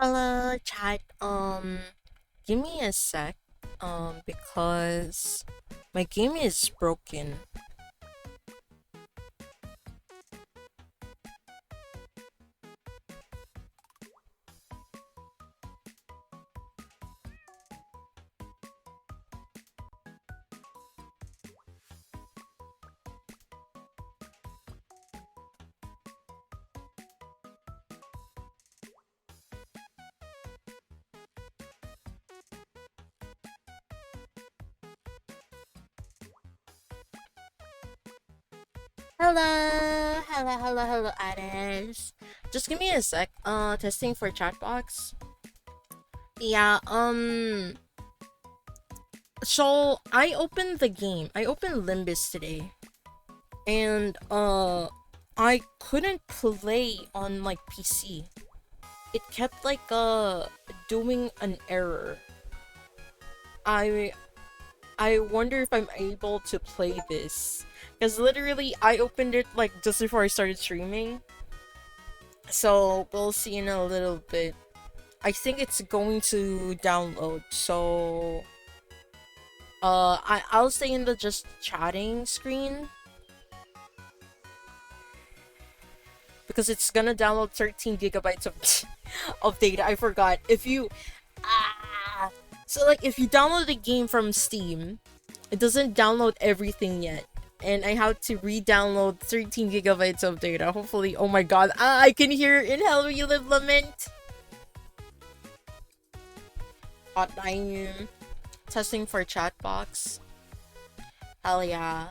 Hello, chat. Give me a sec. Because my game is broken. Hello, Addis. Just give me a sec. Testing for chat box. Yeah. So I opened the game. I opened Limbus today, and I couldn't play on like PC. It kept like doing an error. I I wonder if I'm able to play this. Because literally, I opened it like just before I started streaming. So we'll see in a little bit. I think it's going to download. So I'll stay in the just chatting screen because it's gonna download 13 gigabytes of of data. I forgot. If you so like if you download the game from Steam, it doesn't download everything yet. And I have to re-download 13 gigabytes of data. Hopefully, oh my god, I can hear In Hell We Live Lament. Hotline. Testing for chat box. Hell yeah.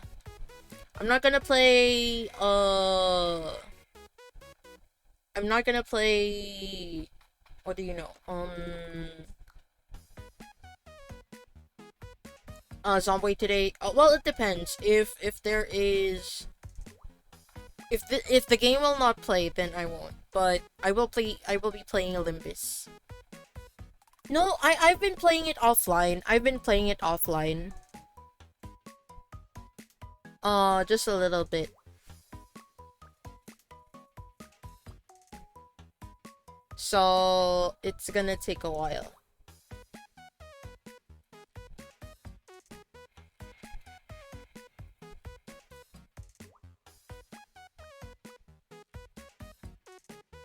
I'm not gonna play, I'm not gonna play, what do you know? Zombie today. Well, it depends. If there is, if the game will not play, then I won't. But I will play. I will be playing Olympus. No, I've been playing it offline. I've been playing it offline. Just a little bit. So it's gonna take a while.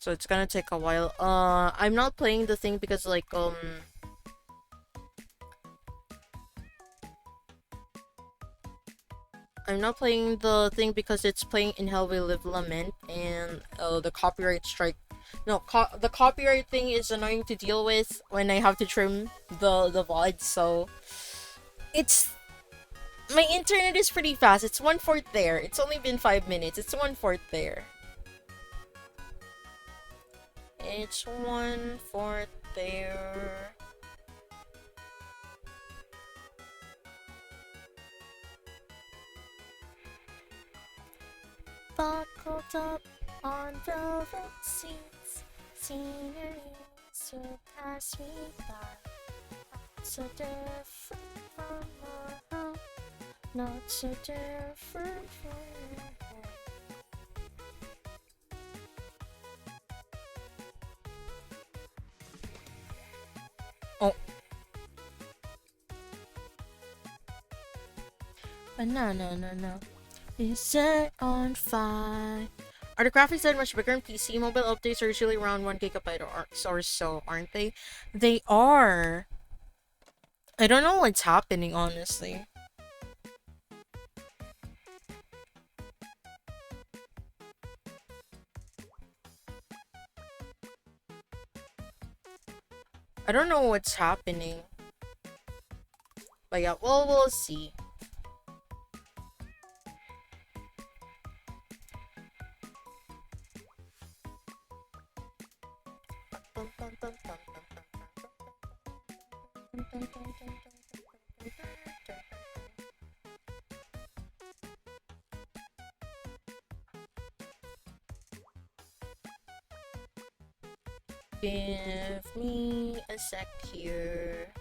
So it's gonna take a while. I'm not playing the thing because like I'm not playing the thing because it's playing In Hell We Live Lament and the copyright strike. No, the copyright thing is annoying to deal with when I have to trim the VOD. So it's my internet is pretty fast. It's 1/4 there. It's only been 5 minutes. It's 1/4 there. It's 1/4 there. Buckled up on velvet seats, scenery to pass me by. So different from our home, not so different from your home. Oh. No. Is set on fire. Are the graphics that much bigger in PC? Mobile updates are usually around 1 gigabyte or so, aren't they? They are. I don't know what's happening, honestly. I don't know what's happening. But yeah, well, we'll see. Give me a sec here.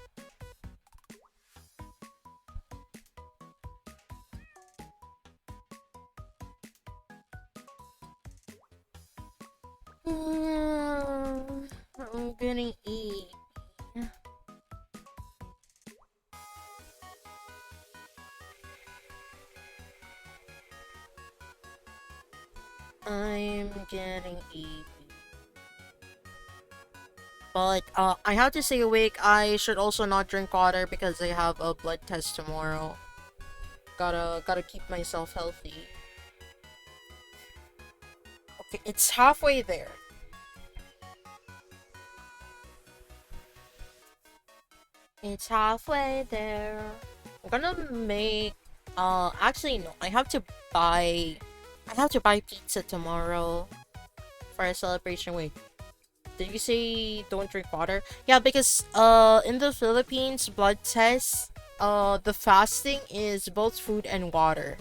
I'm gonna eat. I'm getting eat. But I have to stay awake. I should also not drink water because I have a blood test tomorrow. Gotta keep myself healthy. Okay, it's halfway there. It's halfway there. I'm gonna make actually no, I have to buy pizza tomorrow for a celebration. Wait, did you say don't drink water? Yeah, because in the Philippines blood test, the fasting is both food and water.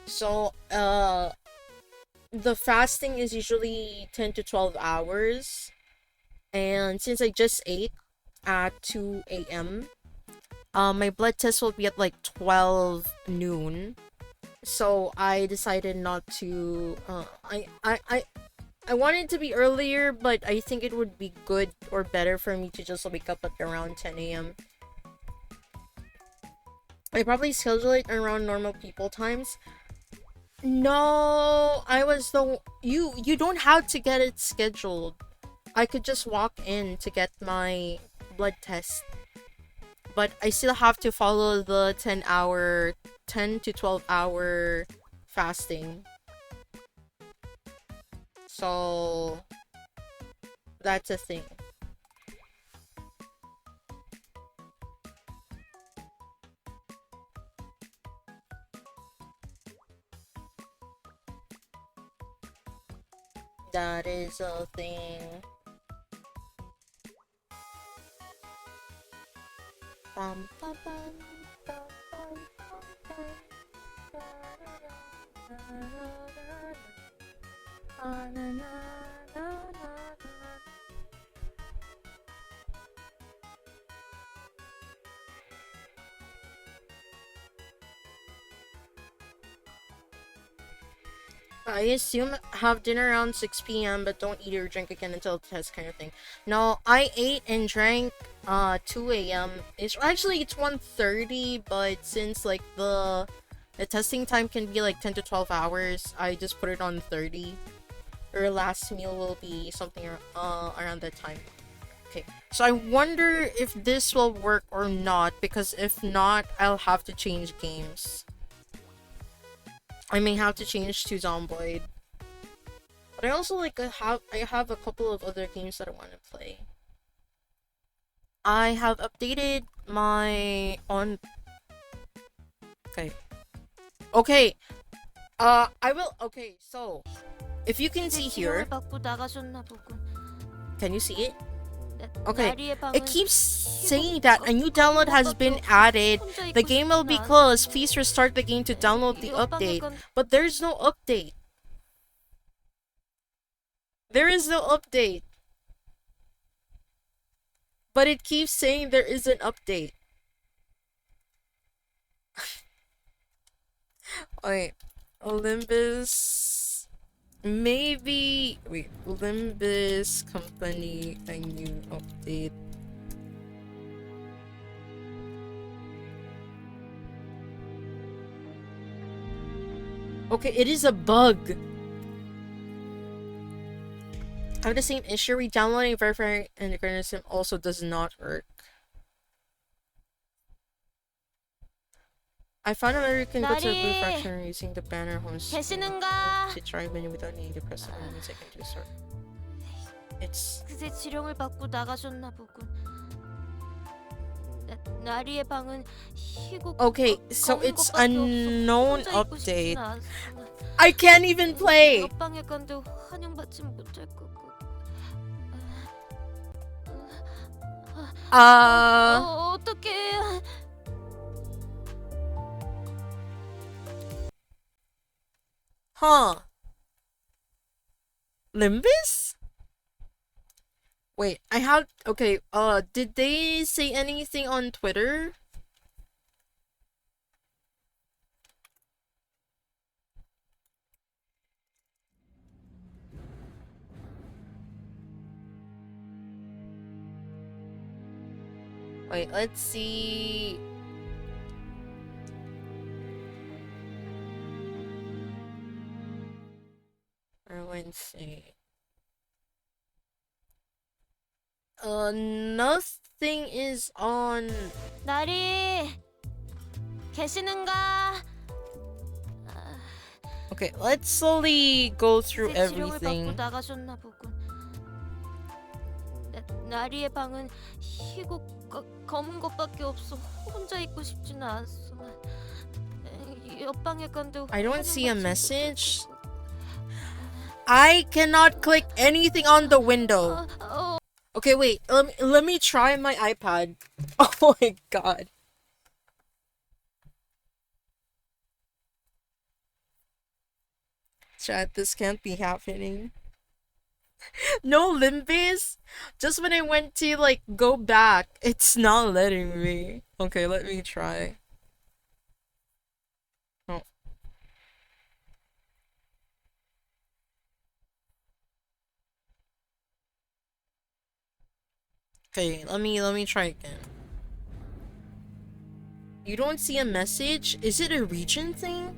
So the fasting is usually 10 to 12 hours, and since I just ate at 2 a.m., my blood test will be at like 12 noon. So I decided not to. I wanted to be earlier, but I think it would be good or better for me to just wake up at around 10 a.m. I probably schedule it around normal people times. No, I was the you don't have to get it scheduled. I could just walk in to get my blood test. But I still have to follow the 10 to 12 hour fasting. So that's a thing. That is a thing. Bum, bum, bum, bum, bum, bum, bum, I assume have dinner around 6 p.m. but don't eat or drink again until the test kind of thing. No, I ate and drank 2 a.m. It's 1:30, but since like the testing time can be like 10 to 12 hours, I just put it on 30. Your last meal will be something around that time. Okay, so I wonder if this will work or not, because if not, I'll have to change games. I may have to change to Zomboid. But I also I have a couple of other games that I want to play. I have updated my on. Okay. Okay. I will. Okay. So, if you can see here, can you see it? Okay, it keeps saying that a new download has been added. The game will be closed. Please restart the game to download the update. But there's no update. There is no update. But it keeps saying there is an update. Wait, Limbus. Maybe. Wait, Limbus Company, a new update. Okay, it is a bug. I have the same issue. Re-downloading verifying integration also does not work. I found out you can go to a blue fraction using the banner home to try menu without needing to press the means I can do so. It's 그새 지령을 받고 나가셨나 보군. 나리의 방은 희곡. Okay, so it's a known update. I can't even play. 옆방에 간도 환영받지 못할 거고. 어떡해. Huh. Limbus? Wait, I have okay, did they say anything on Twitter? Wait, let's see. Or Wednesday. Nothing is on. 나리 계시는가? Okay, let's slowly go through 새 지령을 everything. 받고 나가셨나 보군. 나리의 방은 희고 검은 것밖에 없어. 혼자 있고 싶지는 않소. 옆방에 간데 I don't see a message. I cannot click anything on the window. Okay, wait. Let me try my iPad. Oh my god. Chat, this can't be happening. No Limbus? Just when I went to like go back, it's not letting me. Okay, let me try. Oh. Okay, let me try again. You don't see a message? Is it a region thing?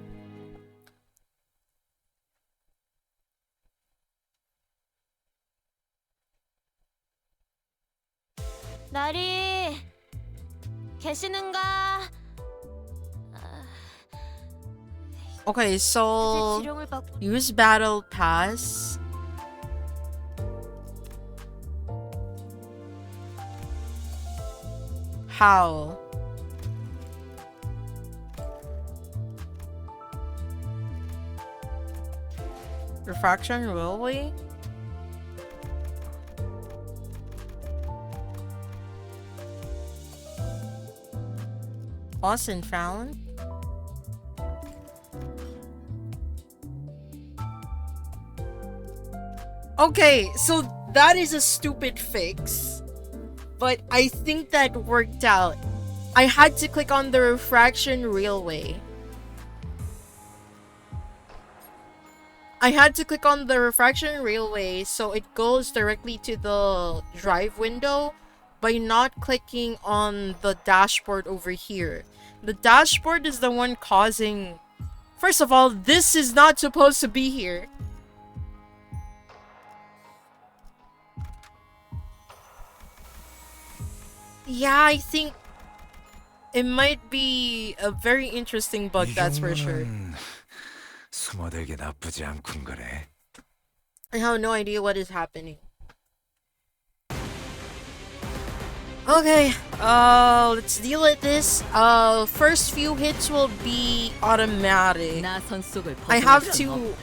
나리 계시는가? Okay, so use battle pass. How? Refraction railway? Lost and found? Okay, so that is a stupid fix. But I think that worked out. I had to click on the refraction railway. I had to click on the refraction railway so it goes directly to the drive window by not clicking on the dashboard over here. The dashboard is the one causing... First of all, this is not supposed to be here. Yeah, I think it might be a very interesting bug, that's for sure. 숨어들기 나쁘지 않군 거래. I have no idea what is happening. Okay, let's deal with this. First few hits will be automatic. I have to...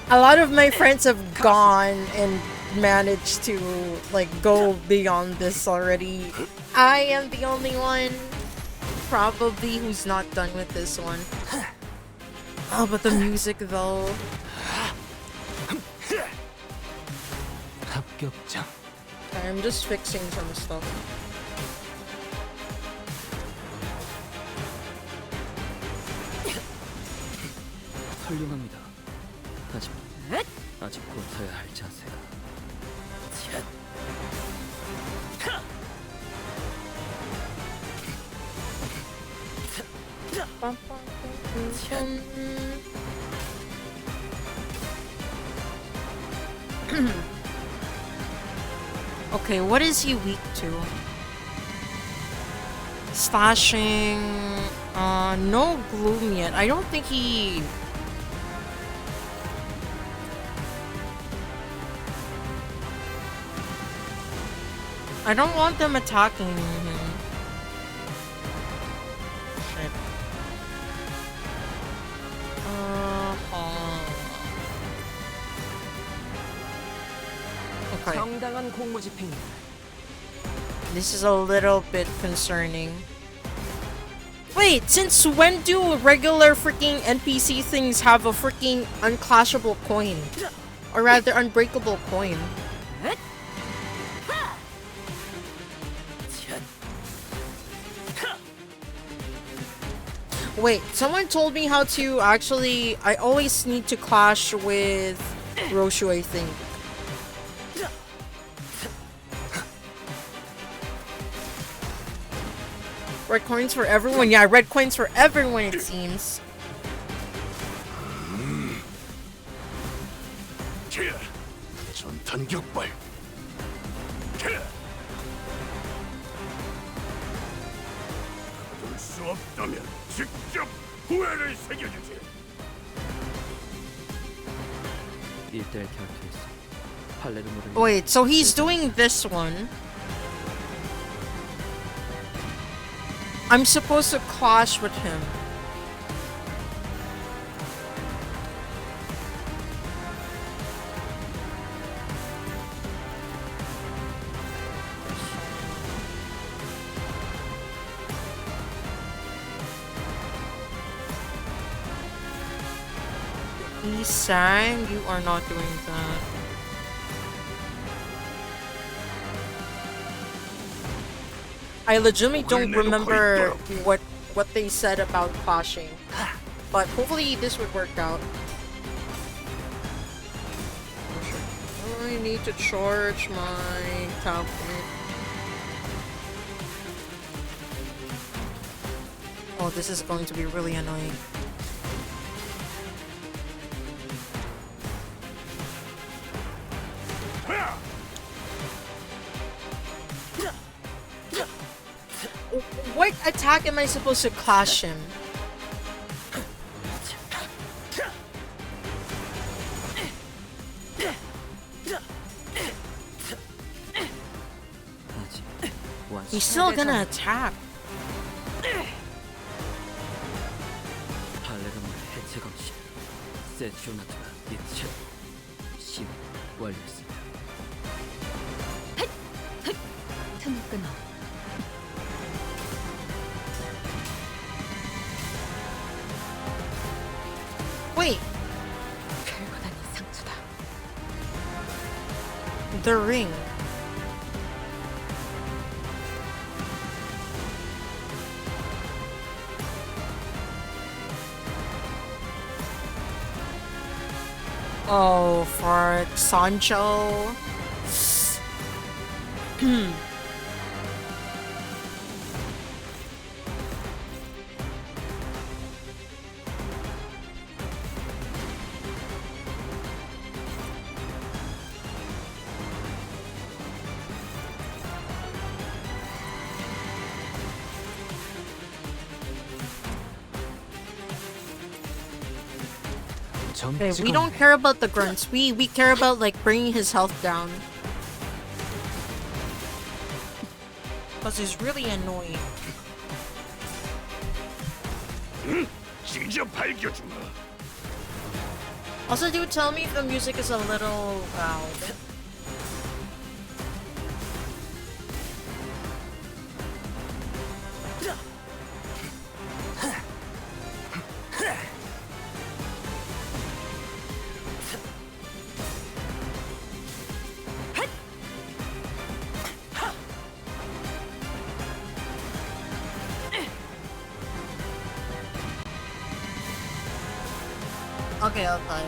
A lot of my friends have gone and managed to, like, go beyond this already. I am the only one, probably, who's not done with this one. Oh, but the music, though. 합격장. I'm just fixing some stuff. 훌륭합니다. 하지만 아직 고쳐야 할 자세가. Okay, what is he weak to? Slashing. No gloom yet. I don't think he... I don't want them attacking him. Shit. Okay. This is a little bit concerning. Wait, since when do regular freaking NPC things have a freaking unclashable coin? Or rather, unbreakable coin? Wait, someone told me how to actually... I always need to clash with Roshu, I think. Red coins for everyone. Yeah, red coins for everyone, it seems. 전탄 격발. 막을 수 없다면 직접 후회를 새겨주지. 1대1 결투에서 팔레르모를 Wait, so he's doing this one. I'm supposed to clash with him. Sang, you are not doing that. I legitimately don't remember what they said about clashing, but hopefully this would work out. I need to charge my tablet. Oh, this is going to be really annoying. What attack am I supposed to clash him? He's still gonna attack. 팔레르모의 해체 감시 세슈나트가 이체 심 완료했습니다. 틈을 끊어. Wait. 별거다니 상처다. The ring. Oh, for Sancho. Okay, we don't care about the grunts. We care about like bringing his health down. Cause he's really annoying. Also, do tell me if the music is a little loud. Okay, I'll try.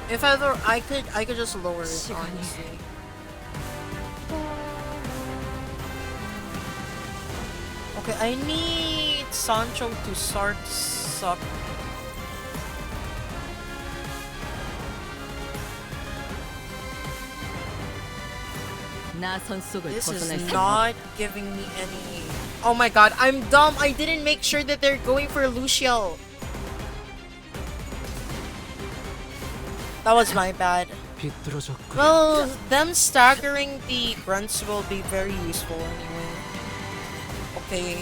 If ever I could just lower it, honestly. Okay, I need Sancho to start suck. This is not giving me any. Oh my god, I'm dumb. I didn't make sure that they're going for Lucio. That was my bad. Well, them staggering the grunts will be very useful anyway. Okay.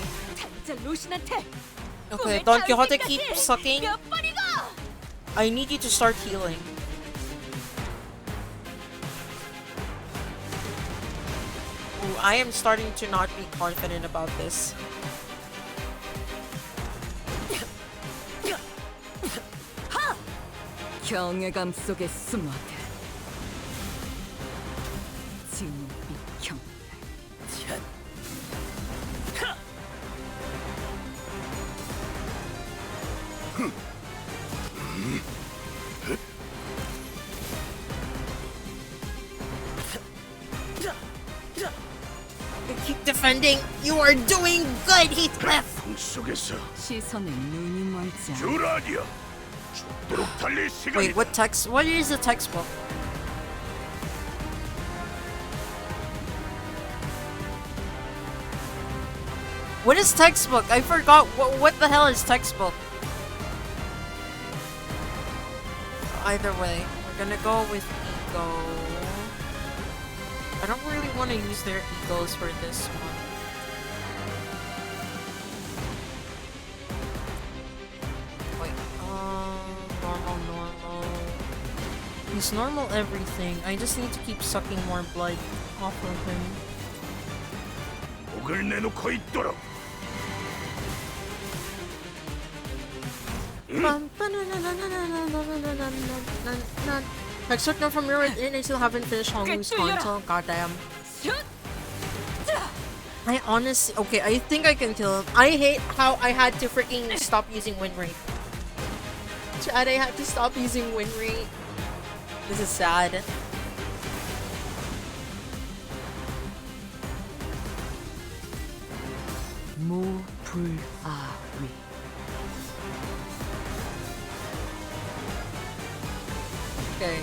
Okay, Don Quixote keep sucking. I need you to start healing. Ooh, I am starting to not be confident about this. 경외감 속에 숨어들 진비경 They keep defending. You are doing good, Heathcliff. 풍 속에서 시선에 눈이 멀지 않아. 듀라니아 죽도록 달릴 Wait, 시간이다. what text? What is the textbook? What is textbook? I forgot. What the hell is textbook? Either way, we're gonna go with ego. I don't really want to use their egos for this one. Wait, normal. He's normal everything. I just need to keep sucking more blood off of him. 목을 내놓고 있도록. Except now from your end, I still haven't finished Hongwoo's Canto. Goddamn. I honestly, okay, I think I can kill him. I hate how I had to freaking stop using win rate. Chad, I had to stop using win rate. This is sad. 무불아위. Okay.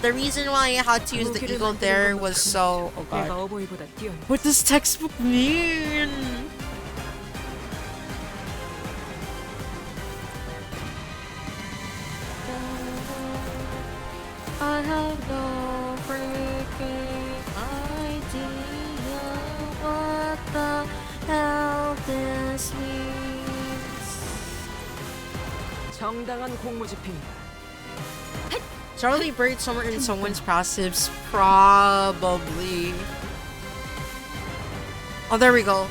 The reason why I had to use the eagle there was so. Oh god. 내가 어버이보다 뛰어나. What does textbook mean? I have no freaking idea what the hell this means. 정당한 공무 집행이다. Charlie buried somewhere in someone's passives, probably. Oh, there we go.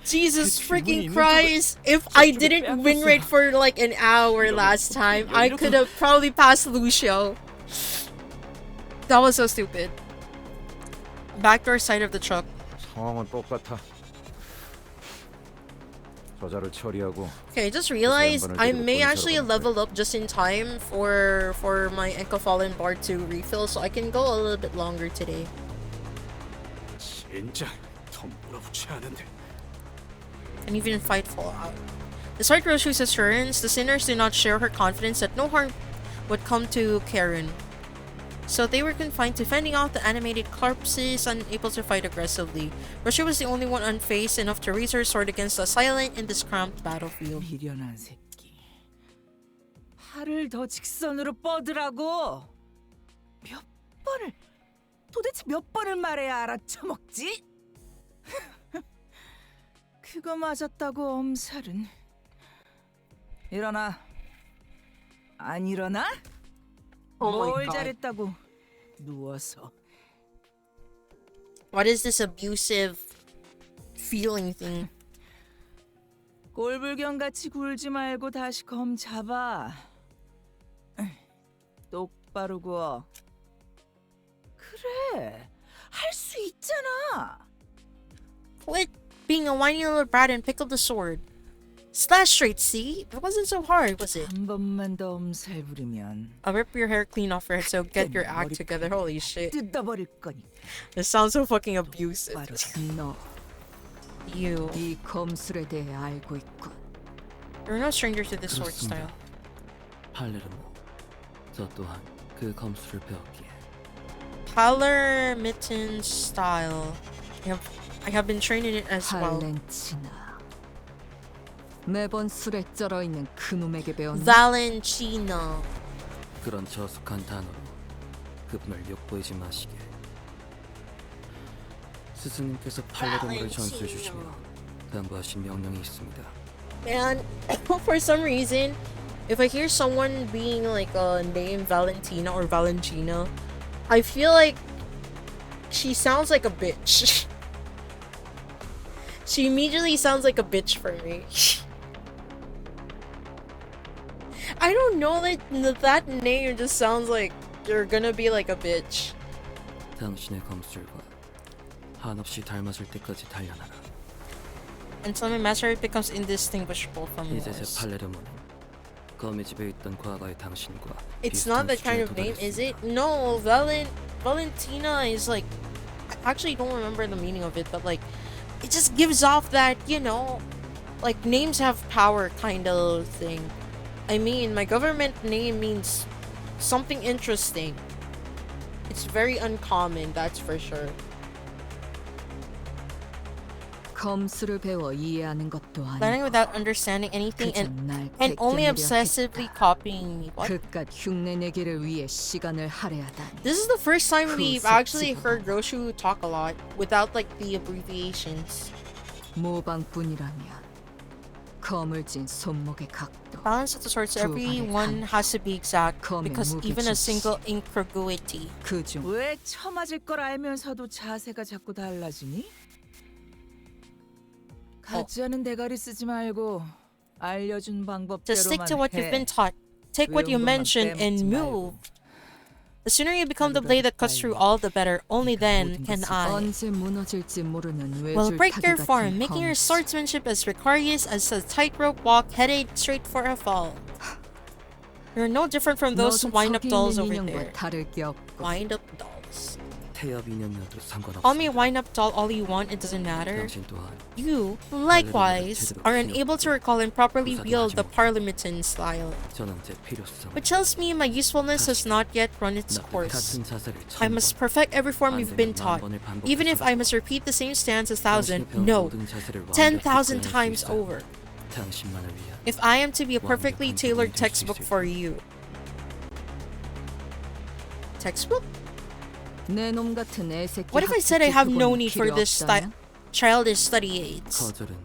Jesus freaking Christ! If I didn't win rate for like an hour last time, I could have probably passed Lucio. That was so stupid. Backdoor side of the truck. 상황은 똑같아. 저자를 처리하고. Okay, I just realized I may actually level up just in time for my Encofallen Bar to refill, so I can go a little bit longer today. 젠장, 더 몰아붙지 않은데. And even fight Fallout. Despite Roshu's assurance, the sinners did not share her confidence that no harm would come to Karen. So they were confined to fending off the animated corpses, unable to fight aggressively. Roshu was the only one unfazed enough to raise her sword against the silent in this cramped battlefield. 미련한 새끼. 팔을 더 직선으로 뻗으라고. 도대체 몇 번을 말해야 알아쳐먹지? 그거 맞았다고 엄살은. 일어나. 안 일어나? Oh my 뭘 god. 잘했다고 누워서. What is this abusive feeling thing? 꼴불견같이 굴지 말고 다시 검 잡아. 똑바로 구워. 그래, 할 수 있잖아. Quit being a whiny little brat and pick up the sword. Slash straight, see? It wasn't so hard, was it? 한 번만 더 엄살 부리면 I'll rip your hair clean off your head, so get your act together. Holy shit. 뜯어버릴 거니. This sounds so fucking abusive. 바로 너. You. 이 검술에 대해 알고 있군. You're no stranger to this sword 그렇습니다. style. 팔레르모. 저 또한 그 검술을 배웠기에 Paler mitten style. I have been training it as well. 발렌치나. 매번 술에 쩔어 있는 그놈에게 배웠나? Valentina. 그런 저속한 단어로 그분을 욕보이지 마시게. 스승님께서 팔레르모를 전수해 주시며 당부하신 명령이 있습니다. Man, for some reason, if I hear someone being like a name Valentina or Valentina, I feel like she sounds like a bitch. She immediately sounds like a bitch for me. I don't know, like that name just sounds like you're gonna be like a bitch. 당신의 검술과 한없이 닮아질 때까지 단련하라. Until my mastery becomes indistinguishable from 이제 제 yours. 팔레르모는 검의 집에 있던 과거의 당신과 It's 비슷한 not that kind 수준에 of name, is it? 도달했습니다. No, Valentina is like actually don't remember the meaning of it, but like, it just gives off that, you know, like names have power kind of thing. I mean, my government name means something interesting. It's very uncommon, that's for sure. 검수를 배워 이해하는 것도 Learning 아니고 without understanding anything 그저 날 and only 베껴내려 obsessively copying me. What? 그깟 흉내내기를 위해 시간을 할애하다니. This is the first time 그 we've actually 속지가 heard Roshu talk a lot without like the abbreviations. 모방뿐이라면 거물진 손목의 각도. Balance of the sorts, everyone has to be exact because even a single incongruity. 그중 왜 처맞을 걸 알면서도 자세가 자꾸 달라지니? 같지 않은 대가리 쓰지 말고 알려준 To 방법대로만 stick to what you've 해. been taught, take what you mention and move. The sooner you become the blade that cuts through all, the better. Only then can I. 언제 무너질지 모르는 Will break your 외줄타기 form, 같은 making your 검수. swordsmanship as precarious as a tightrope walk headed straight for a fall. You're no different from those 너도 wind-up 저기 dolls 있는 over 인형과 there. 다를 게 없고. Wind-up dolls. 태엽 인형이어도 상관없어. Call me a wind-up doll all you want, it doesn't matter. 당신 또한 You, likewise, are unable to recall and properly wield the Parliamentan style, 저는 제 필요성. which tells me my usefulness has not yet run its 나도 course. 같은 자세를 I must perfect every form you've been taught, even if I must repeat the same stance 1,000, no, 10,000 times over. 당신만을 위한 If I am to be a perfectly tailored textbook for you. Textbook? 내놈 같은 애새끼 What if I said I have no 학습지 need for 그건 this 필요 없다냐? childish study aids? 거절은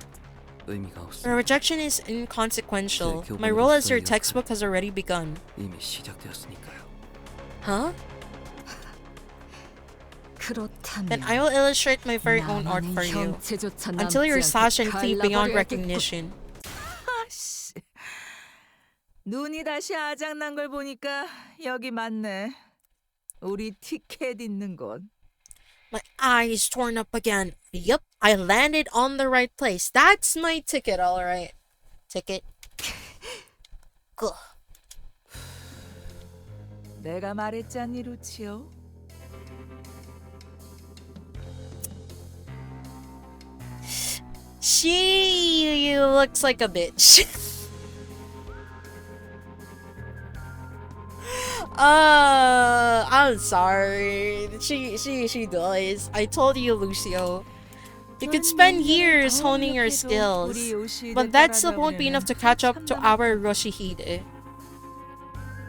의미가 Your 없습니다. rejection is inconsequential. My role as your textbook has already begun. 이미 시작되었으니까요. Huh? 그렇다면 Then I will illustrate my very own art for you, 형체조차 until you're 남지 slashed and 않게 cleave beyond 갈라버려야겠군. recognition. 아씨, 눈이 다시 아작난 걸 보니까 여기 맞네. 우리 티켓 있는 곳. My eyes torn up again. Yup, I landed on the right place. That's my ticket, alright. Ticket. Gah. 내가 말했잖니, 루치오. She looks like a bitch. I'm sorry. She does. I told you, Lucio. You could spend years honing your skills, but that still won't be enough to catch up to our Yoshihide.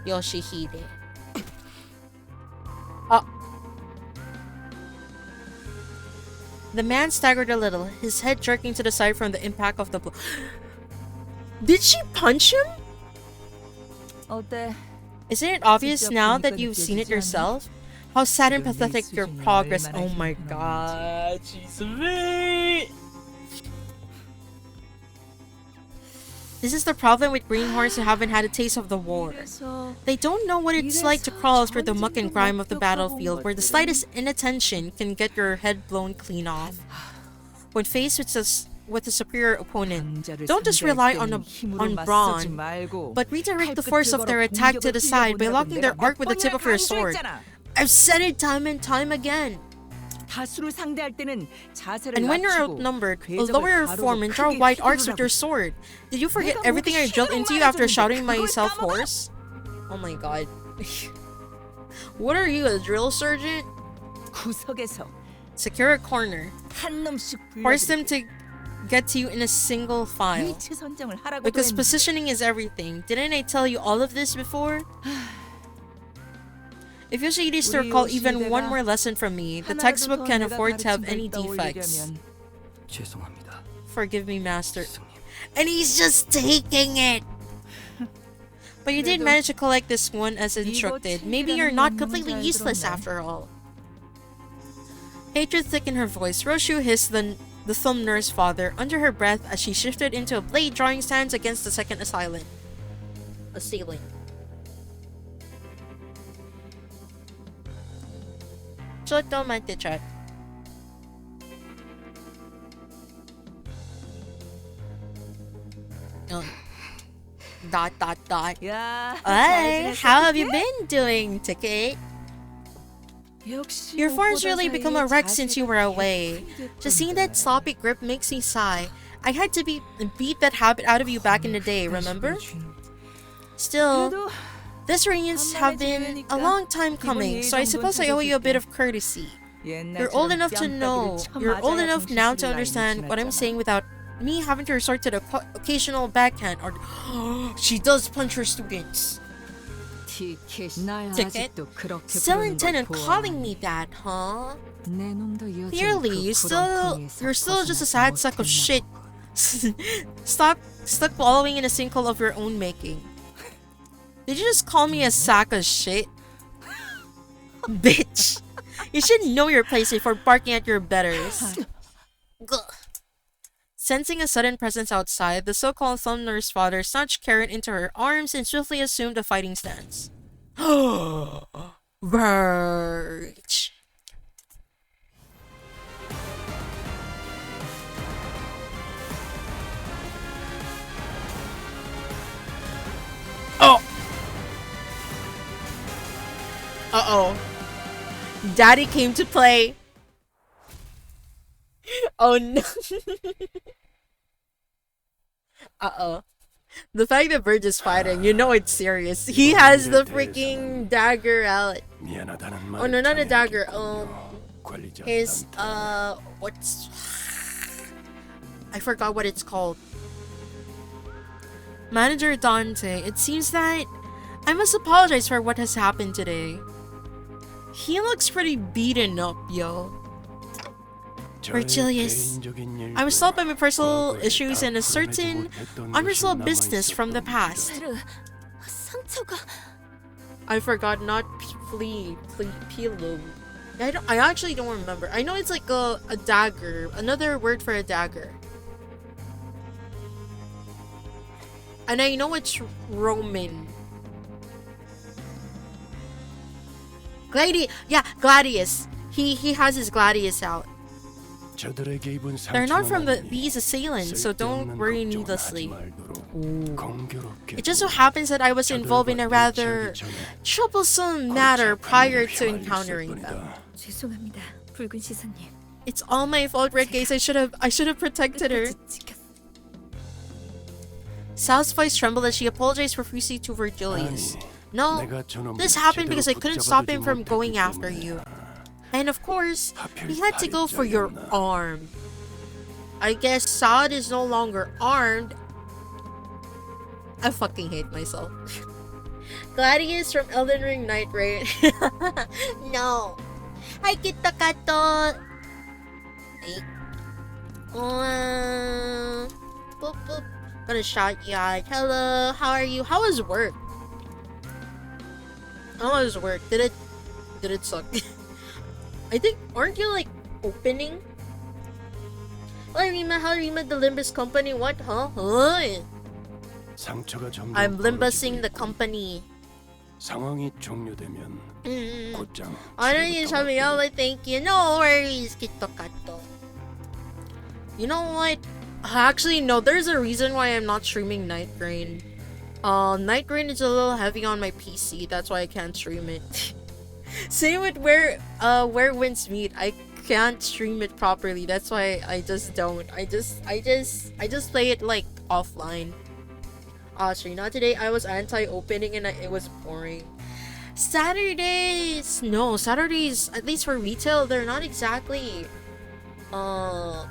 Yoshihide. The man staggered a little, his head jerking to the side from the impact of the blow. Did she punch him? 어때? Isn't it obvious now that you've seen it yourself? How sad and pathetic your progress. Oh my god, she's a bitch. This is the problem with greenhorns who haven't had a taste of the war. They don't know what it's like to crawl through the muck and grime of the battlefield, where the slightest inattention can get your head blown clean off. When faced with a superior opponent, don't just rely on brawn, but redirect the force of their attack to the side by locking their arc with the tip of your sword. I've said it time and time again. And when you're outnumbered, lower your form and draw wide arcs with your sword. Did you forget everything I drilled into you after shouting myself hoarse? Oh my god. What are you, a drill sergeant? Secure a corner. Force them to get to you in a single file. Because positioning is everything. Didn't I tell you all of this before? If Yoshihide is to recall even one more lesson from me, the textbook can't afford to have any defects. 죄송합니다. Forgive me, Master. 스승님. And he's just taking it! But you did manage to collect this one as instructed. Maybe you're not completely useless after all. Hatred thick in her voice, Roshu hissed the thumb nurse father under her breath as she shifted into a blade drawing stance against the second assailant. Chat. Dot. 야, Hey, how have you been doing, Ticket? Your form's really become a wreck since you were away. Just seeing that sloppy grip makes me sigh. I had to beat that habit out of you back in the day, remember? Still, these reunions have been a long time coming, so I suppose I owe you a bit of courtesy. You're old enough to know. You're old enough now to understand what I'm saying without me having to resort to the occasional backhand or she does punch her students. Ticket? Still intend on calling me that, huh? Clearly, you're still just a sad sack of shit. Stuck wallowing in a sinkhole of your own making. Did you just call me a sack of shit? Bitch. You should know your place before barking at your betters. Sensing a sudden presence outside, the so-called thumb nurse father snatched Karen into her arms and swiftly assumed a fighting stance. Verge. Oh! Uh-oh. Daddy came to play. Oh no. Uh-oh. The fact that Verge is fighting, you know it's serious. He has the freaking dagger out. Oh no, not a dagger. His what's I forgot what it's called. Manager Dante, it seems that I must apologize for what has happened today. He looks pretty beaten up, yo. Virgilius, I was stopped by my personal issues and a certain unresolved business from the past. I forgot not pillow. I actually don't remember. I know it's like a dagger, another word for a dagger. And I know it's Roman. Gladius. He has his Gladius out. They're not from these assailants, so don't worry needlessly. It just so happens that I was involved in a rather troublesome matter prior to encountering them. It's all my fault, Red Gaze. I should have protected her. Sal's voice trembled as she apologized profusely to Virgilius. No, this happened because I couldn't stop him from going after you. And of course, he had to go for your arm. I guess Saad is no longer armed. I fucking hate myself. Gladius from Elden Ring Night Raid. No. Hi, Kita Kato. Hey. Boop, boop. Gonna shout you out. Hello, how are you? How was work? How was work? Did it suck? I think, aren't you like opening? Hello Rima, the Limbus company. What, huh? I'm Limbusing the company. Why don't you tell me all I thank you? No worries, Kito Kato. You know what? Actually, no, there's a reason why I'm not streaming Night Rain. Night Rain is a little heavy on my PC, that's why I can't stream it. Same with where winds meet. I can't stream it properly. That's why I just don't. I just play it like offline. Actually, not today. I was anti-opening and it was boring. Saturdays, no, Saturdays, at least for retail, they're not exactly. How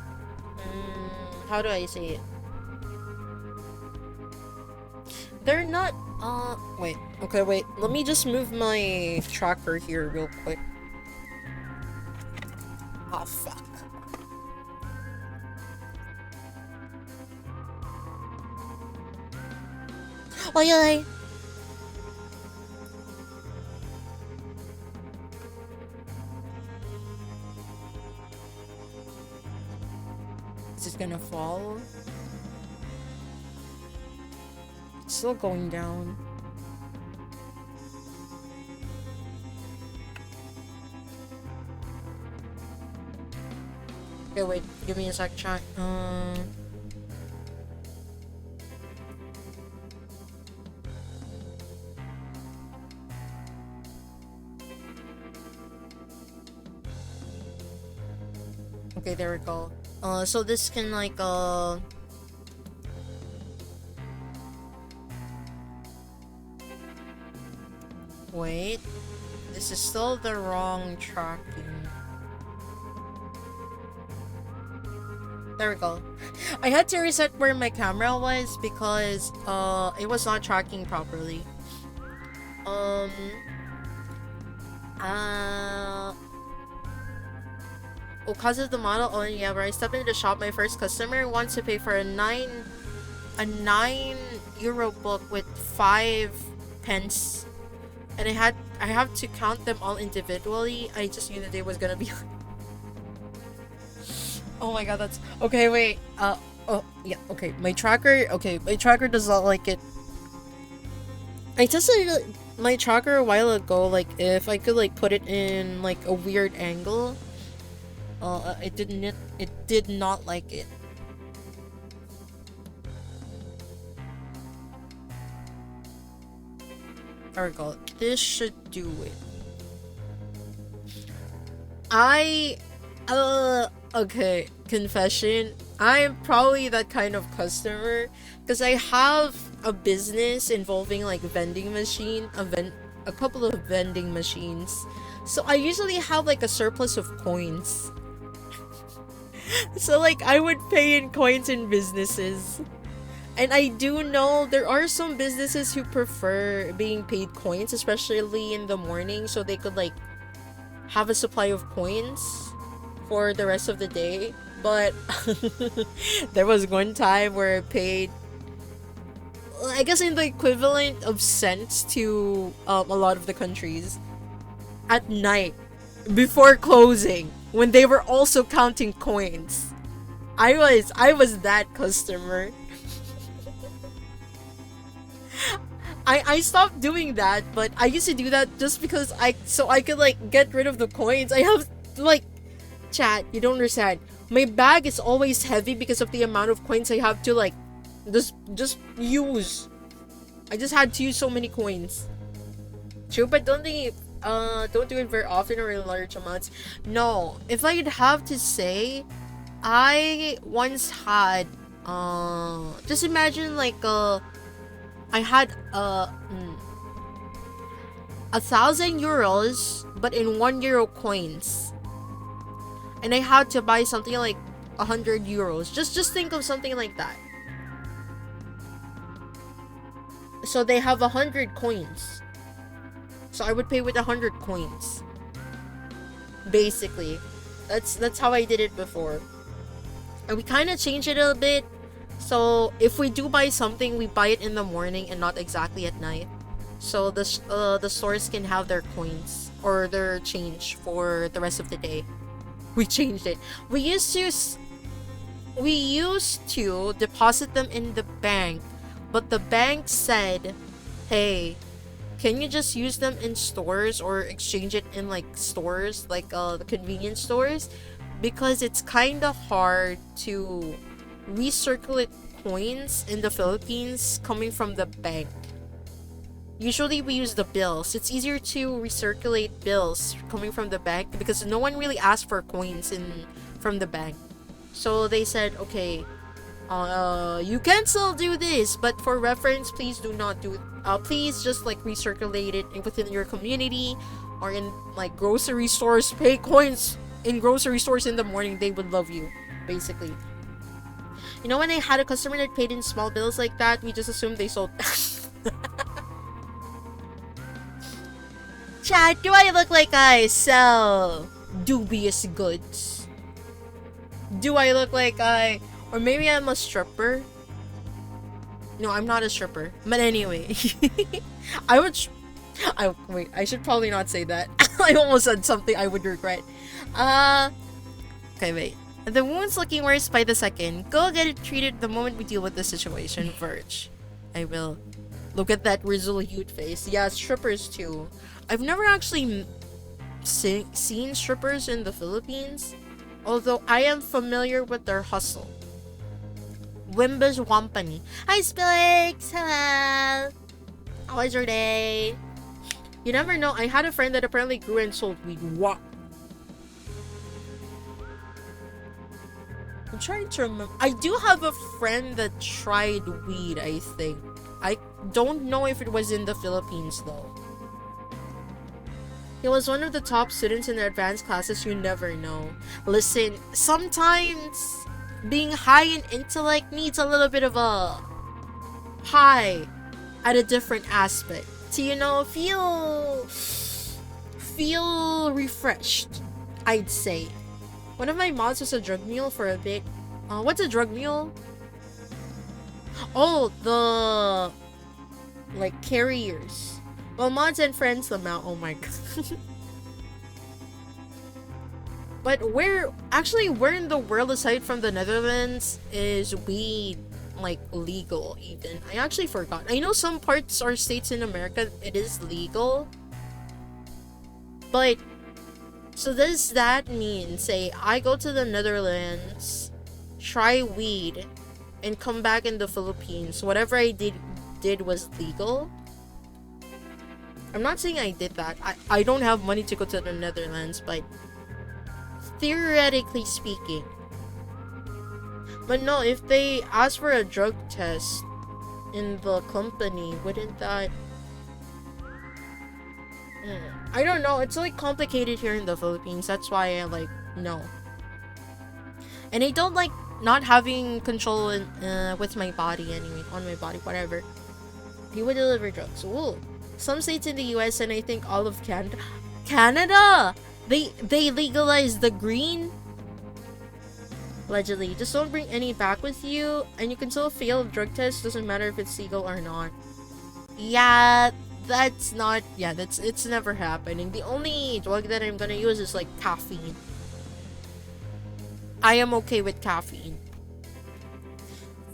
do I say it? They're not. Wait. Okay, wait. Let me just move my tracker here real quick. Oh, fuck. Oy. Is this gonna fall? It's still going down. Okay, wait. Give me a sec, chat. Okay, there we go. So this can like wait. This is still the wrong tracking. There we go. I had to reset where my camera was because it was not tracking properly. Oh, cause of the model. Oh yeah, where I stepped into the shop, my first customer wants to pay for a 9 euro book with 5 pence, and I have to count them all individually. I just knew the day was gonna be. Oh my god, that's okay. Wait, oh yeah, okay. My tracker does not like it. I tested my tracker a while ago, like if I could like put it in like a weird angle. It did not like it. There we go. This should do it. Okay, confession. I am probably that kind of customer because I have a business involving like vending machine, a couple of vending machines. So I usually have like a surplus of coins. So like I would pay in coins in businesses. And I do know there are some businesses who prefer being paid coins, especially in the morning, so they could like have a supply of coins for the rest of the day. But there was one time where I paid, I guess, in the equivalent of cents to a lot of the countries at night before closing when they were also counting coins. I was that customer. I stopped doing that, but I used to do that just because I could like get rid of the coins. I have like, chat, you don't understand. My bag is always heavy because of the amount of coins I have to like just use. I just had to use so many coins. True, but don't do it very often or in large amounts. No, if I'd have to say, I once had just imagine like I had 1,000 euros, but in €1 coins, and I had to buy something like 100 euros. Just think of something like that. So they have 100 coins. So I would pay with 100 coins. Basically, that's how I did it before, and we kind of changed it a bit. So if we do buy something, we buy it in the morning and not exactly at night. So the stores can have their coins or their change for the rest of the day. We changed it. We used to deposit them in the bank, but the bank said, "Hey, can you just use them in stores or exchange it in like stores, like the convenience stores, because it's kind of hard to recirculate coins in the Philippines coming from the bank. Usually we use the bills. It's easier to recirculate bills coming from the bank because no one really asks for coins from the bank." So they said, okay, you can still do this, but for reference, please do not do please just like recirculate it within your community or in like grocery stores. Pay coins in grocery stores in the morning. They would love you, basically. You know, when I had a customer that paid in small bills like that, we just assumed they sold. Chat, do I look like I sell dubious goods? Do I look like or maybe I'm a stripper? No, I'm not a stripper. But anyway, wait, I should probably not say that. I almost said something I would regret. Okay, wait. The wound's looking worse by the second. Go get it treated the moment we deal with the situation, Verge. I will. Look at that resolute face. Yeah, strippers too. I've never actually seen strippers in the Philippines, although I am familiar with their hustle. Limbus Wampani. Hi, Spillix! Hello! How was your day? You never know, I had a friend that apparently grew and sold weed. What? I'm trying to remember. I do have a friend that tried weed, I think. I don't know if it was in the Philippines though. He was one of the top students in the advanced classes. You never know. Listen, sometimes being high in intellect needs a little bit of a high at a different aspect to, you know, feel refreshed, I'd say. One of my mods was a drug mule for a bit. What's a drug mule? Oh, the like carriers. Well, mods and friends them out. Oh my god. But where in the world aside from the Netherlands is weed like legal even? I actually forgot. I know some parts or states in America it is legal. But so does that mean, say, I go to the Netherlands, try weed, and come back in the Philippines, whatever I did was legal? I'm not saying I did that. I don't have money to go to the Netherlands, but theoretically speaking. But no, if they ask for a drug test in the company, wouldn't that... I don't know. It's like complicated here in the Philippines. That's why I like no. And I don't like not having control with my body anyway, on my body, whatever. He would deliver drugs. Ooh. Some states in the US and I think all of Canada. Canada! They legalized the green? Allegedly. Just don't bring any back with you and you can still fail a drug test. Doesn't matter if it's legal or not. Yeah, that's not... Yeah, it's never happening. The only drug that I'm gonna use is like caffeine. I am okay with caffeine.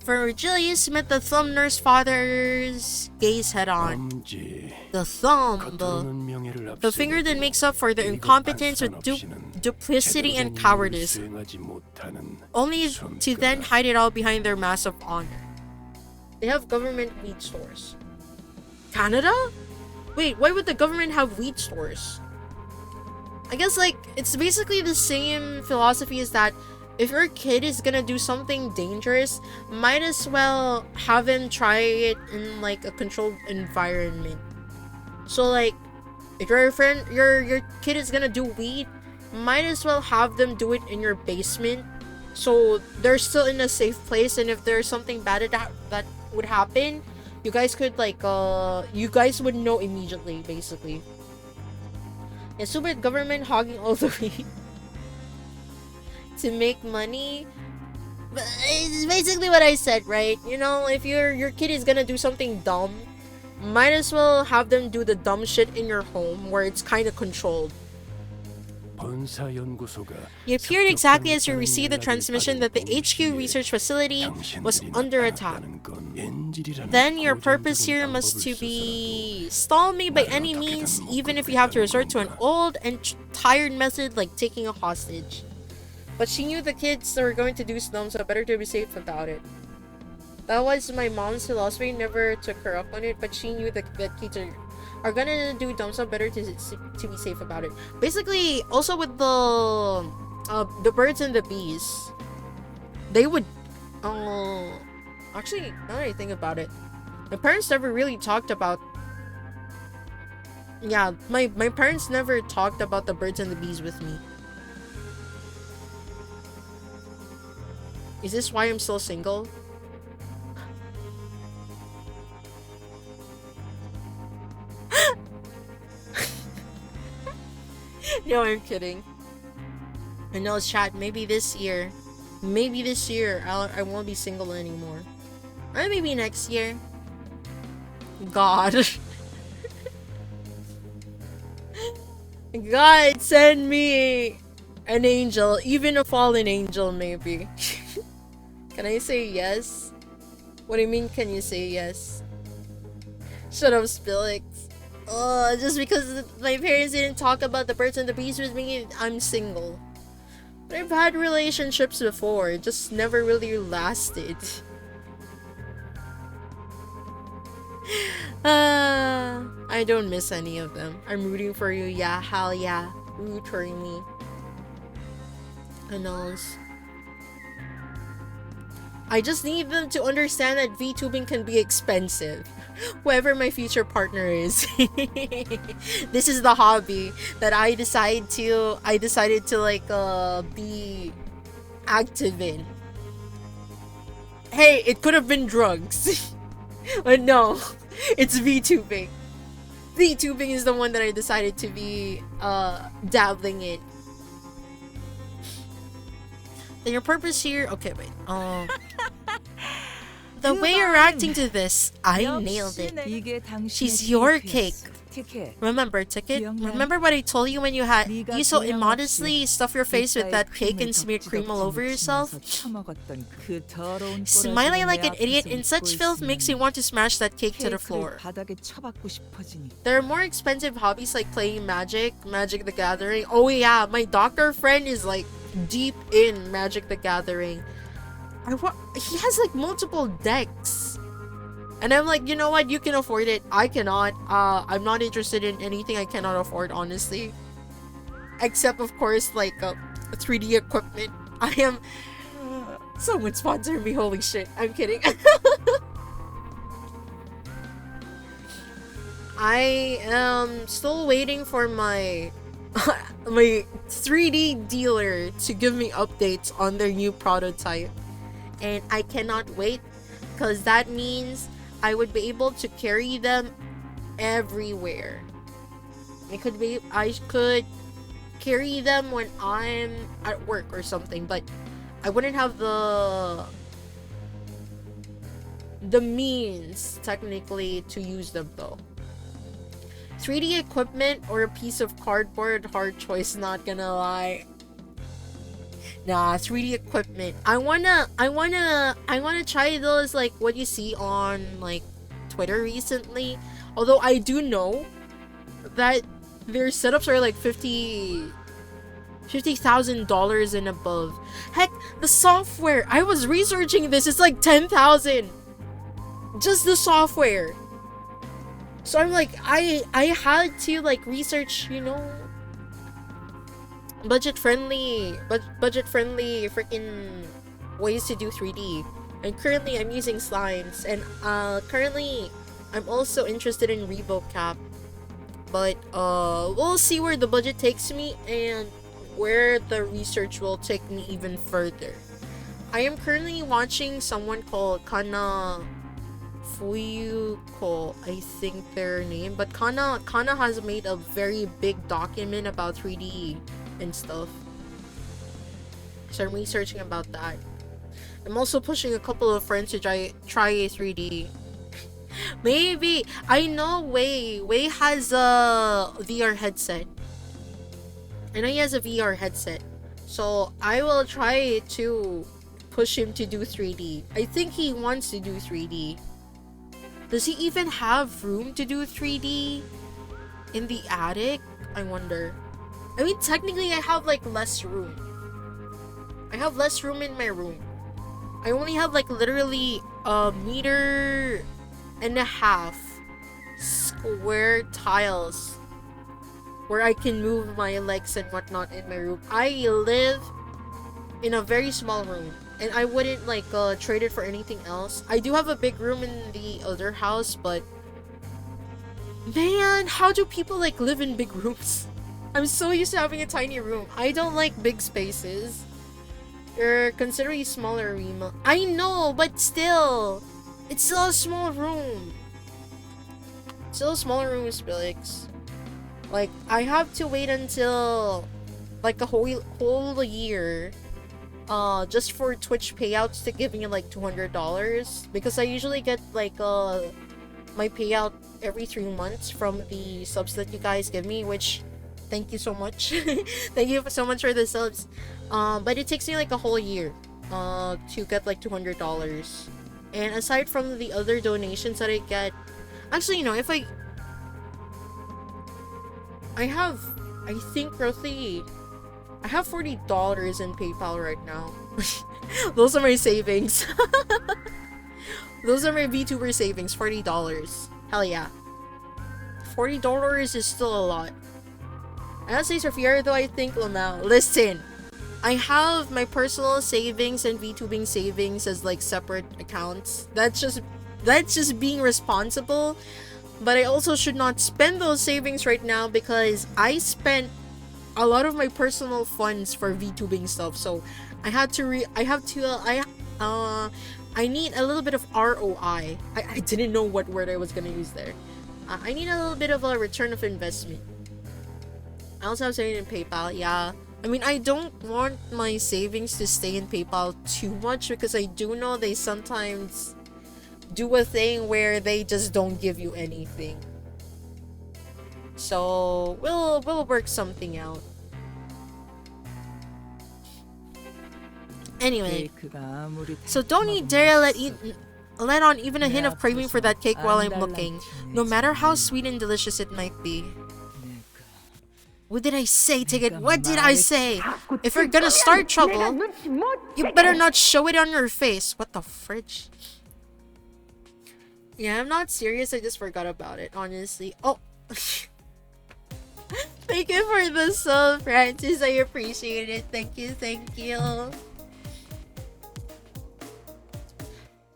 For Julius met the thumb nurse father's gaze head on. The thumb, the finger that makes up for their incompetence with duplicity and cowardice, only to then hide it all behind their mask of honor. They have government weed stores. Canada? Wait, why would the government have weed stores? I guess like it's basically the same philosophy as that. If your kid is gonna do something dangerous, might as well have him try it in like a controlled environment. So like, if your kid is gonna do weed, might as well have them do it in your basement, so they're still in a safe place. And if there's something bad that would happen, you guys could like you guys would know immediately, basically. Yeah, super government hogging all the weed to make money. But it's basically what I said, right? You know, if your kid is gonna do something dumb, might as well have them do the dumb shit in your home where it's kind of controlled. He appeared exactly as you received the transmission that the HQ research facility was under attack. Then your purpose here must to be stall me by any means, even if you have to resort to an old and tired method like taking a hostage. But she knew the kids were going to do dumb, so better to be safe about it. That was my mom's philosophy. Never took her up on it, but she knew that kids are gonna do dumb, so better to be safe about it. Basically, also with the birds and the bees, they would actually, now that I think about it, my parents never really talked about... Yeah, my parents never talked about the birds and the bees with me. Is this why I'm still single? No, I'm kidding. I know, chat, maybe this year I won't be single anymore. Or maybe next year. God. God, send me an angel, even a fallen angel, maybe. Can I say yes? What do you mean, can you say yes? Shut up, Spillix. Just because my parents didn't talk about the birds and the bees with me, I'm single. But I've had relationships before, it just never really lasted. I don't miss any of them. I'm rooting for you, yeah, hell yeah. Root for me. Annals. I just need them to understand that VTubing can be expensive. Whoever my future partner is. This is the hobby that I decided to like be active in. Hey, it could have been drugs. But no, it's VTubing. VTubing is the one that I decided to be dabbling in. Then your purpose here, okay, wait. The way you're acting to this, I nailed it. She's your cake. Remember, Ticket? Remember what I told you when you so immodestly stuff your face with that cake and smear cream all over yourself? Smiling like an idiot in such filth makes you want to smash that cake to the floor. There are more expensive hobbies like playing Magic the Gathering. Oh yeah, my doctor friend is like deep in Magic the Gathering. He has like multiple decks. And I'm like, you know what? You can afford it. I cannot. I'm not interested in anything I cannot afford, honestly. Except, of course, like 3D equipment. I am... Someone sponsor me, holy shit. I'm kidding. I am still waiting for my... my 3D dealer to give me updates on their new prototype. And I cannot wait, because that means I would be able to carry them everywhere. I could carry them when I'm at work or something, but I wouldn't have the means technically to use them though. 3D equipment or a piece of cardboard, hard choice, not gonna lie. Nah, 3D equipment. I wanna try those, like what you see on like Twitter recently. Although I do know that their setups are like $50,000 and above. Heck, the software. I was researching this. It's like 10,000. Just the software. So I'm like, I had to like research, you know, budget friendly freaking ways to do 3D. And currently I'm using slimes, and currently I'm also interested in RevoCap. But we'll see where the budget takes me and where the research will take me even further. I am currently watching someone called Kana Fuyuko, I think their name, but Kana has made a very big document about 3D and stuff. So I'm researching about that. I'm also pushing a couple of friends to try a 3D. Maybe I know Wei has a VR headset. I know he has a VR headset, so I will try to push him to do 3D. I think he wants to do 3D. Does he even have room to do 3D in the attic? I wonder. I mean, technically I have like less room. I have less room in my room. I only have like literally a meter and a half square tiles where I can move my legs and whatnot in my room. I live in a very small room, and I wouldn't like trade it for anything else. I do have a big room in the other house, but man, how do people like live in big rooms? I'm so used to having a tiny room. I don't like big spaces. You're considerably smaller, Rima. I know, but still, it's still a small room. Still a smaller room, Spillix. Like, I have to wait until like a whole year just for Twitch payouts to give me like $200, because I usually get like my payout every 3 months from the subs that you guys give me, which thank you so much. Thank you so much for the subs. But it takes me like a whole year to get like $200. And aside from the other donations that I get, actually, you know, if I think roughly I have $40 in PayPal right now. Those are my savings. Those are my VTuber savings, $40. Hell yeah. $40 is still a lot. I don't say Sophia though, I think Lamau. Listen. I have my personal savings and VTubing savings as like separate accounts. That's just being responsible. But I also should not spend those savings right now because I spent a lot of my personal funds for VTubing stuff. So I need a little bit of ROI. I didn't know what word I was gonna use there. I need a little bit of a return of investment. I also have savings in PayPal, yeah. I mean, I don't want my savings to stay in PayPal too much because I do know they sometimes do a thing where they just don't give you anything. So we'll work something out. Anyway, so don't you dare let on even a hint of craving for that cake while I'm looking, no matter how sweet and delicious it might be. What did I say, Ticket? What did I say? If you're gonna start trouble, you better not show it on your face. What the fridge? Yeah, I'm not serious. I just forgot about it, honestly. Oh. Thank you for the sub, Francis. I appreciate it. Thank you, thank you.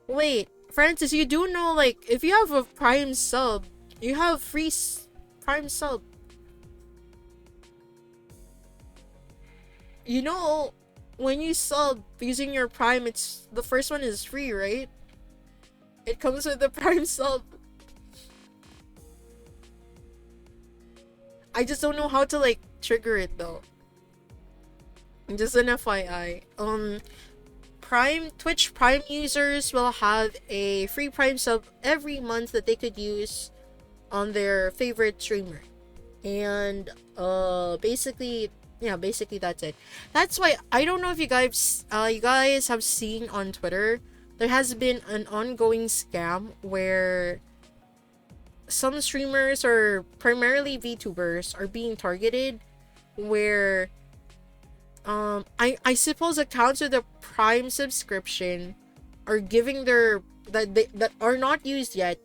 Wait, Francis, you do know, like, if you have a Prime sub, you have free Prime sub. You know, when you sub using your Prime, it's the first one is free, right? It comes with the Prime sub. I just don't know how to like trigger it though. Just an FYI. Twitch Prime users will have a free Prime sub every month that they could use on their favorite streamer. And basically that's it. That's why I don't know if you guys have seen on Twitter, there has been an ongoing scam where some streamers, or primarily VTubers, are being targeted, where I suppose accounts with a Prime subscription are giving their that are not used yet,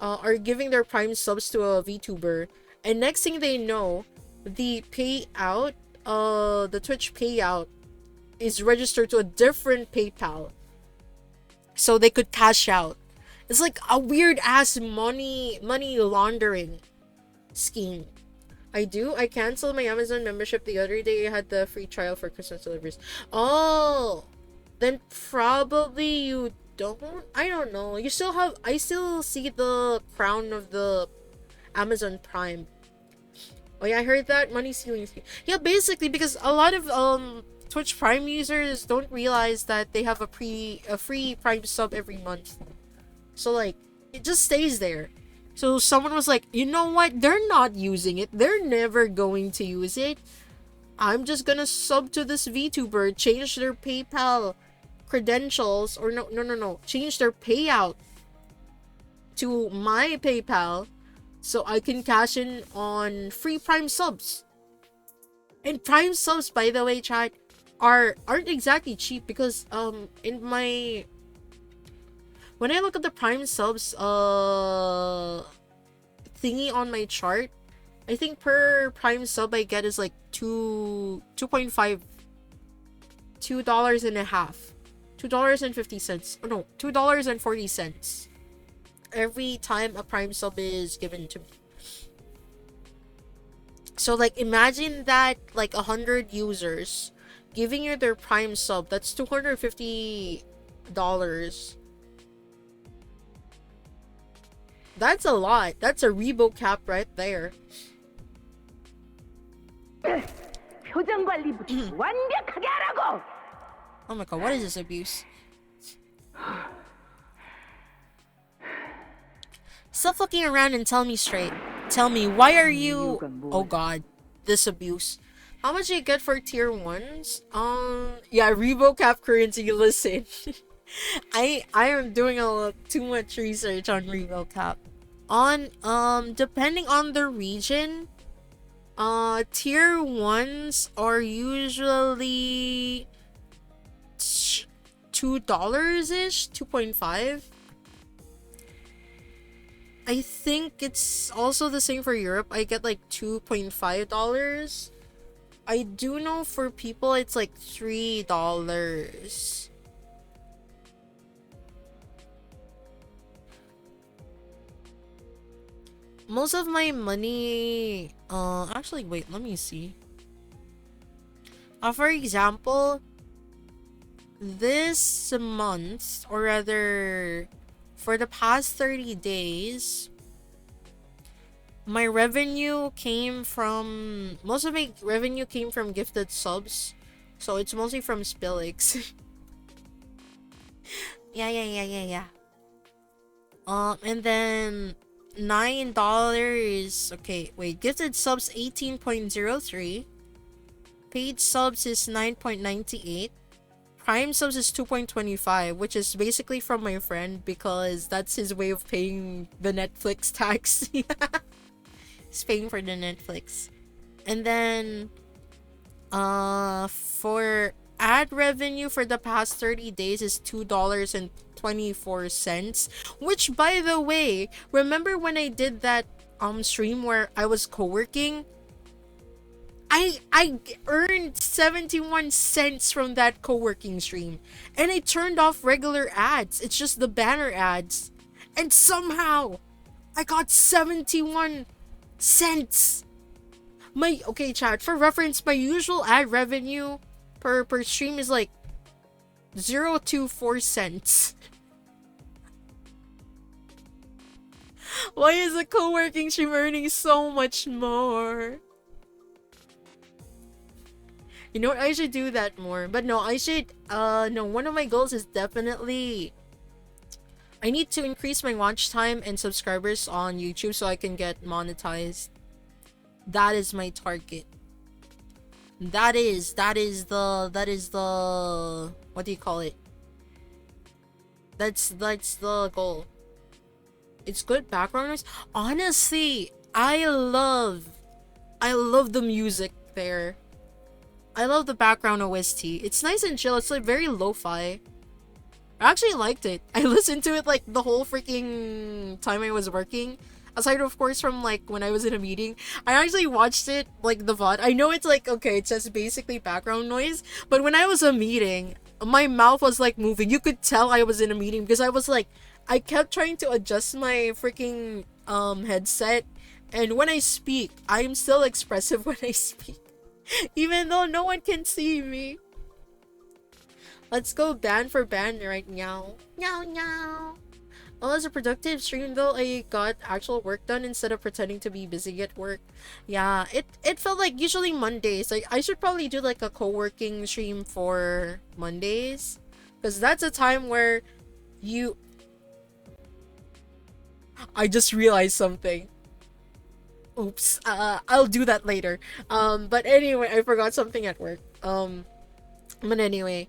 are giving their Prime subs to a VTuber, and next thing they know, the payout, the Twitch payout is registered to a different PayPal, so they could cash out. It's like a weird ass money laundering scheme. I canceled my Amazon membership the other day. I had the free trial for Christmas deliveries. Oh, then probably you don't. I don't know. I still see the crown of the Amazon Prime. Oh yeah, I heard that money stealing. Yeah, basically because a lot of Twitch Prime users don't realize that they have a free Prime sub every month. So like it just stays there. So someone was like, you know what? They're not using it. They're never going to use it. I'm just gonna sub to this VTuber, change their PayPal credentials, or no. Change their payout to my PayPal so I can cash in on free Prime subs. And Prime subs, by the way, chat, aren't exactly cheap because when I look at the Prime subs thingy on my chart, I think per Prime sub I get is like $2.50 $2.50. Oh no, $2.40 every time a Prime sub is given to me. So like imagine that like 100 users giving you their Prime sub, that's $250. That's a lot. That's a Rebo cap right there. Oh my god, what is this abuse? Stop looking around and tell me straight. Tell me, why are you... Oh god, this abuse. How much do you get for tier 1s? Yeah, Rebo cap currency, listen. I am doing too much research on Rebo cap. Depending on the region, tier 1s are usually $2-ish, 2.5. I think it's also the same for Europe. I get like $2.5. I do know for people it's like $3. Most of my money, actually wait, let me see. For example, this month, or rather for the past 30 days, my revenue came from, most of my revenue came from gifted subs. So it's mostly from Spillix. Yeah. And then $9. Okay, wait, gifted subs 18.03. Paid subs is 9.98. Prime subs is 2.25, which is basically from my friend because that's his way of paying the Netflix tax. He's paying for the Netflix. And then for ad revenue for the past 30 days is $2.24, which, by the way, remember when I did that stream where I was co-working? I earned 71 cents from that co-working stream, and I turned off regular ads. It's just the banner ads, and somehow I got 71 cents. Okay, chat, for reference, my usual ad revenue per stream is like 0 to 4 cents. Why is a co-working stream earning so much more? You know what? I should do that more. But no, I should, no, one of my goals is definitely, I need to increase my watch time and subscribers on YouTube so I can get monetized. That is my target. That is the, what do you call it? That's the goal. It's good background noise. Honestly, I love the music there. I love the background OST. It's nice and chill. It's like very lo-fi. I actually liked it. I listened to it like the whole freaking time I was working. Aside, of course, from like when I was in a meeting. I actually watched it, like the VOD. I know it's like, okay, it's just basically background noise. But when I was in a meeting, my mouth was like moving. You could tell I was in a meeting because I was like, I kept trying to adjust my freaking headset. And when I speak, I'm still expressive when I speak. Even though no one can see me. Let's go band for band right now. Meow. Well, it was a productive stream though. I got actual work done instead of pretending to be busy at work. Yeah, it felt like usually Mondays. Like I should probably do like a co-working stream for Mondays. Because that's a time where you... I just realized something. Oops. I'll do that later. But anyway, I forgot something at work. But anyway,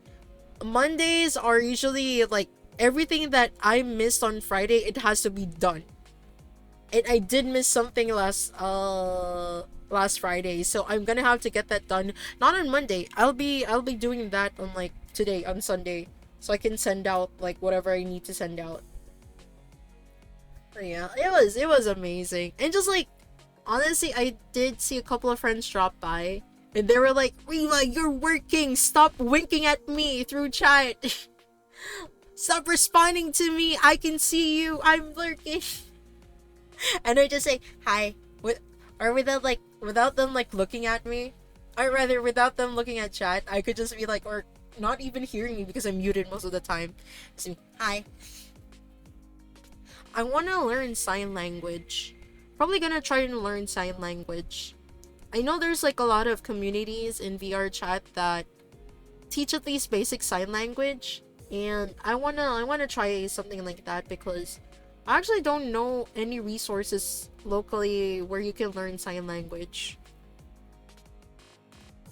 Mondays are usually like everything that I missed on Friday, it has to be done. And I did miss something last Friday, so I'm gonna have to get that done. Not on Monday. I'll be doing that on like today, on Sunday, so I can send out like whatever I need to send out. But yeah, it was amazing. And just like, honestly, I did see a couple of friends drop by, and they were like, Rima, you're working! Stop winking at me through chat! Stop responding to me! I can see you! I'm lurking! And I just say, hi. Without them like looking at me, or rather, without them looking at chat, I could just be like, or not even hearing me because I'm muted most of the time. Just me, hi. I want to learn sign language. Probably gonna try and learn sign language. I know there's like a lot of communities in VR chat that teach at least basic sign language, and I wanna try something like that because I actually don't know any resources locally where you can learn sign language.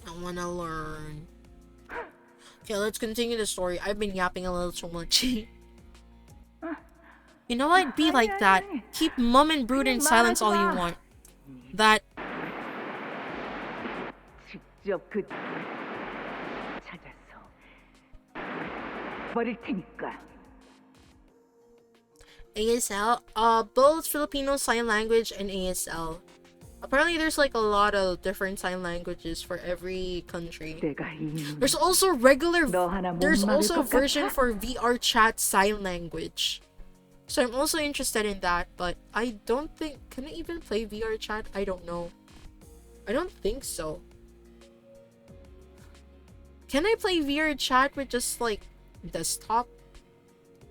I wanna learn. Okay, let's continue the story. I've been yapping a little too much. You know what? Be like that. Keep mum and brood in silence all you want. That... ASL? Both Filipino Sign Language and ASL. Apparently there's like a lot of different sign languages for every country. There's also there's also a version for VR chat sign language. So I'm also interested in that, but I don't think, can I even play VR chat? I don't know. I don't think so. Can I play VR chat with just like desktop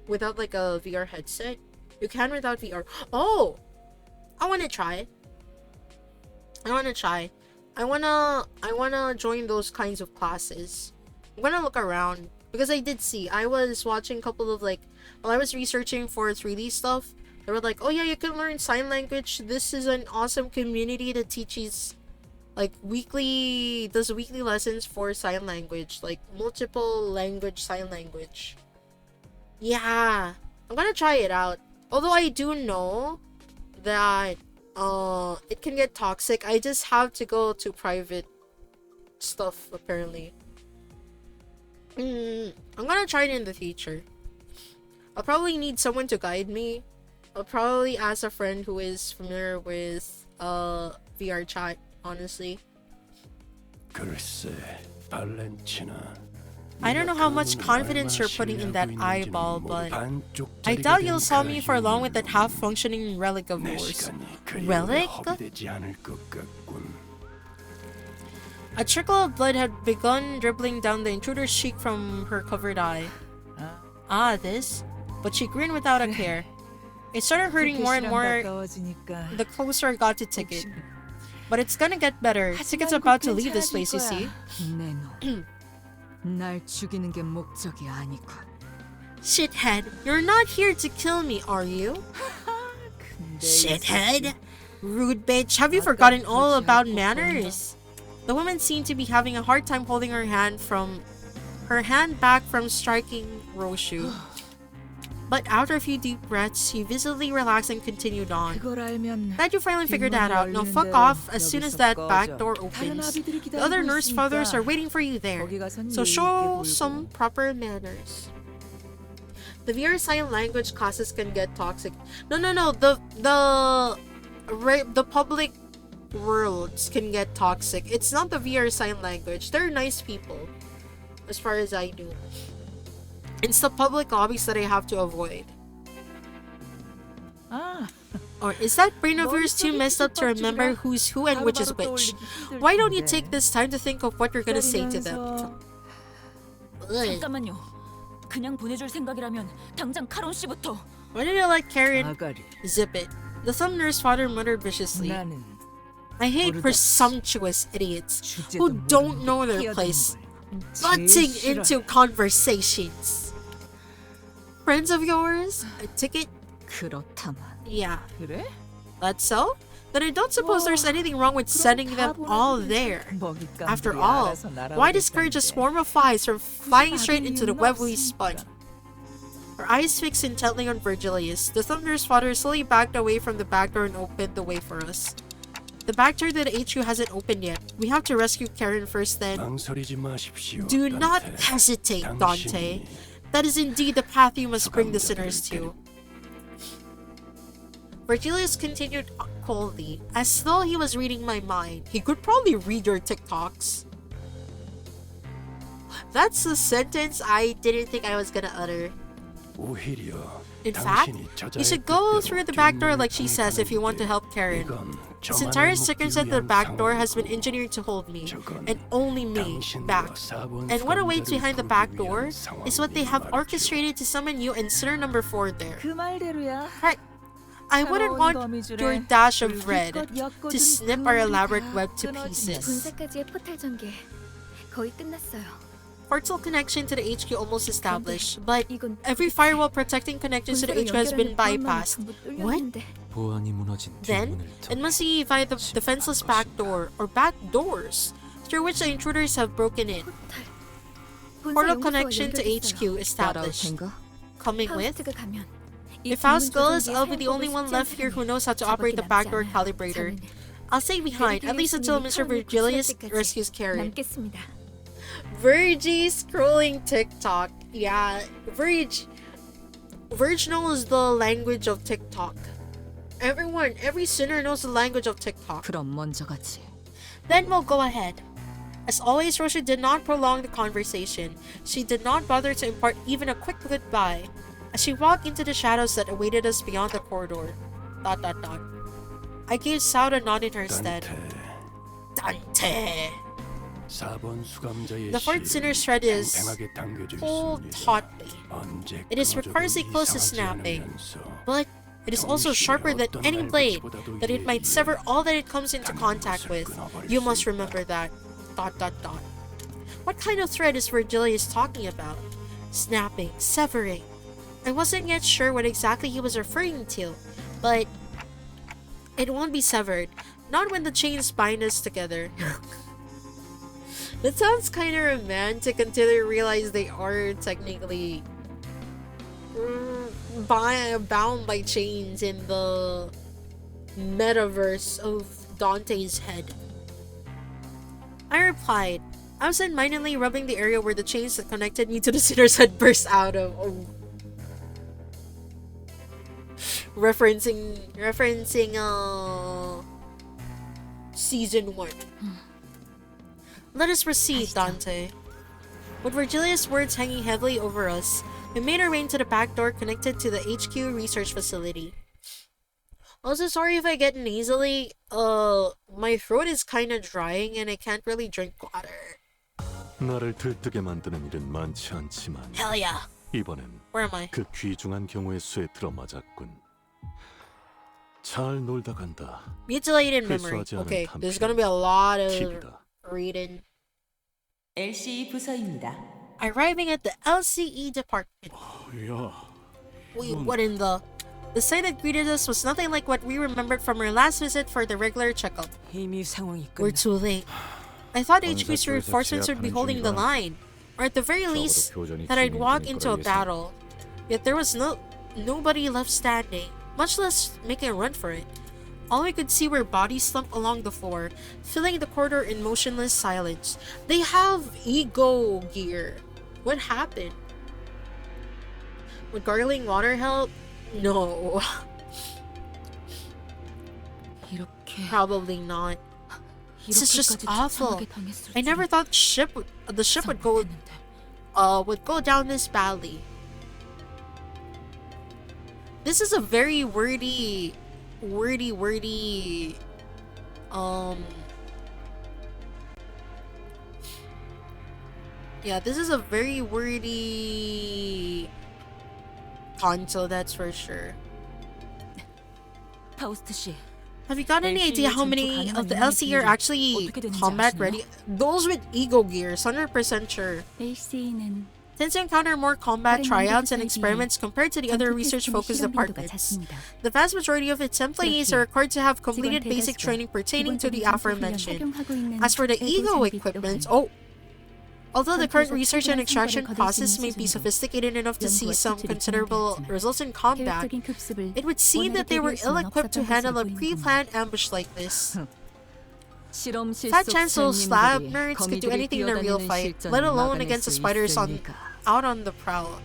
without like a VR headset? You can without VR. Oh, I want to try. I wanna join those kinds of classes. I'm gonna look around because I did see. I was watching a couple of like, while I was researching for 3D stuff, they were like, oh yeah, you can learn sign language. This is an awesome community that teaches like does weekly lessons for sign language, like multiple language sign language. Yeah, I'm gonna try it out. Although I do know that it can get toxic. I just have to go to private stuff apparently. I'm gonna try it in the future. I'll probably need someone to guide me. I'll probably ask a friend who is familiar with VR chat, honestly. I don't know how much confidence you're putting in that eyeball, but I doubt you'll saw me for long with that half-functioning relic of yours. Relic? A trickle of blood had begun dribbling down the intruder's cheek from her covered eye. Ah, this? But she grinned without a care. It started hurting more and more the closer I got to Ticket. But it's gonna get better. Ticket's about to leave this place, you see. 날 죽이는 게 목적이 아니고. Shithead, you're not here to kill me, are you? Shithead? Rude bitch, have you forgotten all about manners? The woman seemed to be having a hard time holding her hand back from striking Roshu. But after a few deep breaths, he visibly relaxed and continued on. Glad you finally figured that out. Now fuck off as soon as that back door opens. The other nurse fathers are waiting for you there. So show some proper manners. The VR sign language classes can get toxic. No. The public worlds can get toxic. It's not the VR sign language. They're nice people, as far as I know. It's the public lobbies that I have to avoid. Or is that brain of yours too messed up to remember who's who and which is which? Why don't you take this time to think of what you're gonna say to them? 잠깐만요. 그냥 보내줄 생각이라면 당장 카론 씨부터. Why did I let Karen zip it? The thumb nurse father muttered viciously. I hate presumptuous idiots who don't know their place, butting into conversations. Friends of yours? A ticket? 그렇다만. Yeah. 그래? That's so? Then I don't suppose there's anything wrong with sending them all there. After all, why discourage a swarm of flies from flying straight into the web we spun? Her eyes fixed intently on Virgilius, the thunder's father slowly backed away from the back door and opened the way for us. The back door to the HQ hasn't opened yet. We have to rescue Karen first then. Do not hesitate, Dante. That is indeed the path you must bring the sinners to. Virgilius continued coldly, as though he was reading my mind. He could probably read your TikToks. That's a sentence I didn't think I was gonna utter. In fact, you should go through the back door like she says if you want to help Karen. This entire circumstance at the back door has been engineered to hold me, and only me, back. And what awaits behind the back door is what they have orchestrated to summon you and sinner number 4 there. Right. I wouldn't want your dash of red to snip our elaborate web to pieces. 본사까지의 포탈 전개 거의 끝났어요. Portal connection to the HQ almost established, but every firewall protecting connections to the HQ has been bypassed. What? Then, it must be via the defenseless back door, or back doors, through which the intruders have broken in. Portal connection to HQ established. Coming with? If Faust goes, I'll be the only one left here who knows how to operate the backdoor calibrator. I'll stay behind, at least until Mr. Virgilius rescues Karen. Virgie scrolling TikTok. Yeah, Virge knows the language of TikTok. Every sinner knows the language of TikTok. 그럼 먼저 가지. Then we'll go ahead. As always, Roshi did not prolong the conversation. She did not bother to impart even a quick goodbye as she walked into the shadows that awaited us beyond the corridor. ... I gave Sao a nod in her stead. Dante! The fourth sinner's thread is pulled tautly. It is precariously close to snapping, but it is also sharper than any blade, that it might sever all that it comes into contact with. You must remember that. ... What kind of thread is Virgilius talking about? Snapping, severing. I wasn't yet sure what exactly he was referring to, but it won't be severed. Not when the chains bind us together. That sounds kind of romantic until you realize they are technically bound by chains in the metaverse of Dante's head. I replied, absent-mindedly rubbing the area where the chains that connected me to the sinners had burst out of. Oh. Referencing season 1. Let us proceed, Dante. With Virgilius' words hanging heavily over us, we made our way into the back door connected to the HQ research facility. Also, sorry if I get nasally. My throat is kinda drying and I can't really drink water. 나를 들뜨게 만드는 일은 많지 않지만 Hell yeah. 이번엔 Where am I? 그 귀중한 경우의 수에 들어맞았군. 잘 놀다 간다. Mutilated memory. Okay, there's gonna be a lot of 팁이다. reading. LCE 부서입니다. Arriving at the LCE department. 야, Wait, what in the... The sight that greeted us was nothing like what we remembered from our last visit for the regular checkup. 이미 상황이 We're 끝났. too late. I thought HQ's 원자철에서 reinforcements would be holding the line, or at the very least, that I'd walk into a battle. Yet there was nobody left standing, much less making a run for it. All we could see were bodies slumped along the floor, filling the corridor in motionless silence. They have ego gear. What happened? Would gargling water help? No. Probably not. This is just awful. I never thought the ship would go down this badly. This is a very wordy yeah, this is a very wordy console, that's for sure. 파우스트 씨, Have you got any idea how many of the LC are actually combat ready? Those with ego gear, 100% sure. LC는 Tends to encounter more combat tryouts and experiments compared to the other research-focused departments. The vast majority of its employees are required to have completed basic training pertaining to the aforementioned. As for the ego equipment, although the current research and extraction process may be sophisticated enough to see some considerable results in combat, it would seem that they were ill-equipped to handle a pre-planned ambush like this. Fat Chancel slab nerds could do anything in a real fight, let alone against the spiders out on the prowl.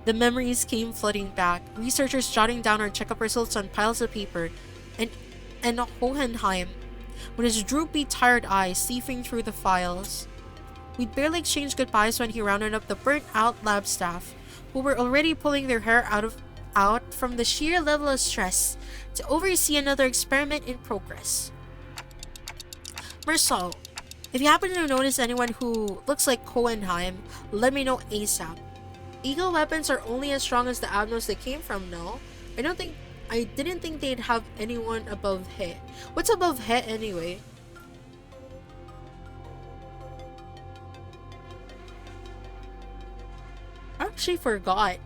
The memories came flooding back, researchers jotting down our checkup results on piles of paper, and Hohenheim, with his droopy, tired eyes, sifting through the files. We'd barely exchanged goodbyes when he rounded up the burnt-out lab staff, who were already pulling their hair out from the sheer level of stress to oversee another experiment in progress. Mersault, if you happen to notice anyone who looks like Hohenheim, let me know ASAP. Ego weapons are only as strong as the abnos they came from, no? I didn't think they'd have anyone above He. What's above He anyway? I actually forgot.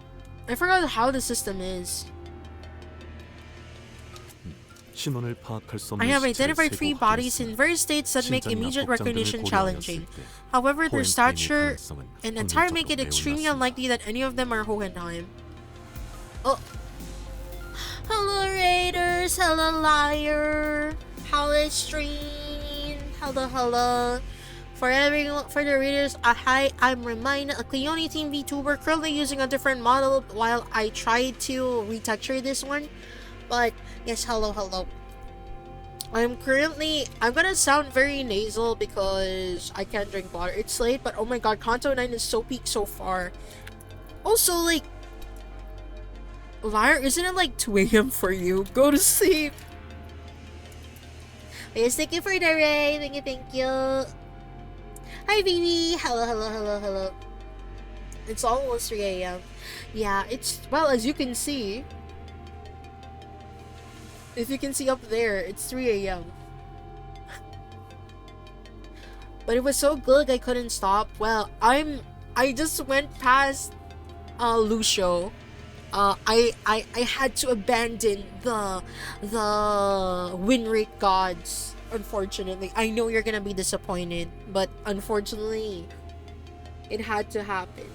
I forgot how the system is. I have identified 3 bodies in various states that make immediate recognition challenging. However, their stature and attire make it extremely unlikely that any of them are Hohenheim. Oh. Hello Raiders, hello Liar, hello Stream, hello. For the readers, hi, I'm Rimaina, a Cleone Team VTuber, currently using a different model while I try to retexture this one. But yes, hello. I'm gonna sound very nasal because I can't drink water. It's late, but oh my god, Canto 9 is so peak so far. Also, like, Liar, isn't it like 2 a.m. for you? Go to sleep. Yes, thank you for the raid. Thank you. Hi, baby. Hello. It's almost 3 a.m. Yeah, it's, well, as you can see. If you can see up there, it's 3 a.m. But it was so good I couldn't stop. Well, I just went past Lucio. I had to abandon the win rate gods. Unfortunately, I know you're gonna be disappointed, but unfortunately, it had to happen.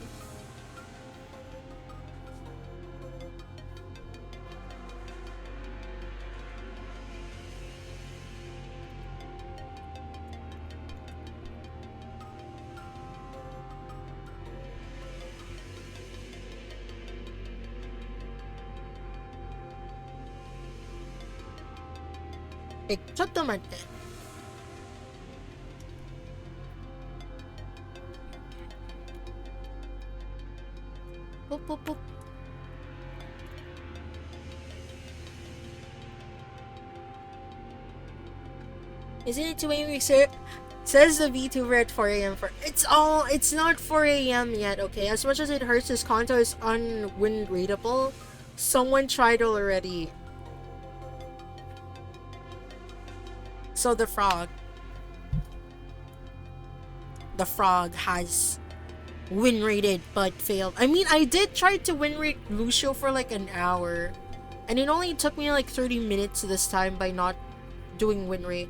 ちょっと待って。ポッポッポッ。Isn't it 2 a.m. sir? Says the VTuber at 4 a.m. It's not 4 a.m. yet, okay? As much as it hurts, this Canto is unwin rateable. Someone tried already. So the frog has win rated but failed. I mean, I did try to win rate Lucio for like an hour, and it only took me like 30 minutes this time by not doing win rate.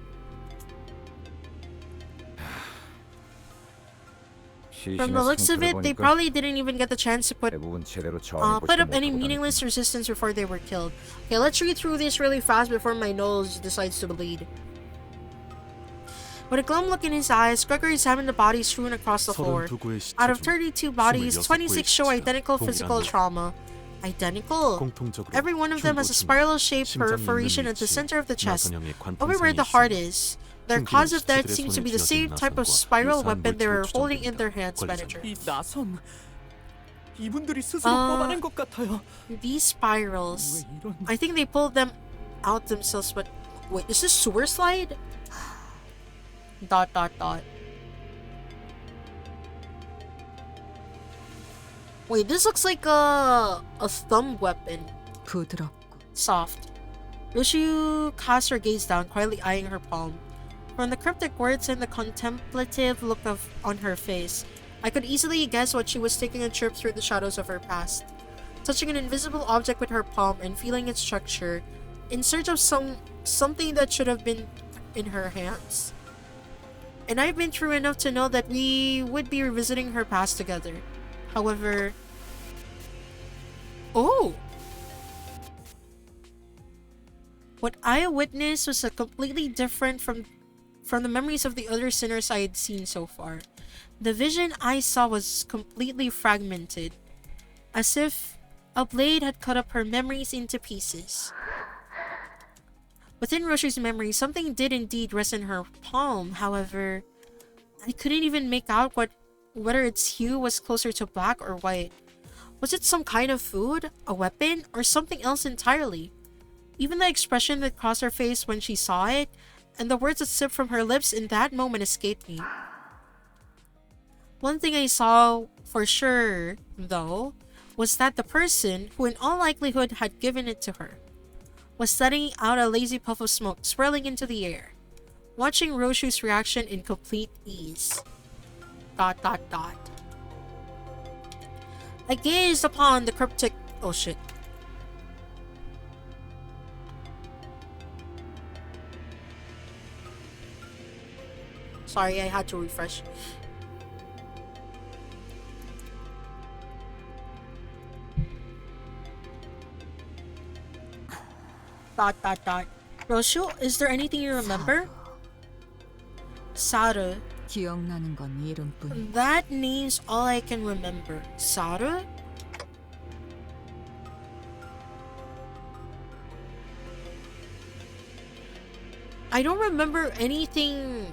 From the looks of it, they probably didn't even get the chance to put up any meaningless resistance before they were killed. Okay, let's read through this really fast before my nose decides to bleed. With a glum look in his eyes, Gregory examined the bodies strewn across the floor. Out of 32 bodies, 26 show identical physical trauma. Identical? Every one of them has a spiral-shaped perforation at the center of the chest, over where the heart is. Their cause of death seems to be the same type of spiral weapon they were holding in their hands, manager. These spirals, I think they pulled them out themselves, but wait, is this sewer slide? ... Wait, this looks like a thumb weapon. Soft. Yoshu cast her gaze down, quietly eyeing her palm. From the cryptic words and the contemplative look on her face, I could easily guess what she was taking a trip through the shadows of her past. Touching an invisible object with her palm and feeling its structure, in search of something that should have been in her hands. And I've been through enough to know that we would be revisiting her past together. However... Oh! What I witnessed was completely different from the memories of the other sinners I had seen so far. The vision I saw was completely fragmented, as if a blade had cut up her memories into pieces. Within Roshi's memory, something did indeed rest in her palm. However, I couldn't even make out whether its hue was closer to black or white. Was it some kind of food, a weapon, or something else entirely? Even the expression that crossed her face when she saw it, and the words that slipped from her lips in that moment escaped me. One thing I saw for sure, though, was that the person, who in all likelihood had given it to her, was letting out a lazy puff of smoke swirling into the air, watching Roshu's reaction in complete ease. ... I gazed upon the cryptic... Oh shit. Sorry, I had to refresh. ... Roshu, is there anything you remember? Saru, 기억나는 건 이름뿐. That name's all I can remember. Saru? I don't remember anything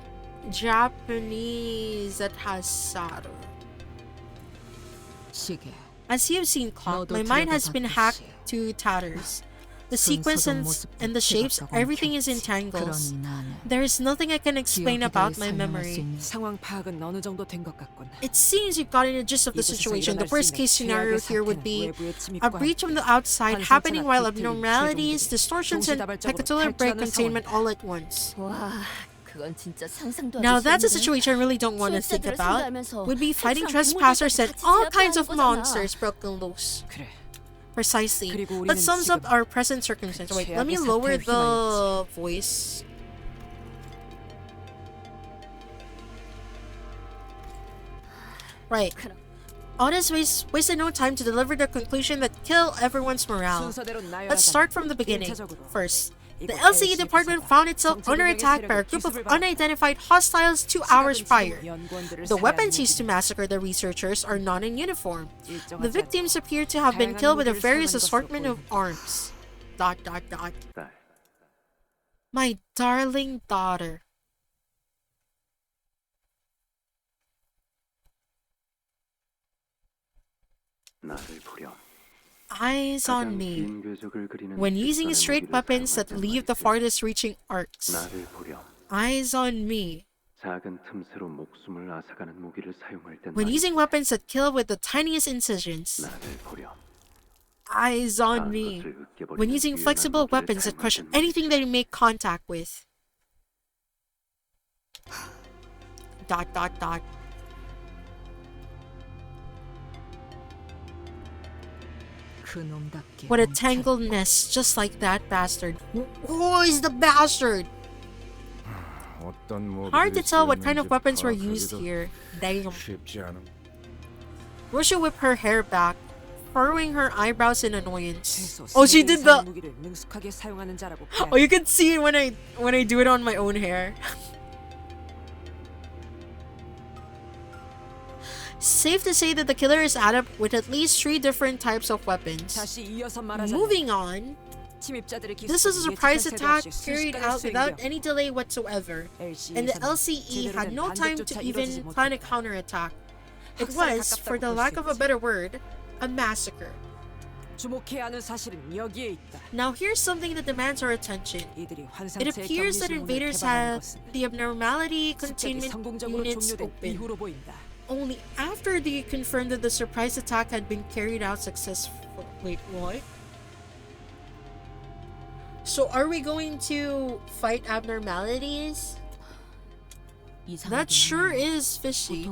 Japanese that has Saru. 시계. As you've seen, Clock, my mind has been hacked to tatters. The sequences and the shapes, everything is in tangles. 그러니 나는 There is nothing I can explain 기억에 about 대해 my 설명할 수 memory. 있는 상황 파악은 어느 정도 된 것 같군. It seems you've gotten the gist of the situation. The worst case scenario here would be a breach from the outside happening while abnormalities, distortions, and peculiar break containment all at once. 와, 그건 진짜 상상도 하기 Now that's a 싫은데. situation I really don't want to think 수입자들을 about. 상대하면서 Would be fighting 항상 trespassers and 부모들까지 all 같이 kinds of 제압하는 거잖아. monsters broken loose. 그래. Precisely. 그리고 That 우리는 sums up 지금 our present circumstance. Wait, let me 최악의 lower 사태에 the voice. Right. Honest wasted no time to deliver the conclusion that kill everyone's morale. 순서대로 나열하자. Let's start from the beginning. 일차적으로. First, the 이곳 LCE LCE department 부서가 found itself under 정체불명의 attack by a 세력의 group of 기습을 받았다. unidentified hostiles 2 hours prior. 연구원들을 The 살해한 weapons used to 무기들. massacre the researchers are not in uniform. 일정하지 The victims appear to have been 다양한 killed with a 무기를 various 사용한 것으로 assortment of 보입니다. arms. ... 딸, My darling daughter. 나를 보렴. Eyes on 가장 me. 긴 궤적을 그리는 When using 특선의 straight 무기를 weapons that 사용할 때 leave the 말이지. farthest reaching arcs. 나를 보렴. Eyes on me. 작은 틈새로 목숨을 앗아가는 무기를 사용할 땐 When 말이지. using weapons that kill with the tiniest incisions. 나를 보렴. Eyes on me. When using flexible weapons that crush anything that you make contact with. ... 그놈답게 What a 멈춰. tangled mess, just like that bastard. Who is the bastard? 어떤 Hard to tell what kind of 무기를 weapons were 쓰였는지 used 파악하기도 here. Damn. 쉽지 않음. Rosha whipped her hair back, furrowing her eyebrows in annoyance. 최소 Oh, she 세계 did 이상의 the... 무기를 능숙하게 사용하는 자라고 Oh, you can see it when I do it on my own hair. Safe to say that the killer is adept with at least 3 different types of weapons. 다시 이어서 말하자면 Moving on, 침입자들의 기술이 this was a surprise 예측할 새도 attack 없이 carried 순식간에 out without 수행되었고, any delay whatsoever, and the LCE에서는 LCE 제대로 had 된 no time to 반격조차 even 이루어지지 plan a 못했다. counterattack. It 학살에 was, for 가깝다고 the 볼 lack 수 of a 있지. better word, a massacre. 주목해야 하는 사실은 여기에 있다. Now here's something that demands our attention. 이들이 It 환상체의 appears that 격리실문을 invaders 개방한 had 것은 the abnormality 습격이 containment 성공적으로 units 종료된 open 이후로 보인다. only after they confirmed that the surprise attack had been carried out successfully. Wait, what? So are we going to fight abnormalities? That sure is fishy.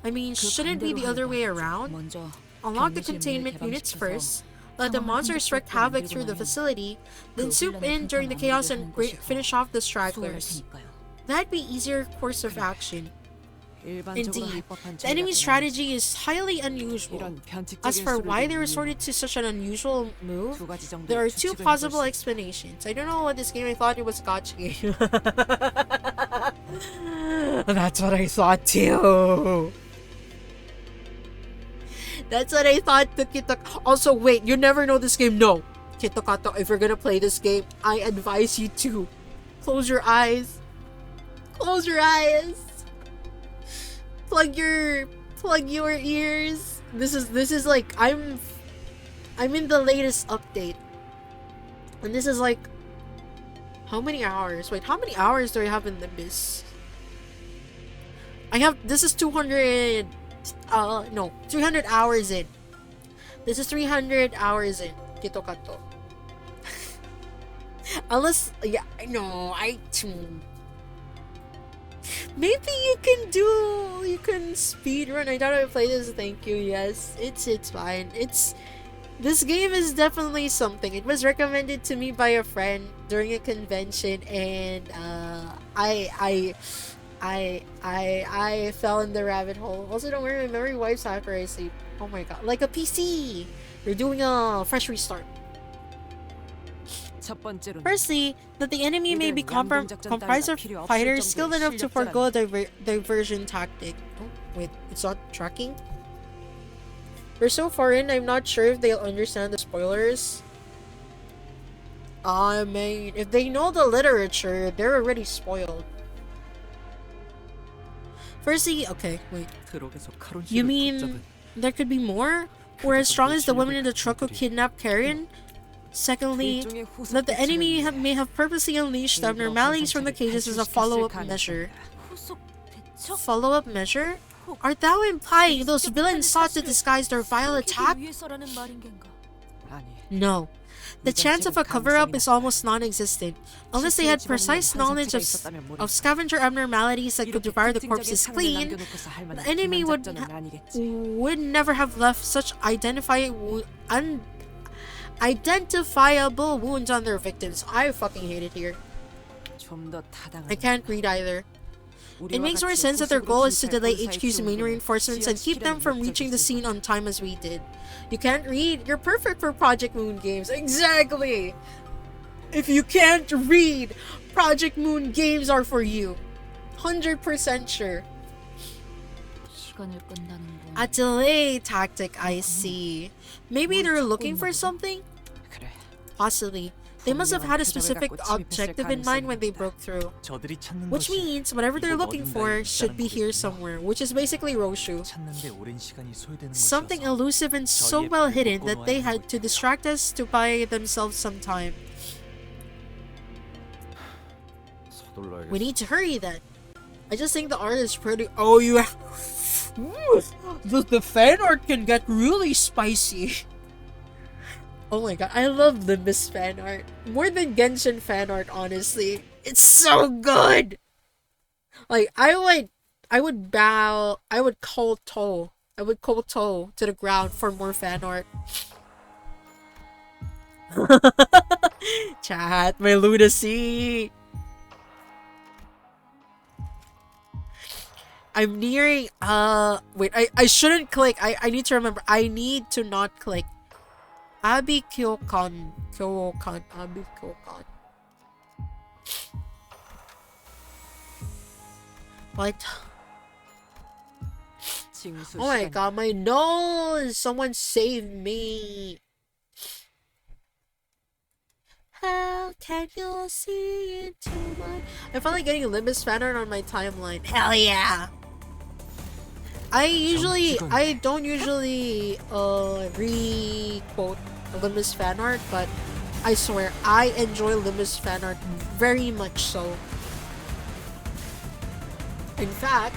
I mean, shouldn't it be the other way around? Unlock the containment units first, let the monsters wreak havoc through the facility, then swoop in during the chaos and finish off the stragglers. That'd be easier course of action. Indeed, the enemy's strategy is highly unusual. As for why they resorted to such an unusual move, there are 2 possible explanations. I don't know what this game, I thought it was a gacha game. That's what I thought too. That's what I thought. Also, wait, you never know this game. No. Kitokato, if you're gonna play this game, I advise you to close your eyes. Close your eyes. Plug your ears. This is like I'm in the latest update. And this is like how many hours? Wait, how many hours do I have in Limbus? This is 200 300 hours in. This is 300 hours in. Kitokato. Unless, yeah, no, maybe you can speedrun. I thought I would play this. Thank you. Yes, it's fine. This game is definitely something. It was recommended to me by a friend during a convention, and I fell in the rabbit hole. Also, don't worry, my memory wipes after I sleep. Oh my god, like a PC. You're doing a fresh restart. 첫 번째로는 Firstly, that the enemy may be comprised of fighters skilled enough to forego a diversion tactic. Oh, wait, it's not tracking? We're so far in, I'm not sure if they'll understand the spoilers. I mean, if they know the literature, they're already spoiled. Firstly, okay, wait. You mean there could be more? We're as strong as the women in the truck who kidnapped Karen? Secondly, that the enemy may have purposely unleashed the abnormalities from the cages as a follow-up measure. Follow-up measure? Art thou implying those villains sought to disguise their vile attack? No. The chance of a cover-up is almost non-existent. Unless they had precise knowledge of scavenger abnormalities that could devour the corpses clean, the enemy would never have left such identifiable wounds on their victims. I fucking hate it here. I can't read either. It makes more sense that their goal is to delay HQ's main reinforcements and keep them from reaching the scene on time as we did. You can't read? You're perfect for Project Moon games. Exactly! If you can't read, Project Moon games are for you. 100% sure. A delay tactic, I see. Maybe they're looking for something? Possibly. They must have had a specific objective in mind when they broke through. Which means, whatever they're looking for should be here somewhere, which is basically Roshu. Something elusive and so well hidden that they had to distract us to buy themselves some time. We need to hurry then. I just think the art is pretty— oh, you— the fan art can get really spicy. Oh my god, I love Limbus fan art. More than Genshin fan art, honestly. It's so good! Like, I would kowtow to the ground for more fan art. Chat, my lunacy! I'm nearing, wait, I shouldn't click. I need to remember. I need to not click. Abi Kyokan. Abi Kyokan. What? Oh my god, my nose! Someone save me! How can you see into my— I'm finally getting Limbus fan art on my timeline. Hell yeah! I don't usually re-quote Limbus fan art, but I swear I enjoy Limbus fan art very much so. In fact,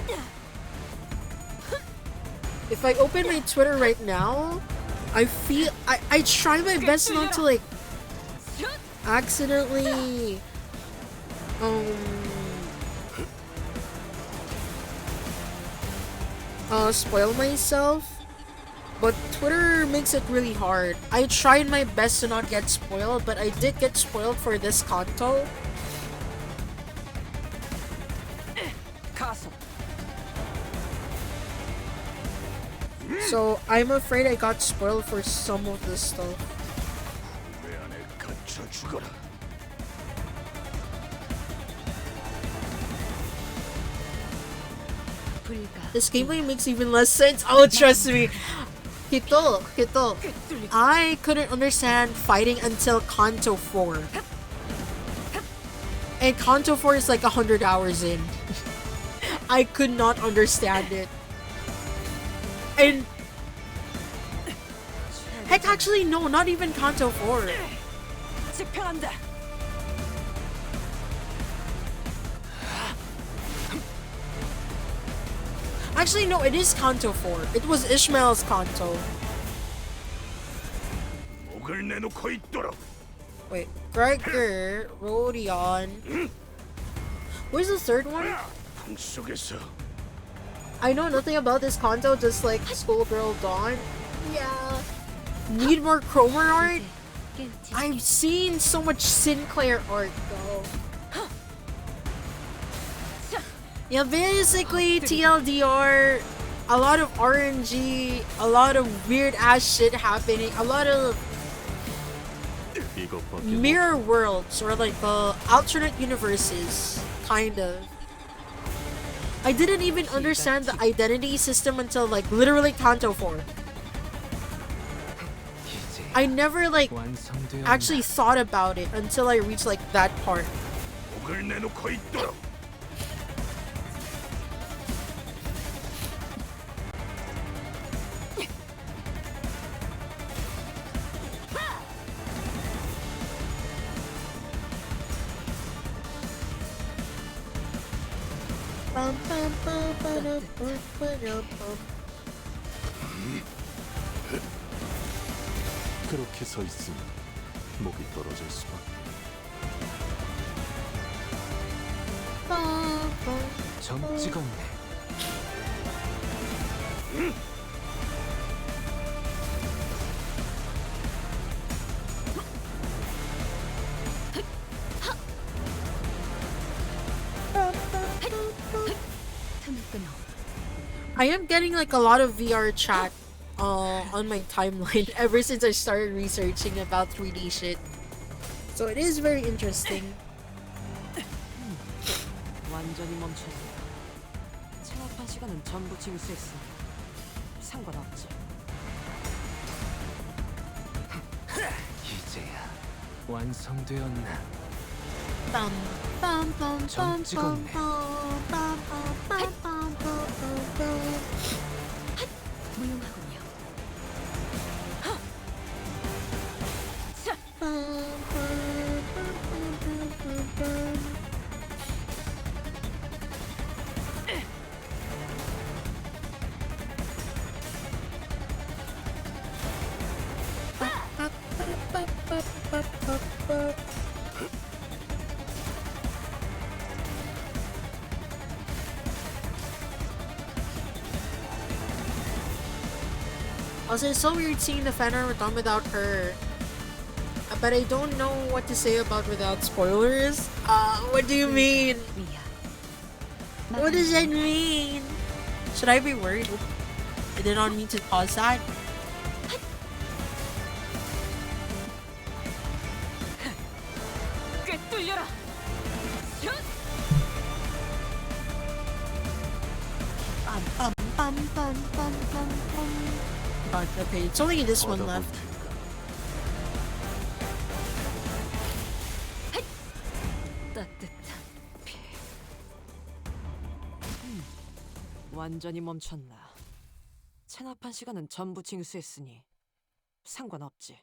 if I open my Twitter right now, I feel I try my best not to like accidentally spoil myself, but Twitter makes it really hard. I tried my best to not get spoiled, but I did get spoiled for this Canto. So I'm afraid I got spoiled for some of this stuff. This gameplay makes even less sense. Oh, trust me. Kito. I couldn't understand fighting until Canto 4. And Canto 4 is like 100 hours in. I could not understand it. And heck, actually, no, not even Canto 4. Actually, no, it is Canto 4. It was Ishmael's Canto. Wait, Gregor, Rodion. Where's the third one? I know nothing about this Canto, just like Schoolgirl Dawn. Yeah. Need more Cromer art? I've seen so much Sinclair art though. Yeah, basically TLDR, a lot of RNG, a lot of weird ass shit happening, a lot of mirror worlds or like alternate universes, kind of. I didn't even understand the identity system until like literally Canto 4. I never like actually thought about it until I reached like that part. 목을 내놓고 있도록. 그렇게 서 있으면 목이 떨어질 수밖에. 점 찍었네. I am getting like a lot of VR chat on my timeline ever since I started researching about 3D shit. So it is very interesting. 완전히 멈췄네. 체납한 시간은 전부 징수했으니 상관없지. 이제야 완성되었나? 점 찍었네. 무용하군요. Also, it's so weird seeing the fan art done without her. But I don't know what to say about without spoilers. What do you mean? What does that mean? Should I be worried? I did not mean to pause that. 꿰뚫려라. God, okay, it's only this one left. 따뜻한 피. 완전히 멈췄나. 체납한 시간은 전부 징수했으니 상관없지.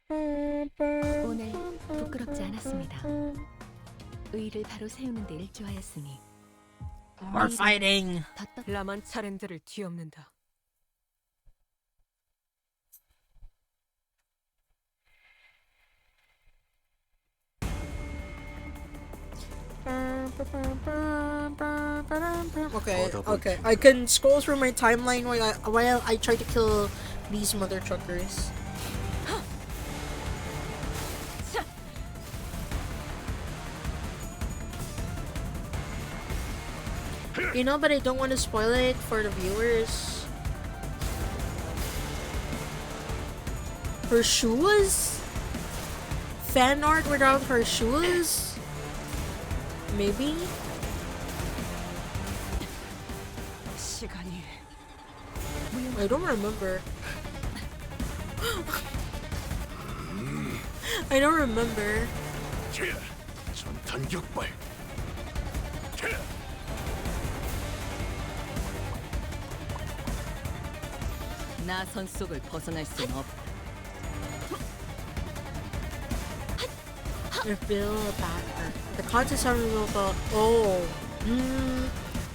오늘 부끄럽지 않았습니다. 의의를 바로 세우는 데 일조하였으니 We're fighting. 라만 차렌드를 뒤엎는다. Okay. I can scroll through my timeline while I try to kill these mother truckers. You know, but I don't want to spoil it for the viewers. Her shoes? Fan art without her shoes? Maybe? 시간이 I don't remember. I don't remember. 전탄 격발. 나선 속을 벗어날 수는 없다. Reveal about her. The contest are revealed about. Oh.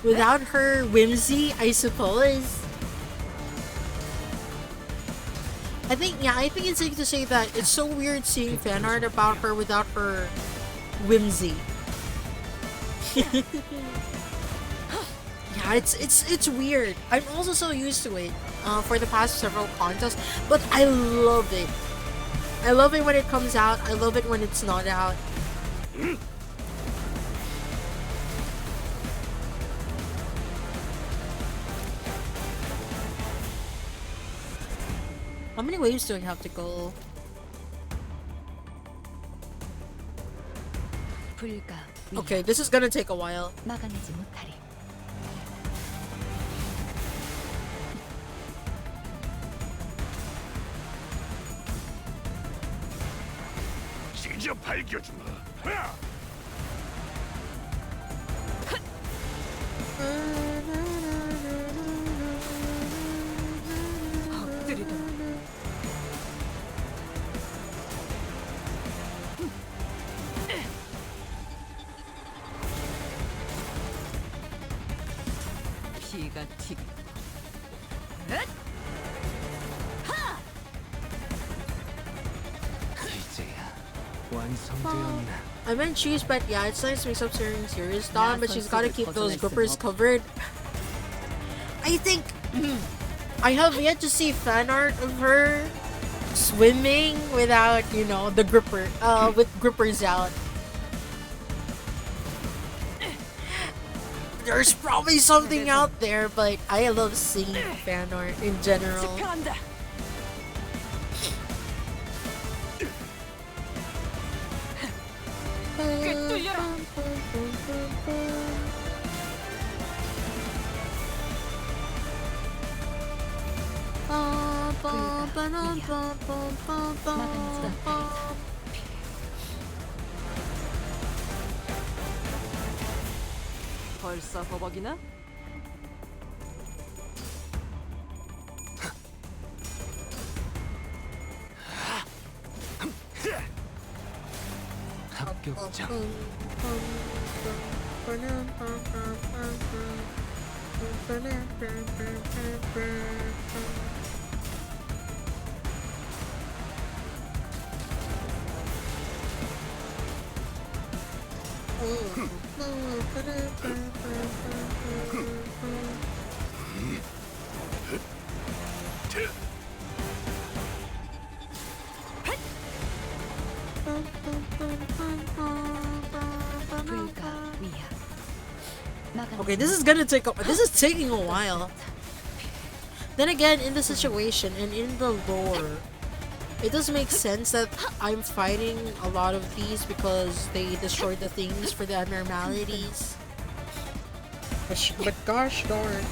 Without her whimsy, I suppose. I think it's safe to say that it's so weird seeing fan art about her without her whimsy. Yeah, it's weird. I'm also so used to it for the past several contests, but I love it. I love it when it comes out. I love it when it's not out. How many waves do I have to go? 불가 Okay, this is gonna take a while. 막아내지 못하리. 찢어 밝혀주마. 하! 엎드리도록. 피가 튀고. 이제야 완성되었나? I meant cheese, but yeah, it's nice to make some serious Dawn, but she's gotta keep those grippers covered. I think I have yet to see fan art of her swimming without, you know, the gripper, with grippers out. There's probably something out there, but I love seeing fan art in general. 집행한다. 꿰뚫려라. 벌써 버벅이나? 합격장. Okay, this is gonna take this is taking a while. Then again, in the situation and in the lore, it does make sense that I'm fighting a lot of these because they destroyed the things for the abnormalities. But gosh darn.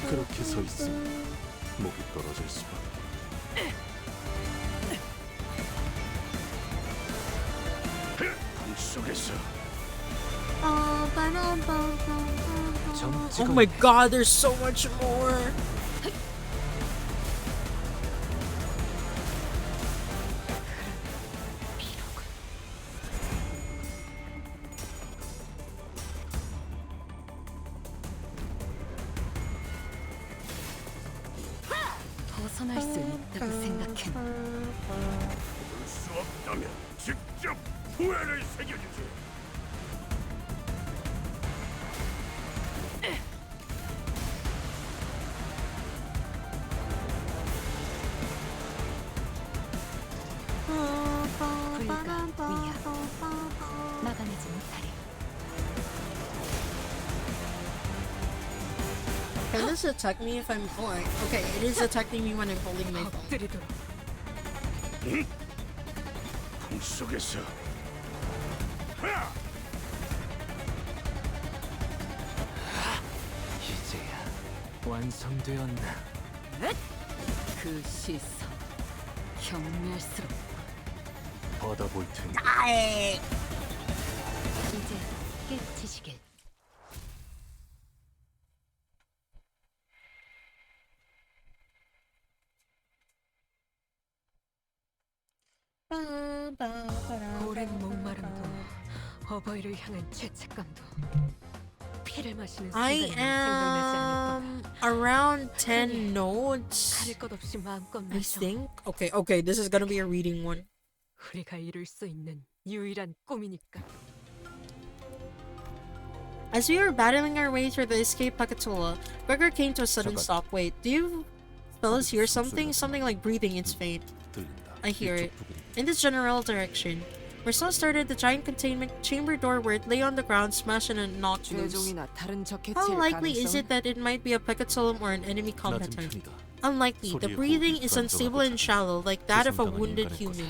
그렇게 서 있으면 목이 떨어질 수밖에. 속에서 Oh my god, there's so much more. 벗어날 수 있다고 생각해. 볼 수 없다면 직접 후회를 새겨주지. 불가 위야 막아내지 못하리. Can this attack me if I'm pulling? Okay, it is attacking me when I'm holding my phone. 엎드리도록. 품 속에서 이제야 완성되었나? 그 시선 경멸스럽고. 받아볼 테니. 이제 깨치시길. 오랜 목마름도 어버이를 향한 죄책감도 피를 마시는 I 순간이 생각나지 않을 am around 10 notes, 가릴 것 없이 마음껏 I 마셔. think. Okay, this is gonna be a reading one. 우리가 이룰 수 있는 유일한 꿈이니까. As we were battling our way through the escape Pakatula, Gregor came to a sudden 잠깐. stop. Wait, do you fellas hear something? Something like breathing its fate. 들린다. I hear it. In this general direction. Where Saw started, the giant containment chamber door where it lay on the ground smashed and knocked loose. 최종이나 다른 적 How 해체일 likely is 가능성은 it that it might be a Pecatolum or an enemy 낮은 combatant? 편이다. Unlikely. The breathing is unstable and shallow, like that of a wounded human.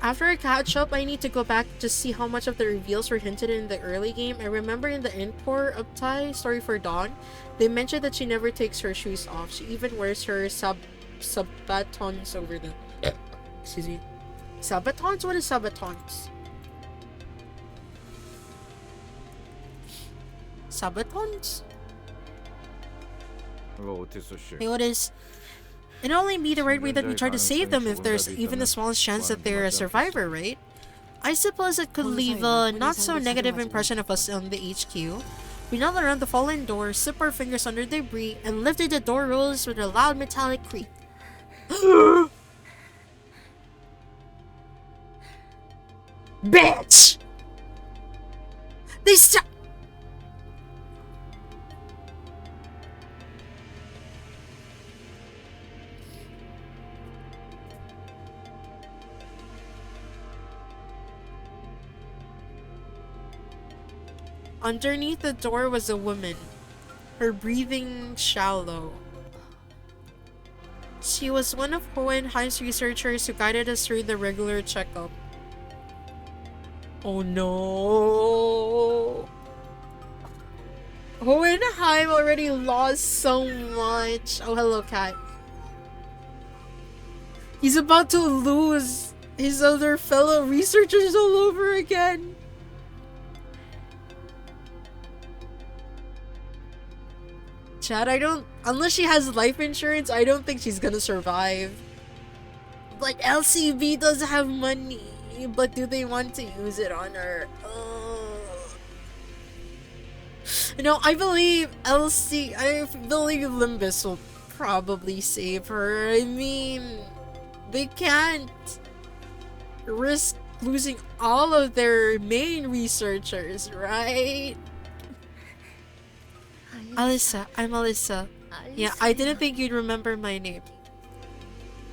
After I catch up, I need to go back to see how much of the reveals were hinted in the early game. I remember in the encore of Tai Story for Dawn, they mentioned that she never takes her shoes off. She even wears her sabatons over the... Excuse me. Sabatons? What is sabatons? Sabatons? 이거 어땠어, 씨? Hey, what is... It'd only be the right way that we try to save them if there's even the smallest chance that they're a survivor, right? I suppose it could leave a not-so-negative impression of us on the HQ. We knelt around the fallen door, slipped our fingers under debris, and lifted the door rolls with a loud metallic creak. Bitch! They st- Underneath the door was a woman, her breathing shallow. She was one of Hohenheim's researchers who guided us through the regular checkup. Oh no! Hohenheim already lost so much. Oh, hello, cat. He's about to lose his other fellow researchers all over again. Chad, unless she has life insurance, I don't think she's gonna survive. But LCB does have money, but do they want to use it on her? No, I believe Limbus will probably save her. I mean, they can't risk losing all of their main researchers, right? Alyssa, I'm Alyssa. Yeah, I didn't think you'd remember my name.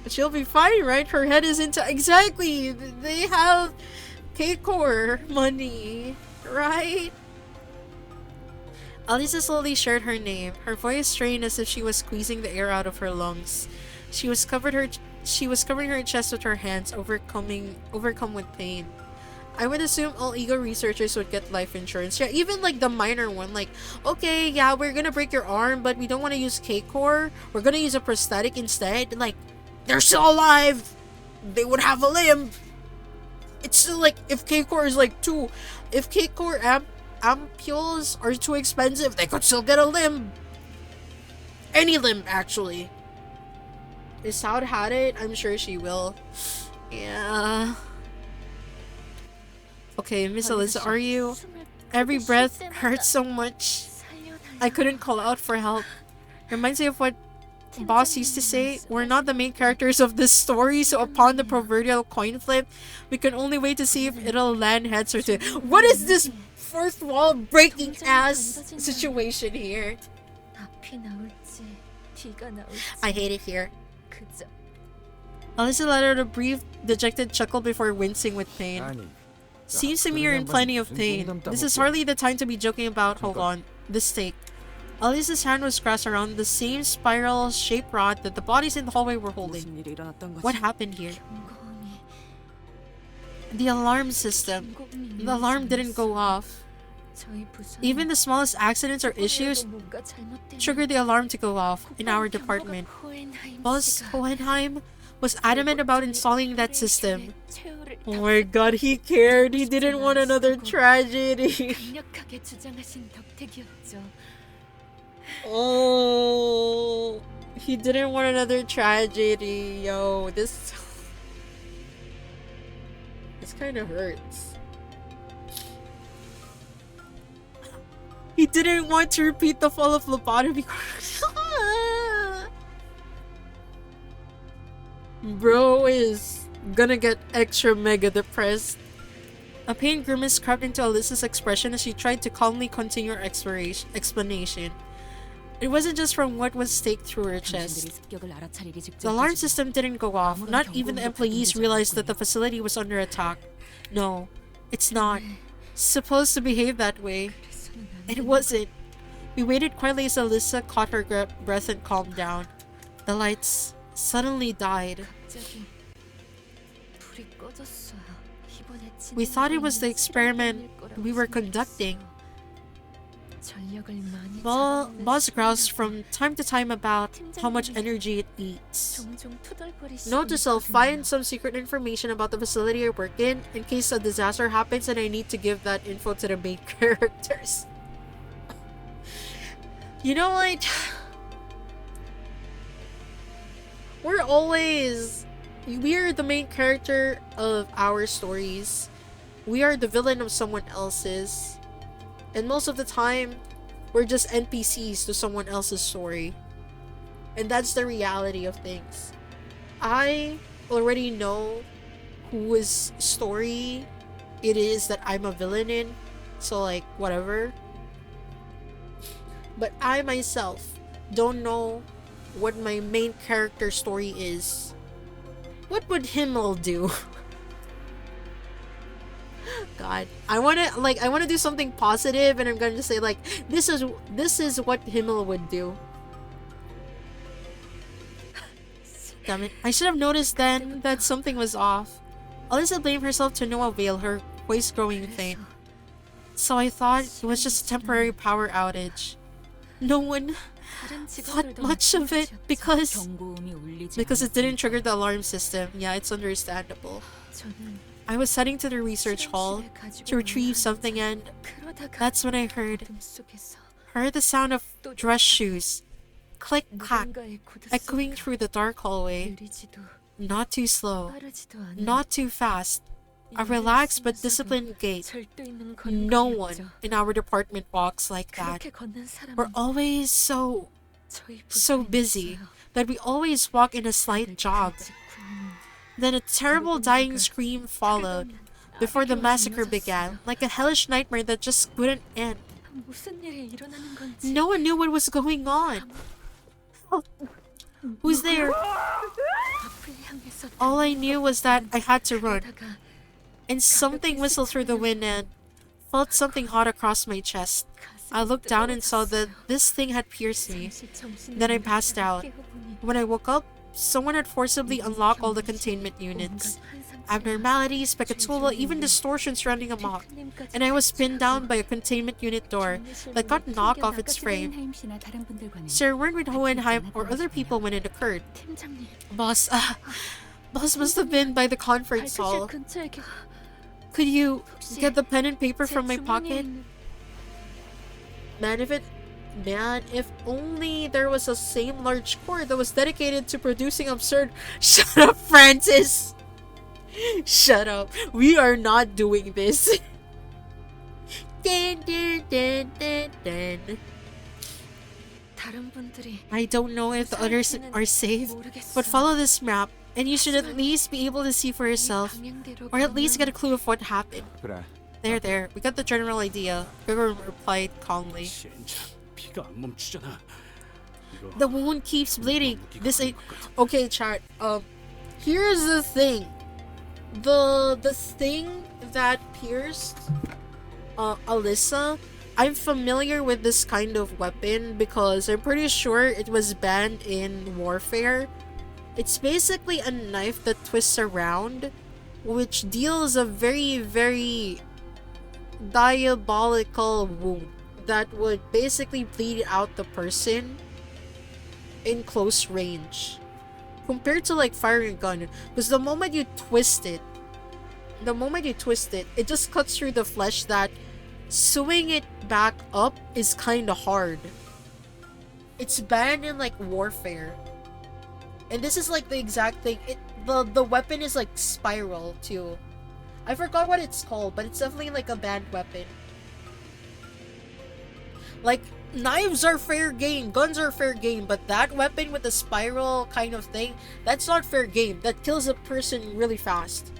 She'll be fine, right? Her head is into... Exactly! They have K-Core money, right? Alyssa slowly shared her name. Her voice strained as if she was squeezing the air out of her lungs. She was covering her chest with her hands, overcome with pain. I would assume all ego researchers would get life insurance. Yeah, even like the minor one. Like, okay, yeah, we're gonna break your arm, but we don't want to use K-Core. We're gonna use a prosthetic instead. Like, they're still alive. They would have a limb. It's still like, if K-Core is like if K-Core ampules are too expensive, they could still get a limb. Any limb, actually. If Saud had it, I'm sure she will. Yeah. Okay, Miss Alyssa, are you? Every breath hurts so much. I couldn't call out for help. Reminds me of what Boss used to say. We're not the main characters of this story, so upon the proverbial coin flip, we can only wait to see if it'll land heads or tails. What is this fourth wall breaking ass situation here? I hate it here. Alyssa let out a brief, dejected chuckle before wincing with pain. Seems to me you're in plenty of pain. This is hardly the time to be joking about. Hold on. This stake. Alyssa's hand was grasped around the same spiral-shaped rod that the bodies in the hallway were holding. What happened here? The alarm system. The alarm didn't go off. Even the smallest accidents or issues triggered the alarm to go off in our department. Boss Hohenheim was adamant about installing that system. Oh my god, he cared. He didn't want another tragedy. Oh, he didn't want another tragedy. Yo, this kind of hurts. He didn't want to repeat the fall of lobotomy. Bro is gonna get extra mega depressed. A pain grimace crept into Alyssa's expression as she tried to calmly continue her explanation. It wasn't just from what was staked through her chest. The alarm system didn't go off. Not even the employees realized that the facility was under attack. No, it's not supposed to behave that way. It wasn't. We waited quietly as Alyssa caught her breath and calmed down. The lights suddenly died. We thought it was the experiment we were conducting. Boss growls from time to time about how much energy it eats. Note to self, find some secret information about the facility I work in case a disaster happens and I need to give that info to the main characters. You know what? We are the main character of our stories. We are the villain of someone else's. And most of the time, we're just NPCs to someone else's story. And that's the reality of things. I already know whose story it is that I'm a villain in. So like, whatever. But I myself don't know what my main character story is. What would Himmel do? God, I wanna do something positive, and I'm gonna just say like, this is what Himmel would do. Damn it! I should have noticed then that something was off. Alyssa blamed herself to no avail, her voice growing faint. So I thought it was just a temporary power outage. No one thought much of it because it didn't trigger the alarm system. Yeah, it's understandable. I was heading to the research hall to retrieve something, and that's when I heard the sound of dress shoes. Click clack, echoing through the dark hallway. Not too slow, not too fast. A relaxed but disciplined gait. No one in our department walks like that. We're always so busy that we always walk in a slight jog. Then a terrible dying scream followed before the massacre began, like a hellish nightmare that just couldn't end. No one knew what was going on. Oh, who's there? All I knew was that I had to run. And something whistled through the wind and felt something hot across my chest. I looked down and saw that this thing had pierced me. Then I passed out. When I woke up, someone had forcibly unlocked all the containment units. Abnormalities, Pekatula, even distortions running amok. And I was pinned down by a containment unit door that got knocked off its frame. Sir, weren't with Hohenheim or other people when it occurred. Boss must have been by the conference hall. Could you get the pen and paper from my pocket? Man, if only there was a same large cord that was dedicated to producing absurd— Shut up, Francis! Shut up. We are not doing this. Dun, dun, dun, dun, dun. I don't know if the others are safe, but follow this map, and you should at least be able to see for yourself, or at least get a clue of what happened. There, we got the general idea. Gregor replied calmly. The wound keeps bleeding. This ain't— Okay, chat. Here's the thing. The thing that pierced Alyssa, I'm familiar with this kind of weapon because I'm pretty sure it was banned in Warfare. It's basically a knife that twists around, which deals a very, very diabolical wound that would basically bleed out the person in close range. Compared to like firing a gun, because the moment you twist it, it just cuts through the flesh that sewing it back up is kind of hard. It's banned in like Warfare. And this is like the exact thing. The weapon is like spiral too. I forgot what it's called, but it's definitely like a banned weapon. Like, knives are fair game, guns are fair game, but that weapon with the spiral kind of thing, that's not fair game. That kills a person really fast.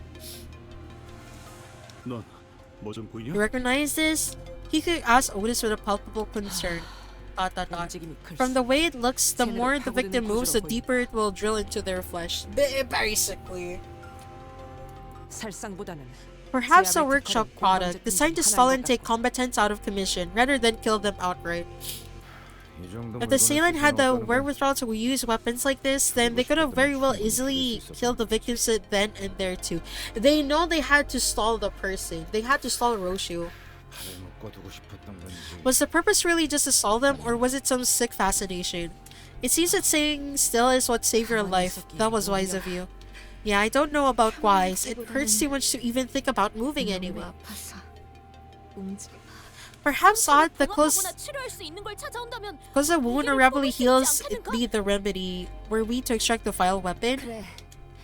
You recognize this? He could ask Otis with a palpable concern. dot dot dot. 움직임이 From the way it looks, the 채널을 more the 파고드는 victim moves, the 구조로 deeper it will drill into their flesh. Basically. 살상보다는 Perhaps a 제압의 workshop 특허를 product 공방제 designed to 하나인 stall 것 and take 같고. combatants out of commission rather than kill them outright. 이 정도 If the assailant had the 물건을 wherewithal to use weapons like this, then they could have very well easily killed the victims then and there too. They know they had to stall the person. They had to stall Roshu. 묶어두고 싶었던 건지. Was the purpose really just to stall them, or was it some sick fascination? It seems that staying still is what saved your life. That was wise of you. Yeah, I don't know about wise. It hurts too much to even think about moving anyway. 아파서 움직. Perhaps not the close 봉합하거나 치료할 수 있는 걸 찾아온다면 because the wound or rapidly heals, it 않겠는가? be the remedy. Were we to extract the vile weapon? 그래.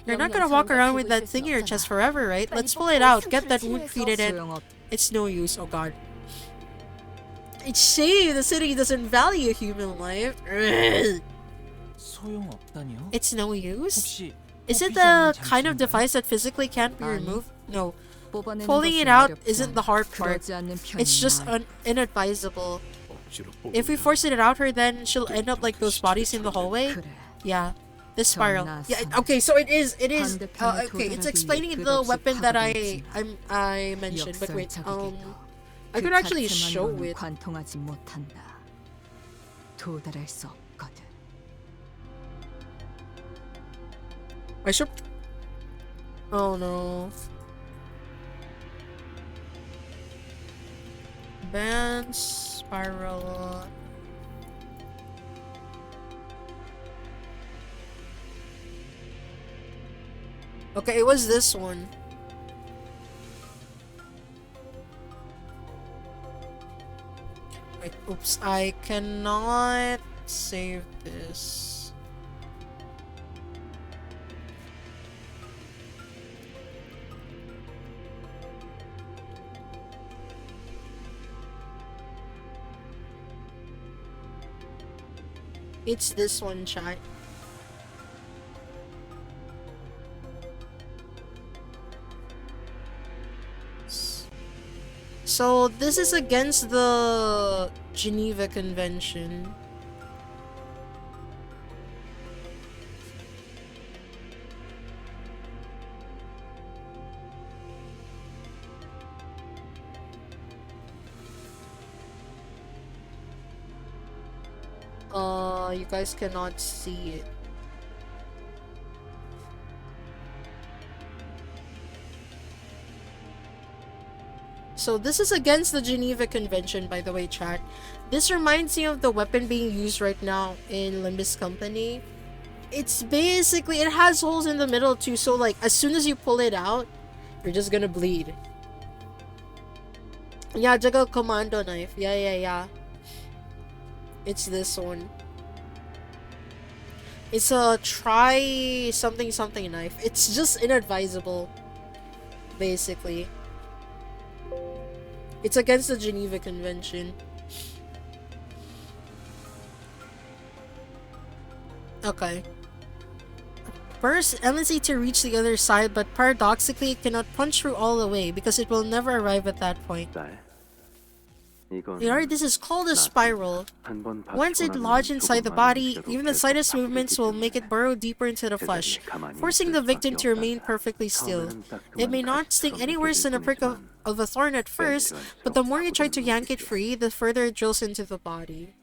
You're not gonna walk around with that thing in your chest forever, right? Let's pull it out. Get that wound treated and 소용없. it's no use. Oh god. It's shame the city doesn't value human life. Ugh. 소용없다니요? It's no use? 혹시 Is it 뽑히지 않는 the kind of 장치인가요? device that physically can't be 아니. removed? No. 뽑아내는 Pulling 것은 it out 어렵다. isn't the hard part. 그러지 않는 편이 It's just 나아. inadvisable. 억지로 If we force it out her, then she'll end up like those bodies in the hallway. 그래. Yeah. The spiral. 정나사. Yeah, okay, so it is 반대편에 okay, it's 도달하기 explaining 위해 the 끝없이 weapon that 파고들지만 I mentioned, but wait, 역설적이게도 I could 그 actually show 자체만으로는 it. 관통하지 못한다. 도달할 수 없거든. I should. Oh no. Band spiral. Okay, it was this one. Wait, oops, I cannot save this. It's this one, chat. So this is against the Geneva Convention. You guys cannot see it. So this is against the Geneva Convention, by the way, chat. This reminds me of the weapon being used right now in Limbus Company. It's basically, it has holes in the middle too, so like as soon as you pull it out, you're just gonna bleed. Yeah, Jagal Commando knife. Yeah. It's this one. It's a try something knife. It's just inadvisable, basically. It's against the Geneva Convention. Okay. First, MNC to reach the other side, but paradoxically it cannot punch through all the way because it will never arrive at that point. Alright, this is called a spiral. Once it lodged inside the body, even the slightest movements will make it burrow deeper into the flesh, forcing the victim to remain perfectly still. It may not sting any worse than a prick of a thorn at first, but the more you try to yank it free, the further it drills into the body.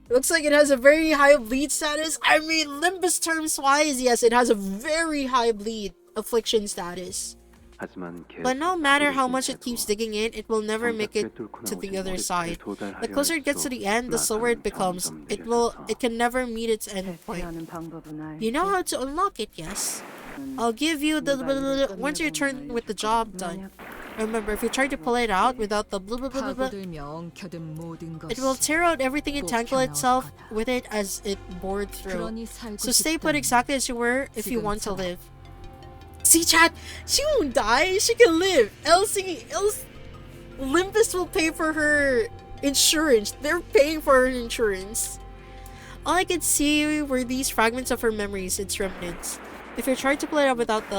Looks like it has a very high bleed status. I mean, Limbus terms wise, yes, it has a very high bleed affliction status. But no matter how much it keeps digging in, it will never make it to the other side. The closer it gets to the end, the slower it becomes. It can never meet its end point. You know how to unlock it, yes? I'll give you the once you're done with the job done. Remember, if you try to pull it out without the blah blah blah blah, it will tear out everything and tangle itself with it as it bored through. So stay put exactly as you were if you want to live. See, chat, she won't die. She can live. Else, Limbus will pay for her insurance. They're paying for her insurance. All I could see were these fragments of her memories, its remnants. If you try to pull it out without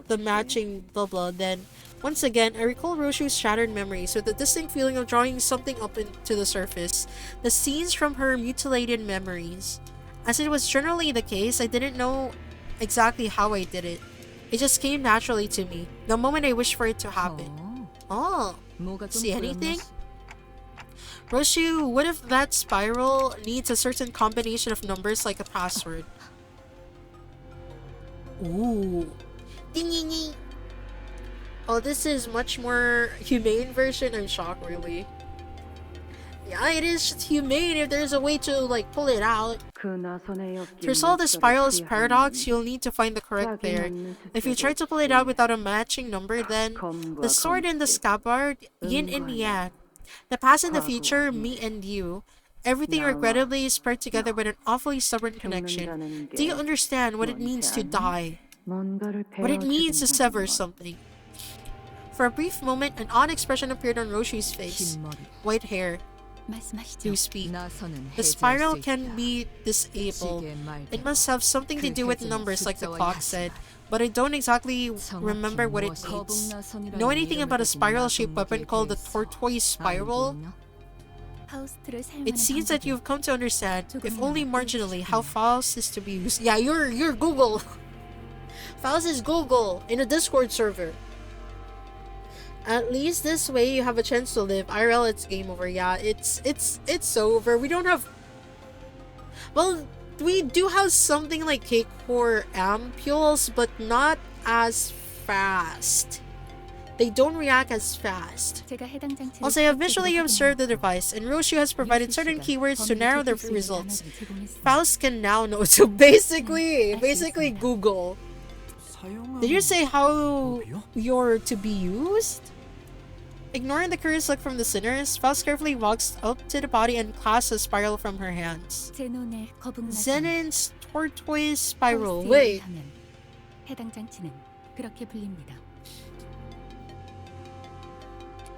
the matching blah blah, then Once again, I recall Roshu's shattered memories with a distinct feeling of drawing something up into the surface, the scenes from her mutilated memories. As it was generally the case, I didn't know exactly how I did it. It just came naturally to me, the moment I wished for it to happen. Oh, see anything? Roshu, what if that spiral needs a certain combination of numbers like a password? Ooh. Ding ding ding. Oh, this is much more humane version. I'm shocked, really. Yeah, it is just humane if there's a way to, like, pull it out. To resolve the spiral's paradox, you'll need to find the correct pair. If you try to pull it out without a matching number, then the sword and the scabbard, yin and yang. The past and the future, me and you. Everything regrettably is paired together with an awfully stubborn connection. Do you understand what it means to die? What it means to sever something? For a brief moment, an odd expression appeared on Roshu's face. White hair. Do speak. The spiral can be disabled. It must have something to do with numbers, like the clock said, but I don't exactly remember what it means. Know anything about a spiral-shaped weapon called the tortoise spiral? It seems that you've come to understand, if only marginally, how Faust is to be used. Yeah, you're Google. Faust is Google in a Discord server. At least this way you have a chance to live. IRL, it's game over. Yeah, it's over. We don't have... Well, we do have something like cake or ampules, but not as fast. They don't react as fast. Also, I have visually observed the device, and Roshu has provided certain keywords to narrow the results. Faust can now know. So basically Google. Did you say how you're to be used? Ignoring the curious look from the sinners, Faust carefully walks up to the body and clasps a spiral from her hands. Zenon's tortoise spiral. Wait.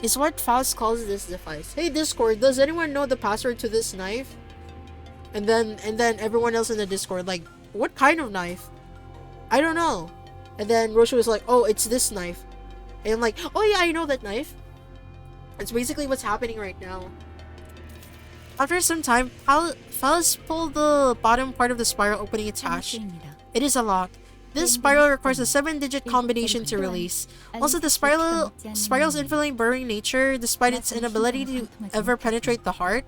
Is what Faust calls this device. Hey Discord, does anyone know the password to this knife? And then everyone else in the Discord, like, what kind of knife? I don't know. And then Roshu was like, oh, it's this knife. And I'm like, oh yeah, I know that knife. It's basically what's happening right now. After some time, Faust pulled the bottom part of the spiral, opening its hatch. It is a lock. This spiral requires a 7-digit combination to release. Also, the spiral's infinitely burrowing nature, despite its inability to ever penetrate the heart.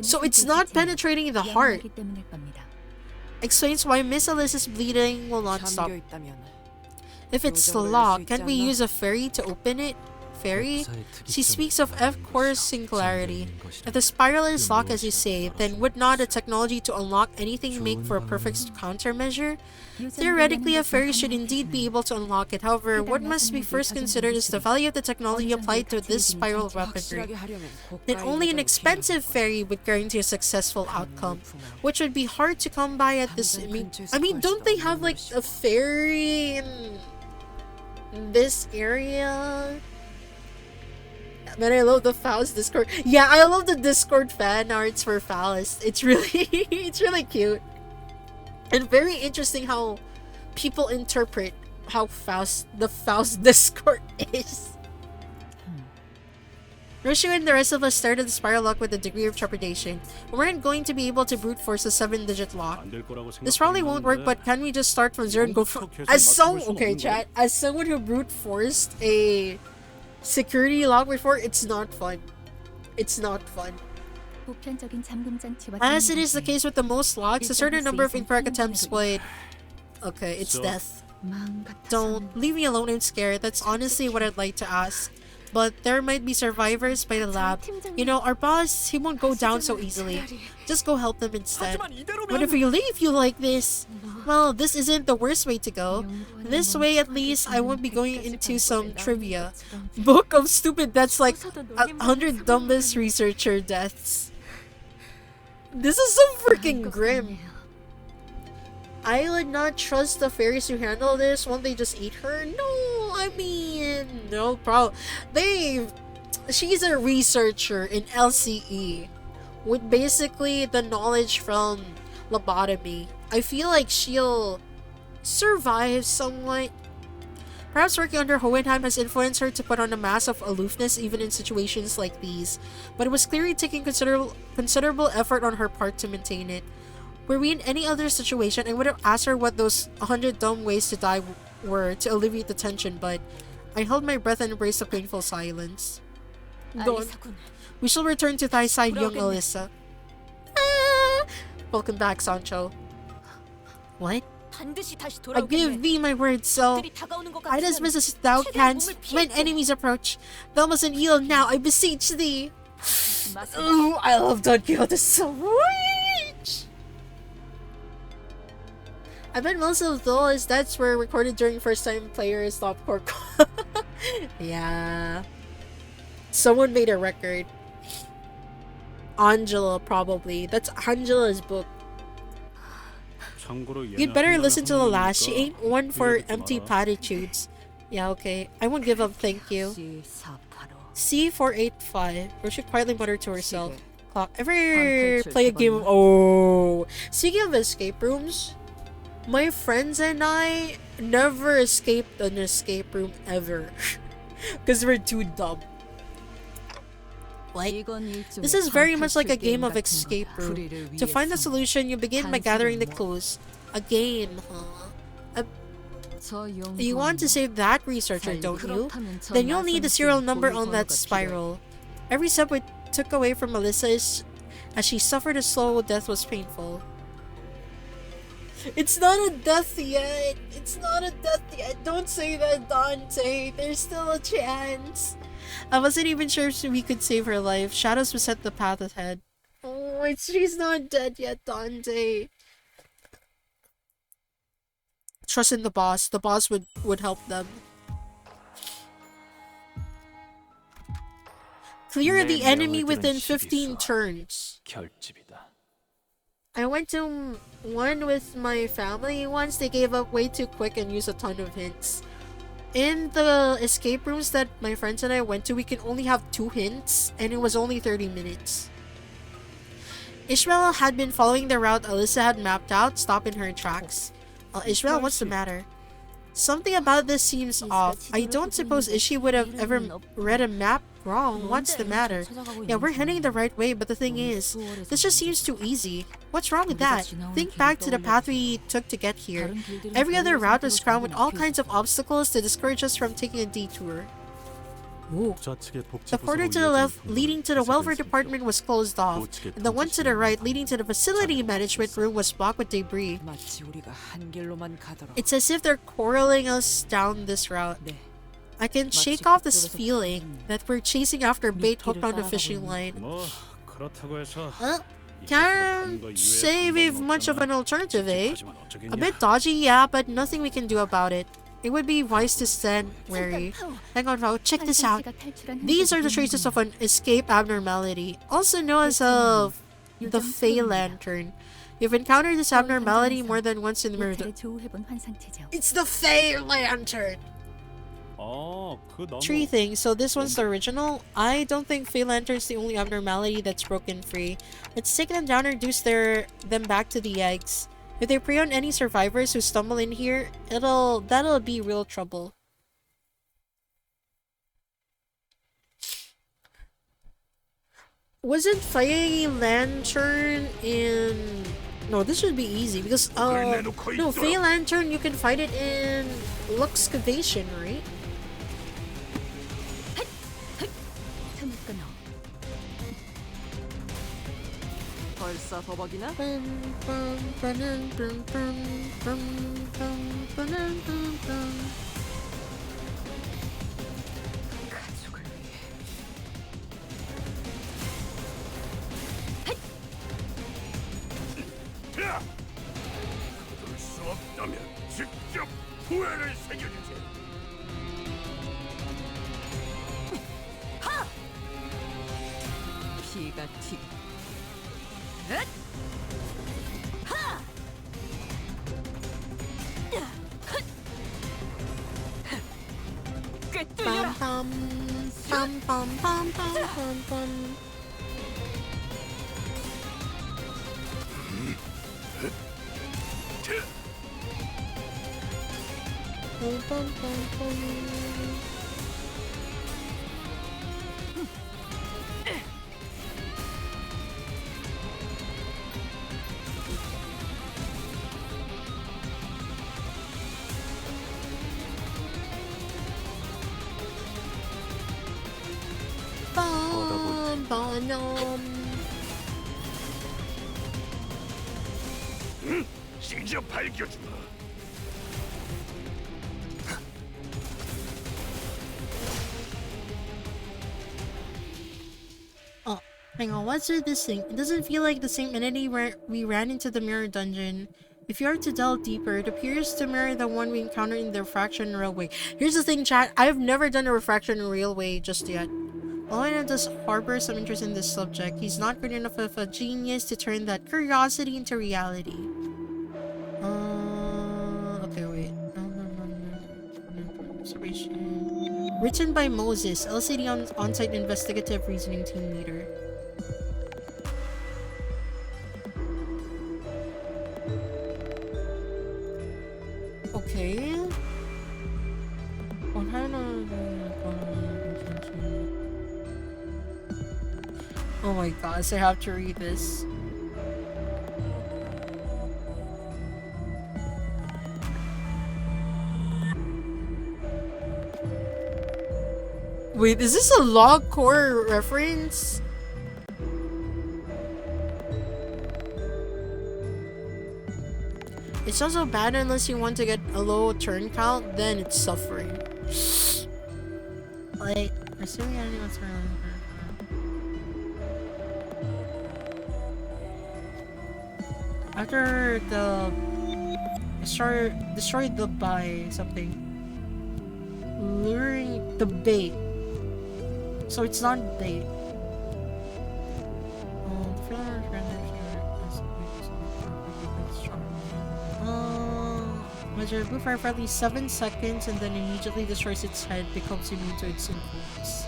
So it's not penetrating the heart. Explains why Miss Alice's bleeding will not stop. If it's locked, can't we use a fairy to open it? Fairy? She speaks of F-Core's singularity. If the spiral is locked as you say, then would not a technology to unlock anything make for a perfect countermeasure? Theoretically, a fairy should indeed be able to unlock it. However, what must be first considered is the value of the technology applied to this spiral weaponry. Then only an expensive fairy would guarantee a successful outcome, which would be hard to come by at this... I mean, don't they have like a fairy in this area? Man, I love the Faust Discord. Yeah, I love the Discord fan arts for Faust. It's really cute. And very interesting how people interpret how the Faust Discord is. Roshu and the rest of us started the spiral lock with a degree of trepidation. We weren't going to be able to brute force a 7-digit lock. This probably won't work, but can we just start from zero and go from... Okay, chat. As someone who brute forced a security lock before, it's not fun. It's not fun. As it is the case with the most locks, a certain number of incorrect attempts would... Okay, it's death. Don't leave me alone, I'm scared. That's honestly what I'd like to ask. But there might be survivors by the lab. You know, our boss, he won't go down so easily. Just go help them instead. What if we leave you like this? Well, this isn't the worst way to go. This way, at least, I won't be going into some trivia. Book of stupid deaths, like 100 dumbest researcher deaths. This is so freaking grim. I would not trust the fairies to handle this. Won't they just eat her? No, I mean, no problem. She's a researcher in LCE with basically the knowledge from lobotomy. I feel like she'll survive somewhat. Perhaps working under Hohenheim has influenced her to put on a mask of aloofness even in situations like these, but it was clearly taking considerable effort on her part to maintain it. Were we in any other situation, I would have asked her what those 100 dumb ways to die were to alleviate the tension, but I held my breath and embraced a painful silence. Don't. We shall return to thy side, young Alyssa. Welcome back, Sancho. What? I give thee my word, so I dismiss as thou canst when enemies approach. Thou mustn't yield now, I beseech thee. Ooh, I love Don Quixote so much. I bet most of those deaths were recorded during first time players stop cork. Yeah. Someone made a record. Angela, probably. That's Angela's book. You'd better listen to the last. She ain't one for empty platitudes. Yeah, okay. I won't give up, thank you. C485. Or she quietly muttered to herself. Clock. Ever play a game of... Oh! Speaking of escape rooms, my friends and I never escaped an escape room ever. Because we're too dumb. Like, this is very much like a game of escape room. To find the solution, you begin by gathering the clues. A game, huh? You want to save that researcher, don't you? Then you'll need the serial number on that spiral. Every step we took away from Alyssa as she suffered a slow death was painful. It's not a death yet! It's not a death yet! Don't say that, Dante! There's still a chance! I wasn't even sure if we could save her life. Shadows beset the path ahead. Oh, she's not dead yet, Dante. Trust in the boss. The boss would help them. Clear the enemy within 15 turns. I went to one with my family once. They gave up way too quick and used a ton of hints. In the escape rooms that my friends and I went to, we could only have 2 hints, and it was only 30 minutes. Ishmael had been following the route Alyssa had mapped out, stopping her tracks. Ishmael, what's the matter? Something about this seems off. I don't suppose Ishi would have ever read a map wrong. What's the matter? Yeah, we're heading the right way, but the thing is, this just seems too easy. What's wrong with that? Think back to the path we took to get here. Every other route was crowned with all kinds of obstacles to discourage us from taking a detour. Ooh. The corridor to the left, leading to the welfare department, was closed off, and the one to the right, leading to the facility management room, was blocked with debris. It's as if they're quarreling us down this route. I can shake off this feeling that we're chasing after bait hooked on a fishing line. Can't say we've much of an alternative, eh? A bit dodgy, yeah, but nothing we can do about it. It would be wise to stand wary. Hang on, Val, check this out. These are the traces of an escape abnormality, also known as the Fey Lantern. You've encountered this abnormality more than once in the mirror. It's the Fey Lantern! 3 things, so this one's the original. I don't think Fey Lantern's the only abnormality that's broken free. Let's take them down and reduce them back to the eggs. If they prey on any survivors who stumble in here, that'll be real trouble. Wasn't Fey Lantern in... No, this should be easy because no, Fey Lantern, you can fight it in Luxcavation, right? 그럴 수 없다면 직접 후회를 새겨주지. 피가 튀. Pam pam pam pam pam pam pam. bum, bum, bum. Bum, bum, 직접 밝혀주마. Oh, hang on, what's with this thing? It doesn't feel like the same entity where we ran into the mirror dungeon. If you are to delve deeper, it appears to mirror the one we encountered in the Refraction Railway. Here's the thing, chat. I've never done a Refraction Railway just yet. All I know does harbor some interest in this subject. He's not good enough of a genius to turn that curiosity into reality. Okay, wait. Observation. Written by Moses, LCD on-site investigative reasoning team leader. Okay. Oh my gosh, I have to read this. Wait, is this a log core reference? It's also bad unless you want to get a low turn count, then it's suffering. Like, assuming anyone's after the destroy the by something, luring the bait, so it's not bait. Measure blue fire for at least 7 seconds and then immediately destroys its head, becomes immune to its influence.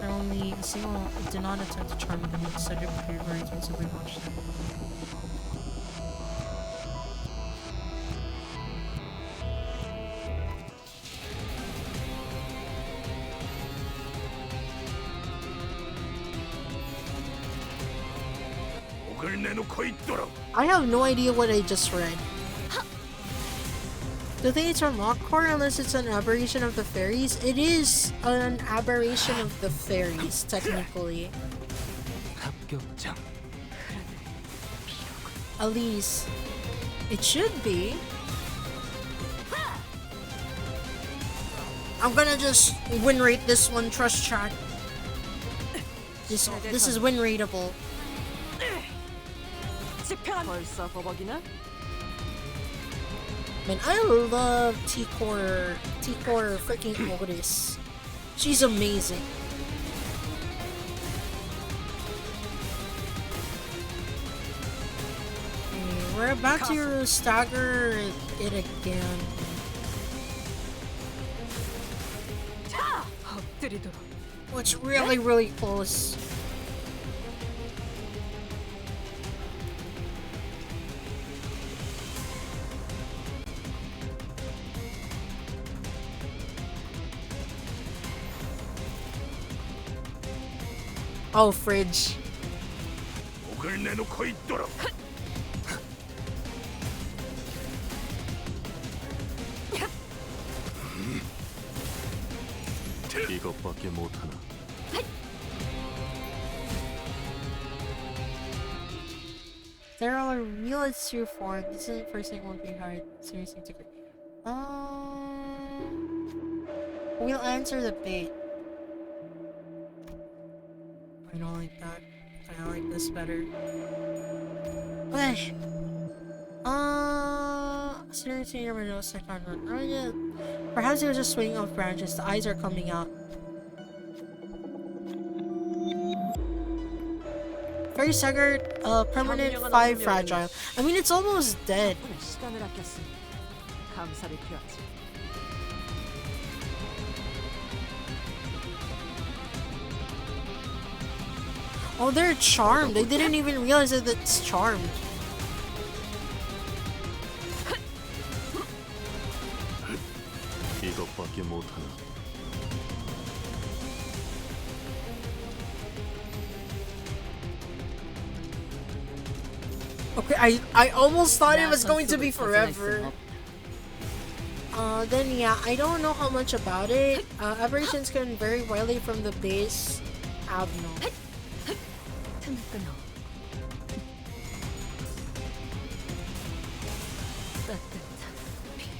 Only a single did not attempt to charm them, instead it appeared very simply watched them. I have no idea what I just read. Do think it's a rock core unless it's an aberration of the fairies? It is an aberration of the fairies, technically. At least it should be. I'm gonna just win rate this one, trust chat. This is win rateable. Man, I love T-Core freaking Otis. She's amazing. Okay, we're about to stagger it again. Oh, it's really, really close. Oh, fridge. 이것밖에 못하나. There are real it's true form. This isn't first thing won't be hard. Seriously to we'll answer the bait. I don't like that. I like this better. Okay. Seriously, never know second one. Oh yeah. Perhaps it was just swinging off branches. The eyes are coming out. Very staggered, permanent, 5 fragile. I mean, it's almost dead. Oh, they're charmed. They didn't even realize that it's charmed. 이것밖에 못하나. Okay, I almost thought it was going to be forever. Then yeah, I don't know how much about it. Aberrations can vary widely from the base abnormal. 틈 끊어. 따뜻한 피.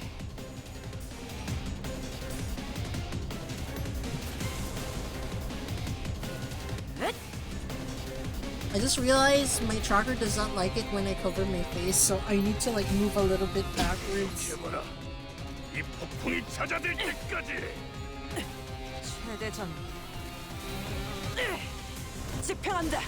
I just realized my tracker does not like it when I cover my face, so I need to like move a little bit backwards. 해봐라. 이 폭풍이 잦아들 때까지. 최대전. 집행한다.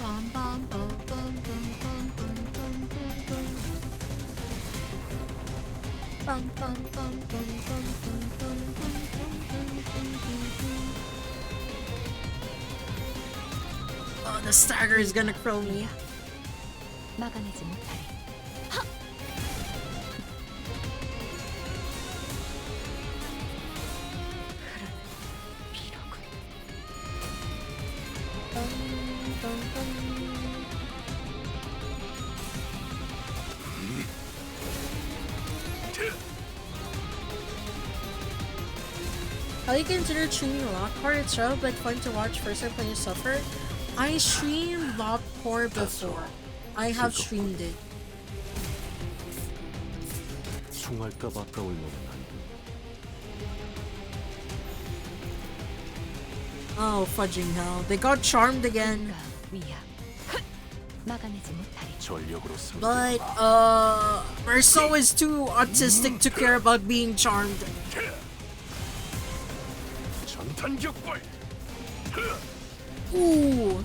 Oh, the stagger is gonna kill me. 막아내지 못하리. How do you consider streaming Lockcore? It's rough but fun to watch first time players suffer. I streamed Lockcore before. I have streamed it. 숭할까 아까울 놈은 Oh, fudging hell. They got charmed again. 위야. 막아내지 못하리. 전력으로 But, Verso is too autistic to care about being charmed. 전탄격발. Ooh.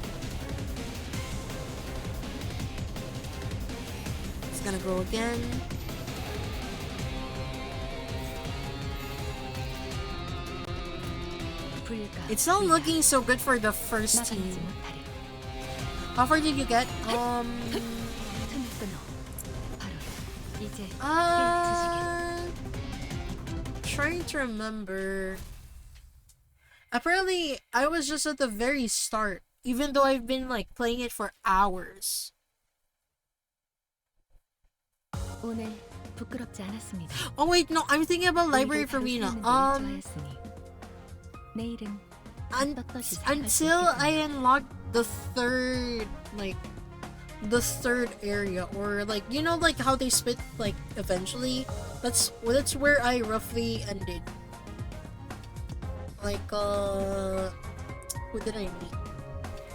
It's gonna go again. It's not looking so good for the first team. How far did you get? Trying to remember. Apparently, I was just at the very start, even though I've been like playing it for hours. Oh wait, no, I'm thinking about Library for Mina. Until I unlocked the third, the third area, or like, you know, like how they split like eventually. That's where I roughly ended. Like, who did I meet?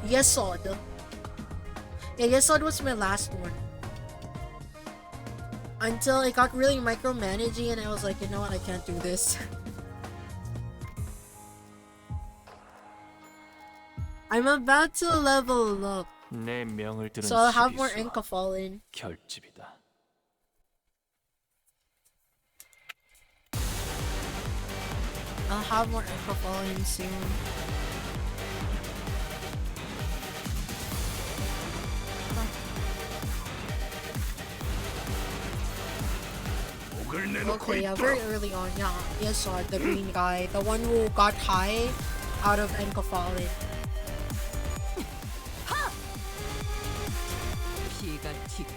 Yesod. Yeah, Yesod was my last one. Until it got really micromanaging and I was like, you know what, I can't do this. I'm about to level up. So I'll have more Enka Fallen. 결집이다. I'll have more Enka Fallen soon. Okay, yeah, very early on, yeah. Yes, the green guy, the one who got high out of Enka Fallen. 피가 튀고.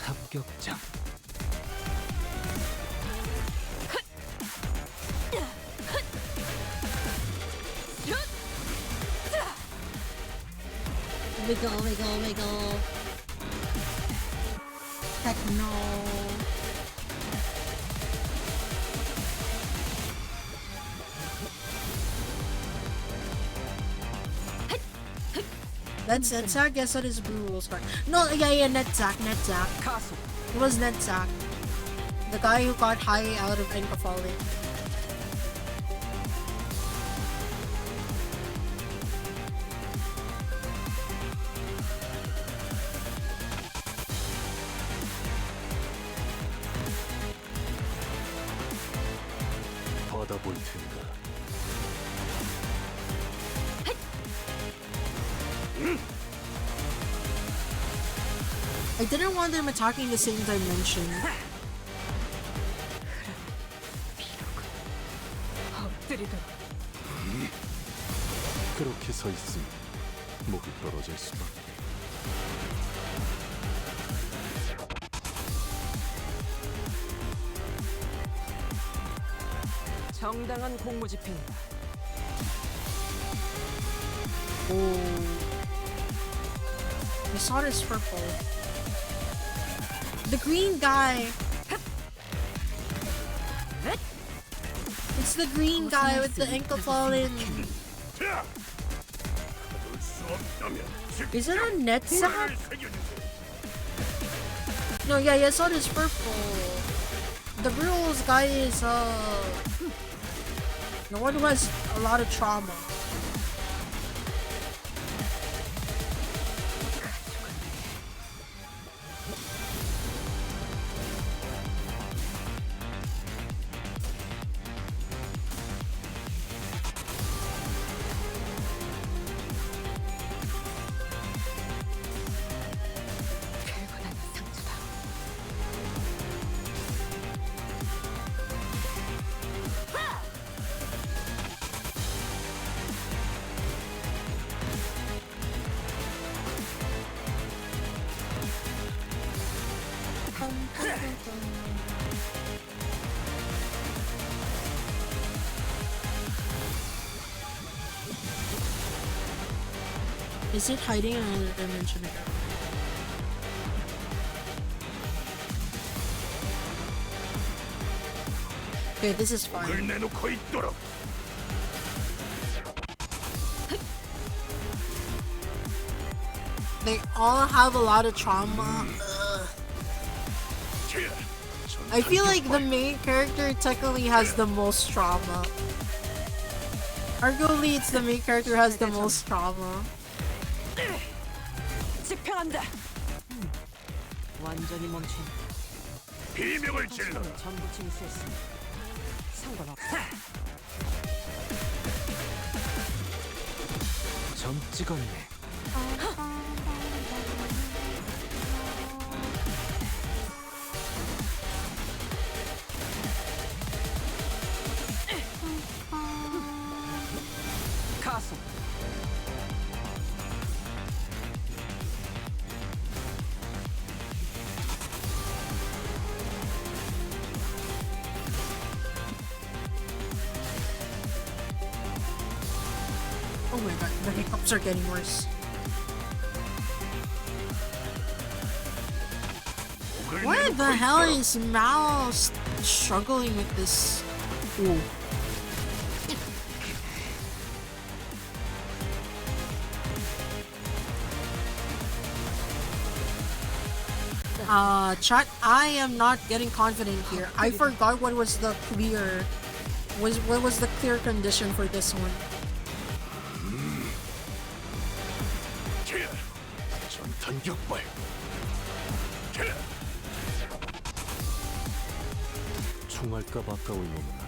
합격장. Wiggle, wiggle, wiggle. Heck no. That's Netzak? Yes, that is Blue Rules card. No, yeah, Netzak. It was Netzak. The guy who got high out of Enka Fallen. 받아볼 테니까. I didn't want them attacking the same dimension. 엎드리도록. 그렇게 서 있으면 목이 떨어질 수밖에. 정당한 공무 집행이다. Oh. The sword is purple. The green guy. It's the green guy with the ankle fallen. Is it a net zap? No, yeah, your sword is purple. The rules guy is the one who has a lot of trauma. Is it hiding in another dimension again? Okay, this is fine. They all have a lot of trauma. Ugh. I feel like the main character technically has the most trauma. Arguably, it's the main character who has the most trauma. 집행한다. 완전히 멈춘. 비명을 질러. 전부 징수했으니 상관없다. 점 찍었네. 가속. Oh my god, the hiccups are getting worse. Why the hell is Mao struggling with this? Ooh. Chat, I am not getting confident here. I forgot what was the clear what was the clear condition for this one. 전탄격발. 총알값 아까울 놈은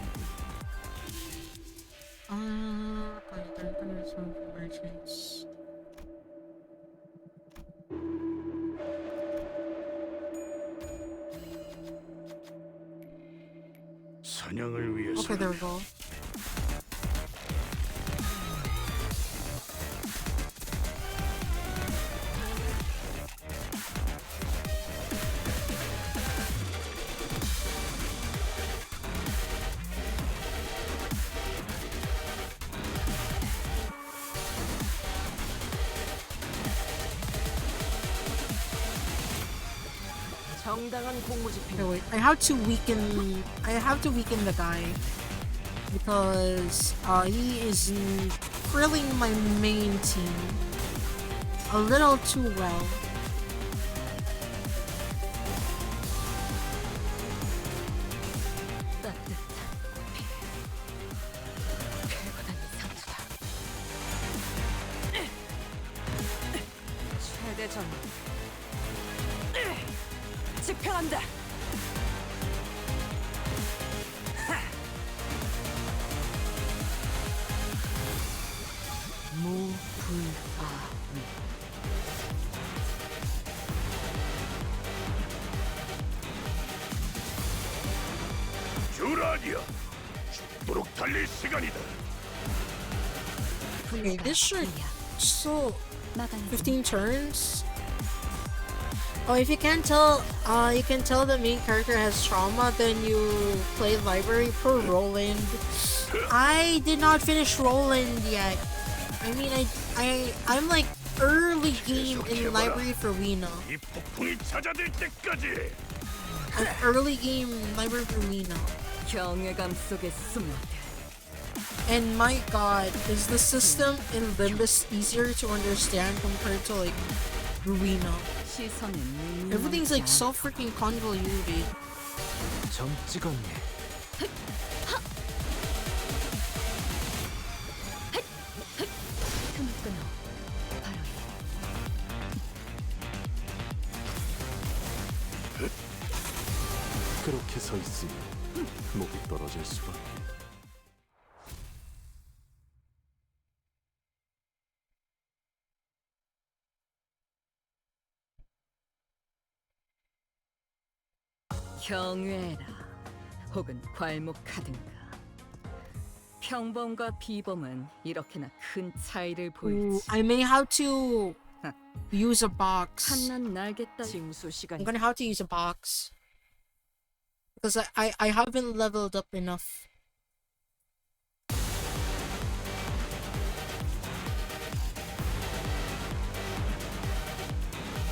사냥을 위해서. Okay, there we go. 정당한 공무 집행. Okay, wait. I have to weaken the guy because he is grilling my main team a little too well. 최대 전. 집행한다. 무불화. 달릴 시간이다. Okay, this should still 15 turns. Oh, if you can't tell, you can tell the main character has trauma, then you play library for Roland. I did not finish Roland yet. I mean, I'm like early game in library for Rina. 이 폭풍이 잦아들 때까지. I'm early game library for Rina. 경외감 속에 숨어. And my god, is the system in Limbus easier to understand compared to like Rina? Everything's like so freaking convoluted. 점 찍었네. 그렇게 서 있으니 목이 떨어질 수밖에. 경외라 혹은 괄목하든가. 평범과 비범은 이렇게나 큰 차이를 Ooh, 보이지. I may have to use a box. 한난 날겠다. 징수 시간. I'm gonna have to use a box. Because I haven't leveled up enough.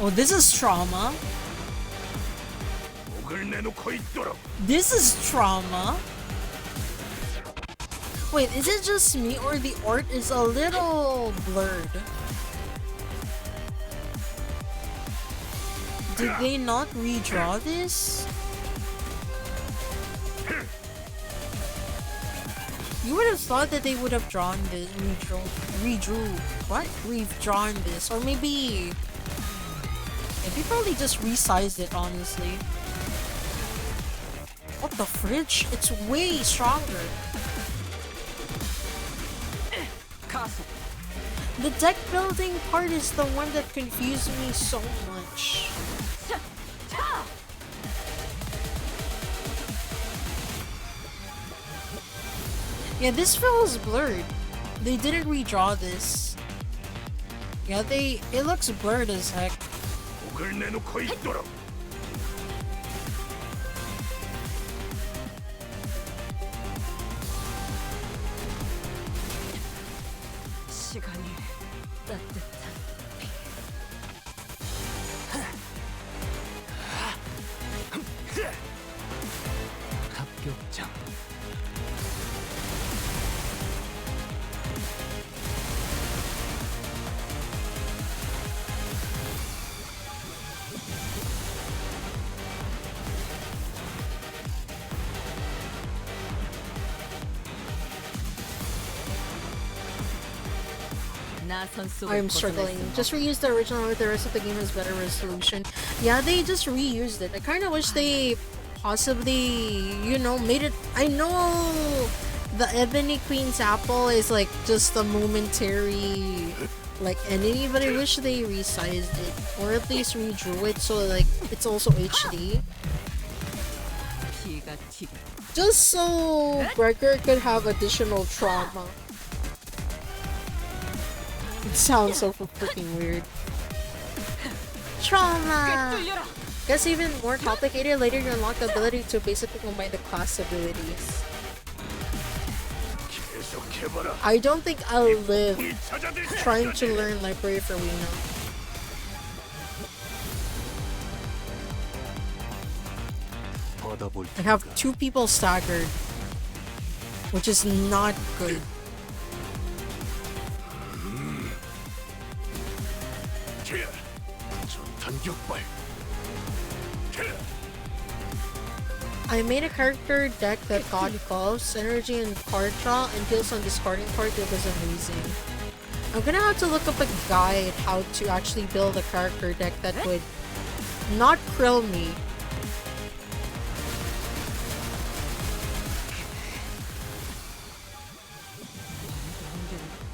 Oh, this is trauma. 목을 내놓고 있도록. This is trauma. Wait, is it just me or the art is a little blurred? Did they not redraw this? You would have thought that they would have drawn this, redrawn this, or maybe they probably just resized it, honestly. What the fridge? It's way stronger. The deck building part is the one that confused me so much. Yeah, this feels blurred. They didn't redraw this. Yeah, it looks blurred as heck. 목을 내놓고 있도록. 시간이 따뜻한 합격장. I'm struggling. Just reuse the original with the rest of the game has better resolution. Yeah, they just reused it. I kind of wish they possibly, you know, made it. I know the Ebony Queen's apple is like just a momentary like enemy, but I wish they resized it or at least redrew it so like it's also HD. Just so Gregor could have additional trauma. It sounds so freaking weird. Trauma! Gets even more complicated later. You unlock the ability to basically combine the class abilities. I don't think I'll live trying to learn library for Rina. I have 2 people staggered, which is not good. I made a character deck that got buffs, energy, and card draw, and heals on discarding card. It was amazing. I'm gonna have to look up a guide how to actually build a character deck that would not krill me.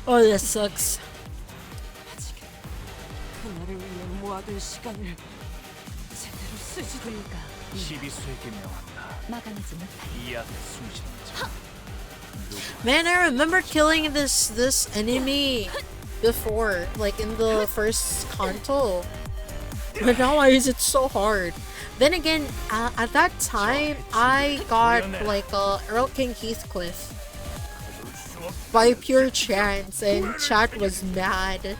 Oh, that sucks. 그날을 위해 모아둔 시간을 제대로 쓰지도. 시비 수에게 명한다. 이 앞에 숨쉬는 자. Man, I remember killing this enemy before, like in the first Canto. But now why is it so hard? Then again, at that time, I got like Earl King Heathcliff by pure chance, and chat was mad.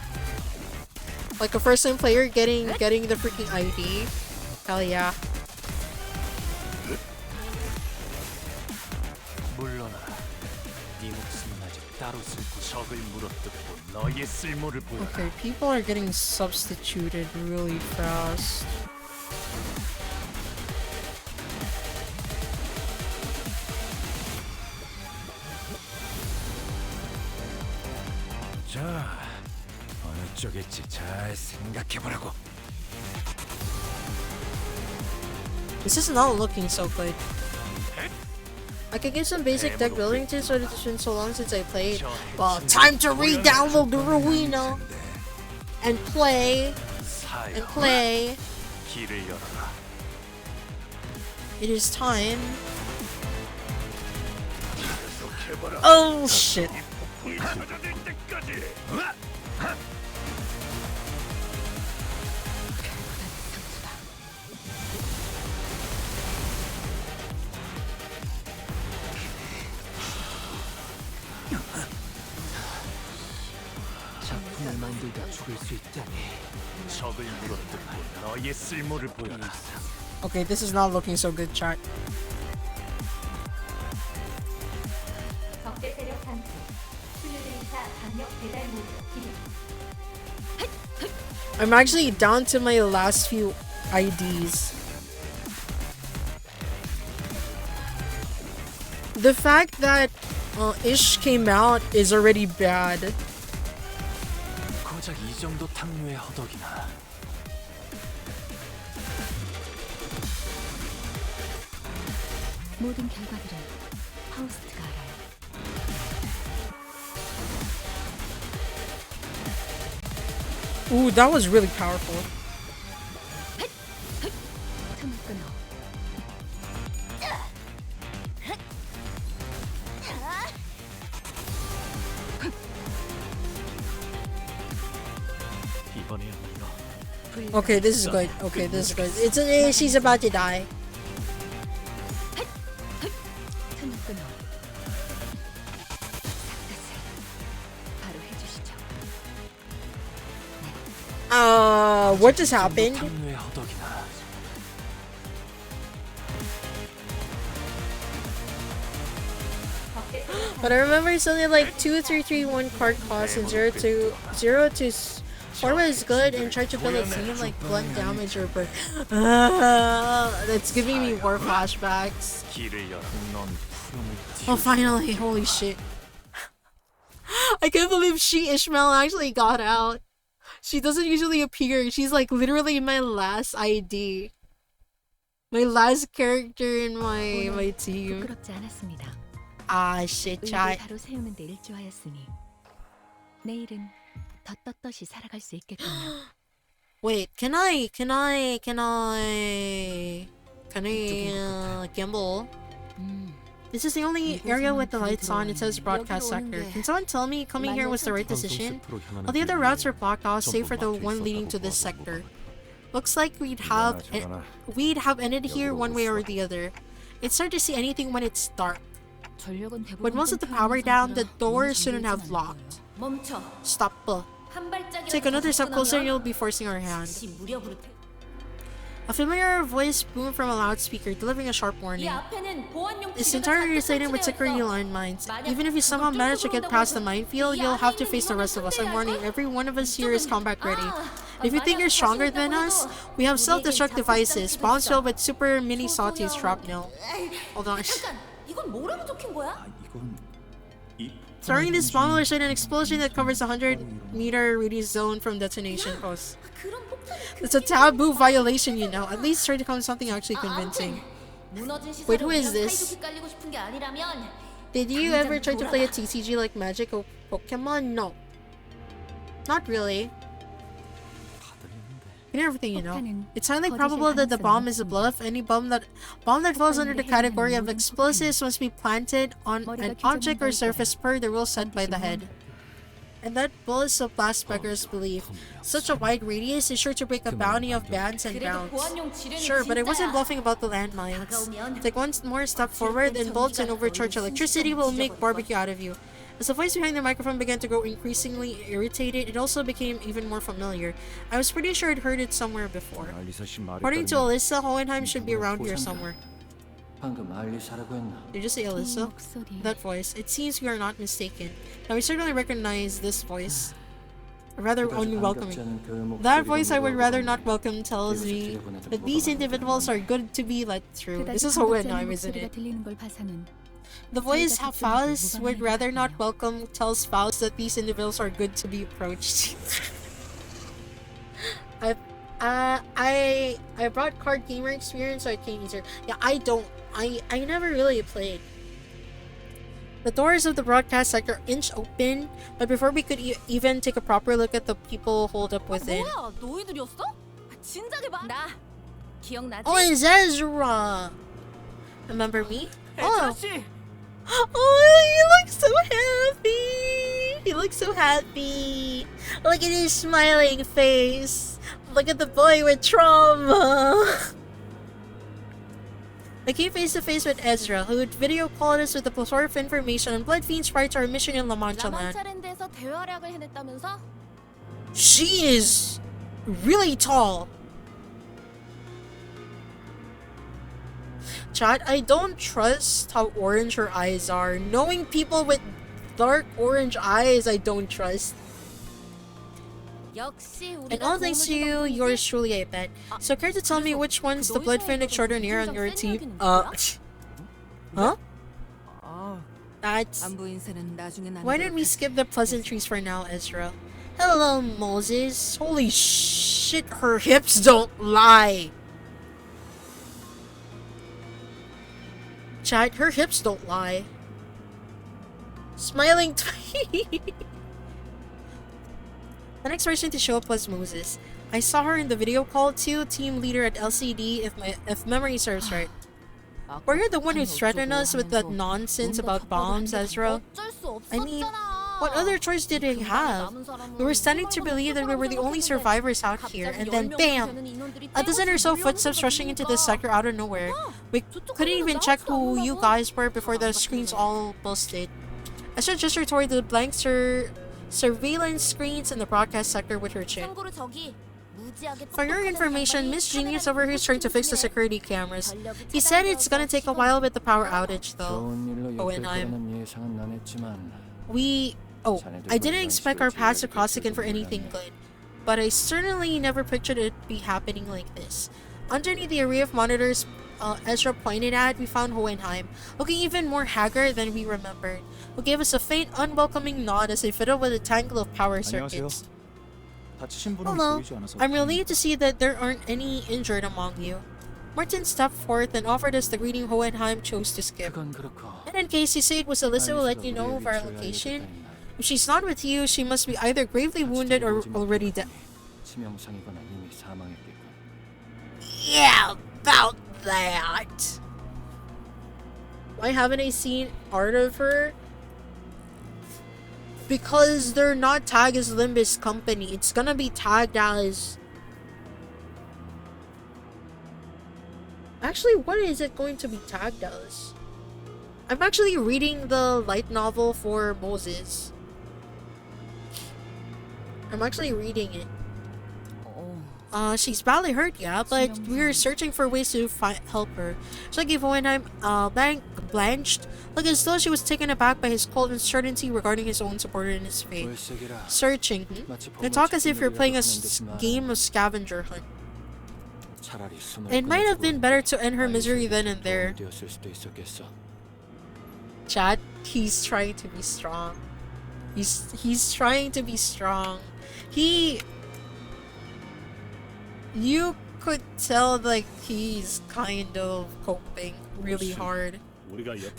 Like a first time player getting the freaking ID. Hell yeah. 물러나. 네 목숨은 아직 따로 쓸고 적을 물어뜯고 너의 쓸모를 보여라. Okay, people are getting substituted really fast. 자, 어느 쪽일지 잘 생각해보라고. This is not looking so good. I could give some basic deck building tips, but it's been so long since I played. Well, time to re-download the Rimaina and play. And play. 길을 열어라. It is time. Oh shit. 작품을 만들다 죽을 수 있다니. 적을 물어뜯고 너의 쓸모를 보여라. Okay, this is not looking so good, chat. I'm actually down to my last few IDs. The fact that Ish came out is already bad. 고작 이 정도 탕류의 허덕이나. 모든 결과들은 파우스트가 알아요. Ooh, that was really powerful. 틈을 끊어. 이번에야말로. Okay, this is good. Okay, this is good. She's about to die. 틈을 끊어. 바로 해주시죠. What just happened? 탕류의 허덕이나. But I remember something like 2331 card cost and 0 to 4 was good, and tried to build a theme like blunt damage or burn. That's giving me war flashbacks. 길을 열어. 넌 푸름을 Oh, finally! Holy shit! I can't believe Ishmael actually got out. She doesn't usually appear. She's like literally my last ID, my last character in my team. 부끄럽지 않았습니다. Ah, shit, 의를 chat. 바로 세우는 데 일조하였으니 내일은 더 떳떳이 살아갈 수 있겠군요. Wait, can I gamble? This is the only area with the lights on. It says broadcast sector. Can someone tell me coming here was the right decision? All the other routes are blocked off, save for the one leading to this sector. Looks like we'd have ended here one way or the other. It's hard to see anything when it's dark. With most of the power down, the doors shouldn't have locked. Stop. Take another step closer and you'll be forcing our hand. A familiar voice boomed from a loudspeaker, delivering a sharp warning. This entire area is laden with security landmines. Even if you somehow manage to get past the minefield, you'll have to face the rest of us. I'm warning, every one of us here is combat ready. If you think you're stronger than us, we have self-destruct devices, bombs filled with super mini salty shrapnel. Hold on. Starting this bomb will result in an explosion that covers a 100-meter radius zone from detonation post. It's a taboo violation, you know. At least try to come with something actually convincing. Wait, who is this? Did you ever try to play a TCG like Magic or Pokemon? No. Not really. You know everything you know. It's highly probable that the bomb is a bluff. Any bomb that falls under the category of explosives must be planted on an object or surface per the rules set by the head. And that bullets of blast beggars believe. Such a wide radius is sure to break a bounty of bands and bounds. Sure, but I wasn't bluffing about the landmines. Take one more step forward and bolts and overcharged electricity will make barbecue out of you. As the voice behind the microphone began to grow increasingly irritated, it also became even more familiar. I was pretty sure I'd heard it somewhere before. According to Alyssa, Hohenheim should be around here somewhere. Did you say Alyssa? That voice. It seems we are not mistaken. Now we certainly recognize this voice. Rather unwelcoming. That voice I would rather not welcome tells me that these individuals are good to be let through. This is Hohenheim, isn't it? The voice Faust would rather not welcome tells Faust that these individuals are good to be approached. I brought card gamer experience so it came easier. Yeah, I never really played. The doors of the broadcast sector inch open, but before we could even take a proper look at the people holed up within. Oh, it's Ezra! Remember me? Oh! Oh, he looks so happy! He looks so happy! Look at his smiling face! Look at the boy with trauma! I came face to face with Ezra, who had video called us with a plethora of information on Blood Fiends prior to our mission in La Mancha Land. She is really tall. Chat, I don't trust how orange her eyes are. Knowing people with dark orange eyes, I don't trust. And all thanks to you, yours truly, I bet. So care to tell me which one's the blood fiend extraordinaire on your team? Huh? That's... Why don't we skip the pleasantries for now, Ezra? Hello, Moses. Holy shit, her hips don't lie. Chat, her hips don't lie. Smiling The next person to show up was Moses. I saw her in the video call too, team leader at LCD if memory serves right. Were you the one who threatened us with that nonsense about bombs, Ezra? I mean, what other choice did we have? We were standing to believe that we were the only survivors out here, and then BAM! A dozen or so footsteps rushing into the sector out of nowhere. We couldn't even check who you guys were before the screens all busted. Ezra gestured toward the blank surveillance screens in the broadcast sector with her chin. For your information, Miss Genius over here is trying to fix the security cameras. He said it's gonna take a while with the power outage though. I didn't expect our paths to cross again for anything good, but I certainly never pictured it be happening like this. Underneath the array of monitors Ezra pointed at, we found Hohenheim, looking even more haggard than we remembered, who gave us a faint, unwelcoming nod as they fiddled with a tangle of power circuits. Hello, I'm relieved to see that there aren't any injured among you. Martin stepped forth and offered us the greeting Hohenheim chose to skip. And in case you say it was Alyssa will let you know of our location. If she's not with you, she must be either gravely wounded or already dead. Yeah, about that. Why haven't I seen art of her? Because they're not tagged as Limbus Company. It's gonna be tagged as... Actually, what is it going to be tagged as? I'm actually reading the light novel for Moses. I'm actually reading it. She's badly hurt, yeah, but we're searching for ways to help her. She gave Hohenheim blanched, like as though she was taken aback by his cold uncertainty regarding his own support in his faith. Searching. You talk as if you're playing a game of scavenger hunt. It might have been better to end her misery then and there. Chat, he's trying to be strong. He's trying to be strong. You could tell like he's kind of coping really hard.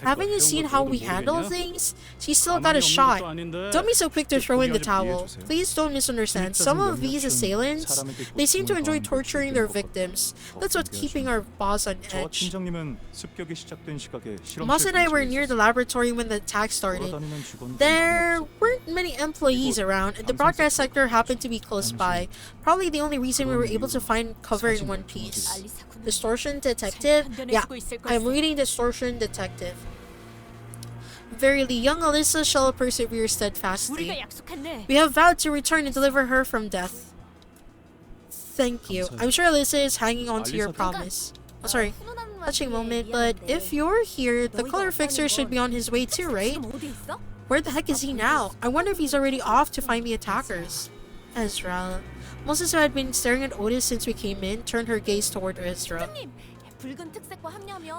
Haven't you seen how we handle things? She still got a shot. Don't be so quick to throw in the towel. Please don't misunderstand. Some of these assailants, they seem to enjoy torturing their victims. That's what's keeping our boss on 저 edge. 팀장님은 습격이 시작된 시각에 Moss and I were 실험실 near the laboratory when the attack started. 돌아다니는 직원도 There 많았죠. weren't many employees around, and the broadcast sector happened to be close by. Probably the only reason we were able to find cover in one piece. Distortion Detective? Yeah, I'm reading Distortion Detective. Verily, young Alyssa shall persevere steadfastly. We have vowed to return and deliver her from death. Thank you. I'm sure Alyssa is hanging on to your promise. Oh, sorry. Touching moment, but if you're here, the color fixer should be on his way too, right? Where the heck is he now? I wonder if he's already off to find the attackers. Ezra. Moses, who had been staring at Otis since we came in, turned her gaze toward Ezra.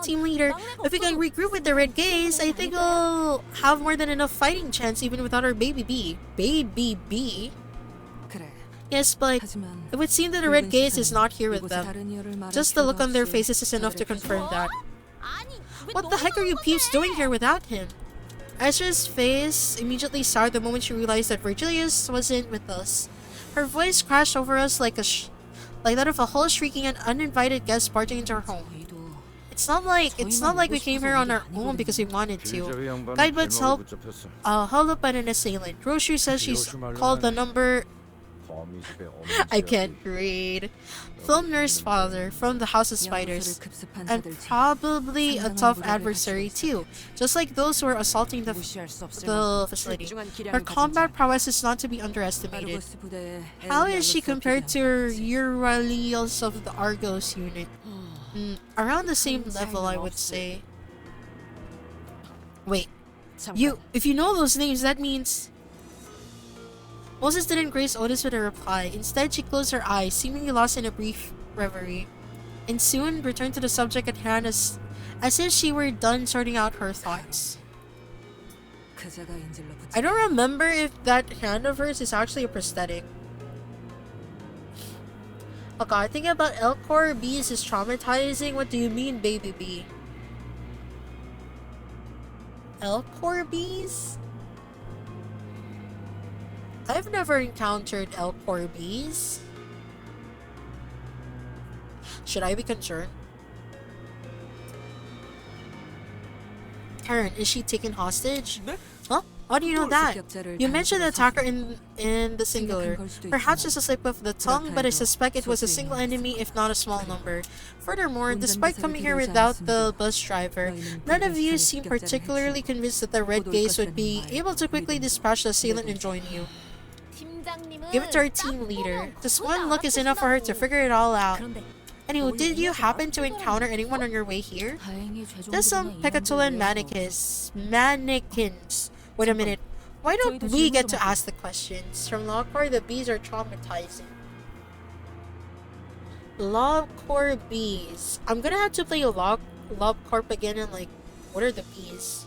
Team leader, if we can regroup with the Red Gaze, I think we'll have more than enough fighting chance even without our baby B. Baby B? Yes, but it would seem that the Red Gaze is not here with them. Just the look on their faces is enough to confirm that. What the heck are you peeps doing here without him? Ezra's face immediately soured the moment she realized that Virgilius wasn't with us. Her voice crashed over us like that of a whole shrieking an uninvited guest barging into her home. It's not like we came here on our own because we wanted to. Guidebooks held up by an assailant. Roshu says she's called the number. I can't read. Film nurse father from the House of Spiders, and probably a tough adversary too, just like those who are assaulting the facility. Her combat prowess is not to be underestimated. How is she compared to Euralios of the Argos unit? Around the same level, I would say. Wait, if you know those names, that means... Moses didn't grace Otis with a reply. Instead, she closed her eyes, seemingly lost in a brief reverie, and soon returned to the subject at hand as if she were done sorting out her thoughts. I don't remember if that hand of hers is actually a prosthetic. Oh god, thinking about Elcor bees is traumatizing. What do you mean, baby bee? Elcor bees? I've never encountered Elcor bees. Should I be concerned? Karen, is she taken hostage? Huh? How do you know that? You mentioned the attacker in the singular. Perhaps it's a slip of the tongue, but I suspect it was a single enemy, if not a small number. Furthermore, despite coming here without the bus driver, none of you seem particularly convinced that the Red Gaze would be able to quickly dispatch the assailant and join you. Give it to our team leader. Just one look is enough for her to figure it all out. Anyway, did you happen to encounter anyone on your way here? There's some Pecatolan mannequins. Wait a minute. Why don't we get to ask the questions? From Logcore, the bees are traumatizing. Logcore bees. I'm gonna have to play Logcorp again and like, what are the bees?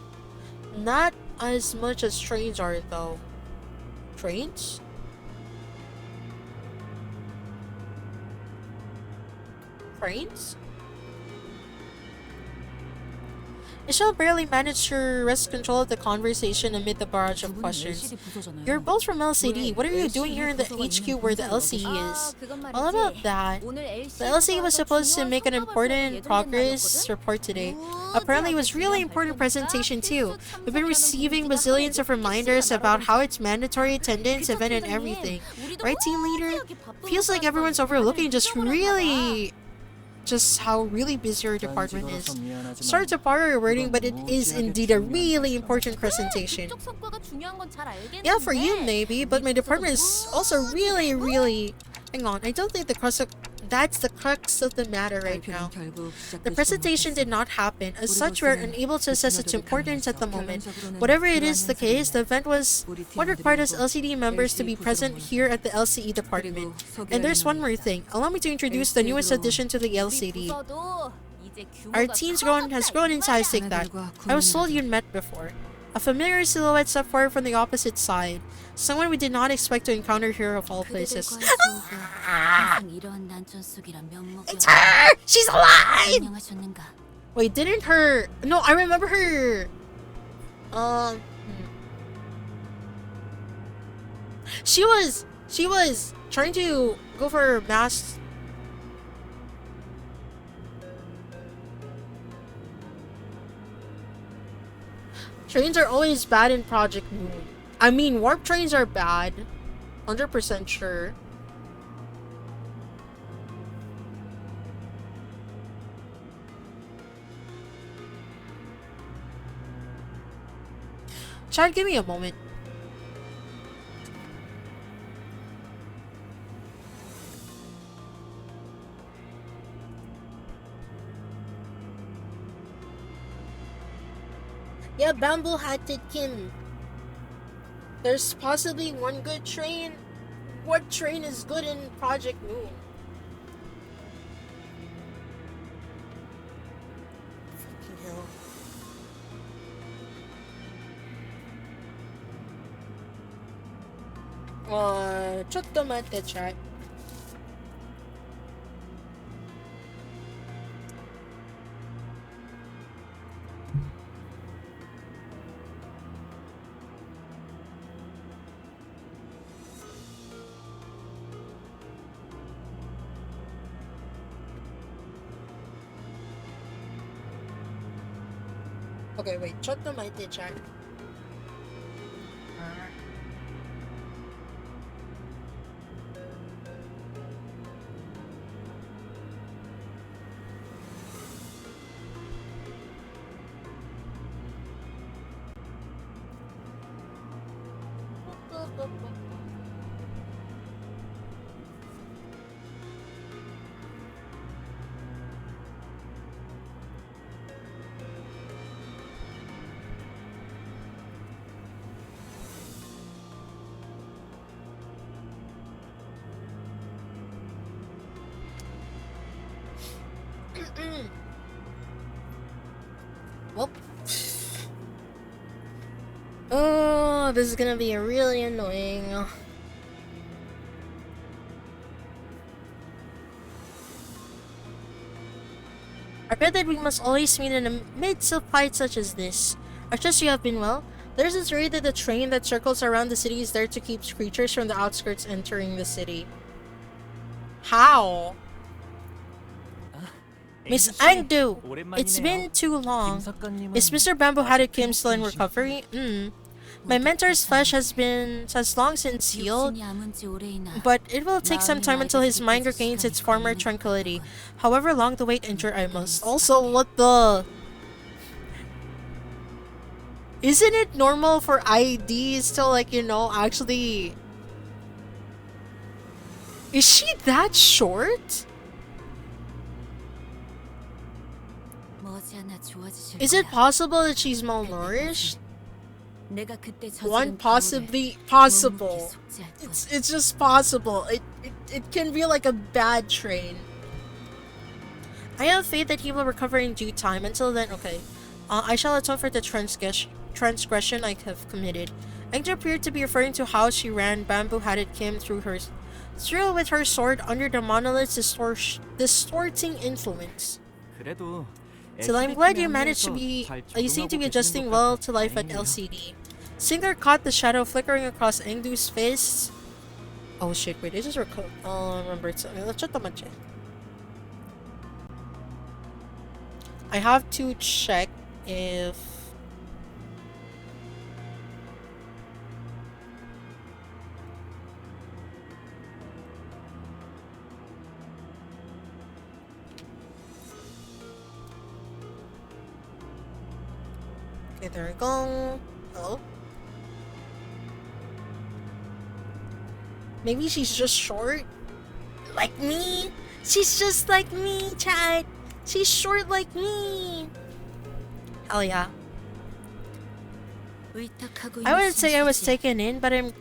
Not as much as trains are though. Trains? Trains? Michelle barely managed to wrest control of the conversation amid the barrage of questions. You're both from LCD. What are you doing here in the HQ where the LCE is? All about that. The LCE was supposed to make an important progress report today. Apparently it was really important presentation too. We've been receiving bazillions of reminders about how it's mandatory attendance, event and everything. Right, team leader? Feels like everyone's overlooking just how really busy your department is. Sorry to borrow your wording, but it is indeed a really important presentation. Yeah, for you maybe, but my department is also really... Hang on, I don't think that's the crux of the matter right now. The presentation did not happen. As such, we're unable to assess its importance at the moment. Whatever it is the case, the event was what required us LCD members to be present here at the LCE department. And there's one more thing. Allow me to introduce the newest addition to the LCD. Our team has grown in size, take that. I was told you'd met before. A familiar silhouette stepped forward from the opposite side. Someone we did not expect to encounter here of all places. It's her! She's alive! Wait, didn't her... No, I remember her... She was trying to go for mass... Trains are always bad in Project Moon. I mean, warp trains are bad. 100% sure. Chad, give me a moment. Yeah, Bamboo Hatted Kim. There's possibly one good train. What train is good in Project Moon? Freaking hell. ちょっと待って、chat. Okay, wait. ちょっと待って、chat. Well, oh, this is gonna be really annoying. I read that we must always meet in the midst of fights such as this. I trust you have been well. There's this theory that the train that circles around the city is there to keep creatures from the outskirts entering the city. How? Miss Angdu! It's been too long. Is Mr. Bamboo Hatted Kim still in recovery? My mentor's flesh has long since healed, but it will take some time until his mind regains its former tranquility. However long the wait endure, I must. Also, what the... Isn't it normal for IDs to, like, you know, actually... Is she that short? Is it possible that she's malnourished? One possibly possible. It's just possible. It can be like a bad train. I have faith that he will recover in due time. Until then, okay. I shall atone for the transgression I have committed. Angel appeared to be referring to how she ran Bamboo Hatted Kim through with her sword under the monolith's distorting influence. Still, I'm glad you managed to be... You seem to be adjusting well to life at LCD. Singer caught the shadow flickering across Engdu's face. Oh shit, wait, I just remembered something. I have to check if... Okay, there we go. Hello? Maybe she's just short? Like me? She's just like me, chat! She's short like me! Hell yeah. I wouldn't say I was taken in, but I'm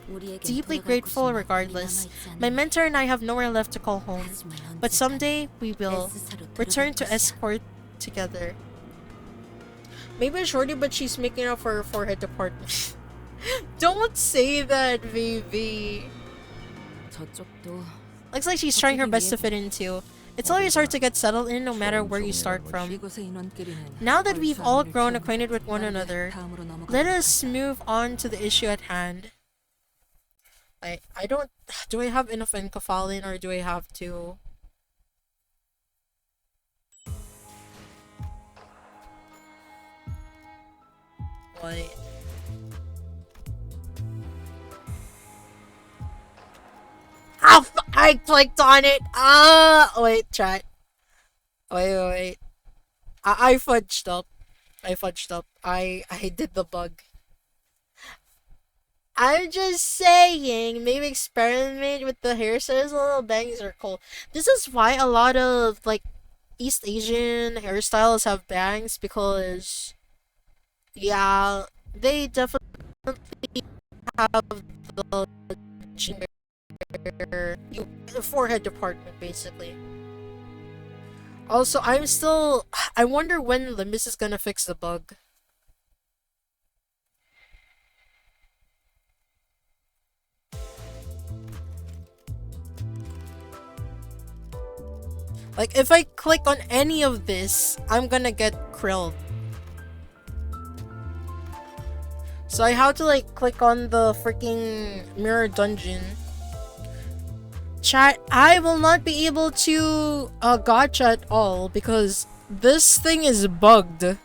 deeply grateful regardless. My mentor and I have nowhere left to call home. But someday, we will return to escort together. Maybe a shorty, but she's making up for her forehead department. Don't say that, baby. Looks like she's trying her best to fit in too. It's always hard to get settled in no matter where you start from. 이곳의 인원끼리는 Now that we've all 벌써 grown 아무리 acquainted with one 빠르게 another, 다음으로 넘어가 let 볼까? us move on to the issue at hand. I don't... Do I have enough encaphalin or do I have to... Wait. Ah, I clicked on it! Wait, chat. Wait. I fudged up. I did the bug. I'm just saying, maybe experiment with the hairstyles. Little bangs are cool. This is why a lot of like East Asian hairstyles have bangs, because yeah, they definitely have the forehead department basically. Also, I wonder when Limbus is gonna fix the bug. Like, if I click on any of this, I'm gonna get krilled. So I have to like click on the freaking mirror dungeon. Chat, I will not be able to gacha at all because this thing is bugged.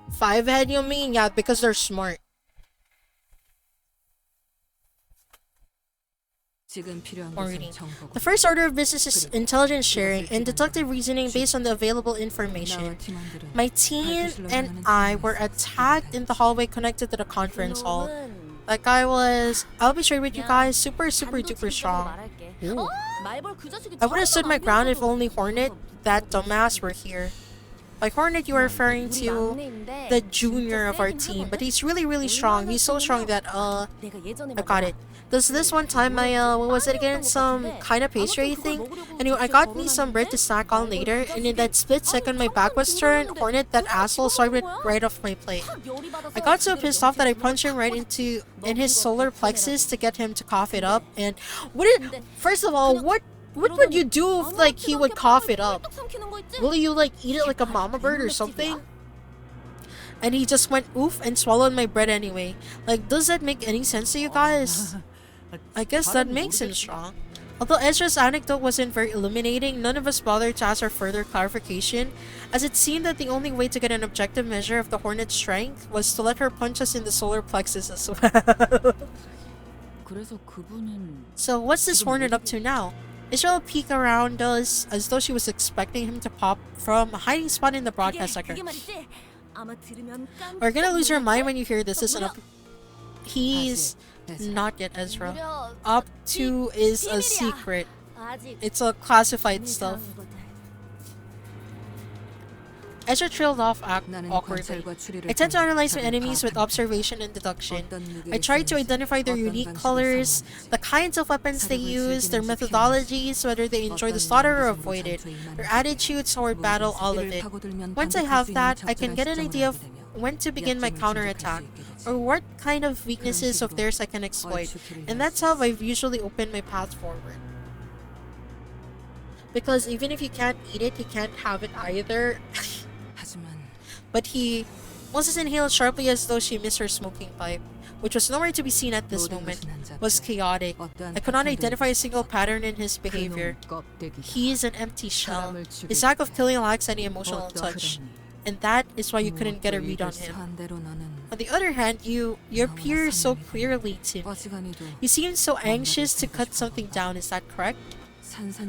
5 head, you mean? Yeah, because they're smart. The first order of business is intelligence sharing and deductive reasoning based on the available information. My team and I were attacked in the hallway connected to the conference hall. Like I'll be straight with you guys, super duper strong. Ooh. I would have stood my ground if only Hornet, that dumbass, were here. By Hornet, you are referring to the junior of our team, but he's really strong. He's so strong that I got it. There's this one time what was it again? Some kind of pastry thing. Anyway, I got me some bread to snack on later, and in that split second my back was turned, Hornet, that asshole, swiped it right off my plate. I got so pissed off that I punched him right in his solar plexus to get him to cough it up. And first of all, what would you do if like he would cough it up? Will you like eat it like a mama bird or something? And he just went oof and swallowed my bread anyway. Like, does that make any sense to you guys? I guess that makes him strong. Although Ezra's anecdote wasn't very illuminating, none of us bothered to ask for further clarification, as it seemed that the only way to get an objective measure of the Hornet's strength was to let her punch us in the solar plexus as well. So what's this Hornet up to now? Israel peeked around us as though she was expecting him to pop from a hiding spot in the broadcast sector. We're gonna lose your mind when you hear this, isn't it? He's not yet Ezra. Up to is a secret. It's a classified stuff. Ezra trailed off awkwardly. I tend to analyze my enemies with observation and deduction. I try to identify their unique colors, the kinds of weapons they use, their methodologies, whether they enjoy the slaughter or avoid it, their attitudes toward battle, all of it. Once I have that, I can get an idea of when to begin my counterattack, or what kind of weaknesses of theirs I can exploit, and that's how I've usually opened my path forward. Because even if you can't eat it, you can't have it either. But he Moses inhaled sharply as though she missed her smoking pipe, which was nowhere to be seen at this moment. It was chaotic. I could not identify a single pattern in his behavior. He is an empty shell. His lack of killing lacks any emotional touch, and that is why you couldn't get a read on him. On the other hand, you appear so clearly, Tim. You seem so anxious to cut something down, is that correct?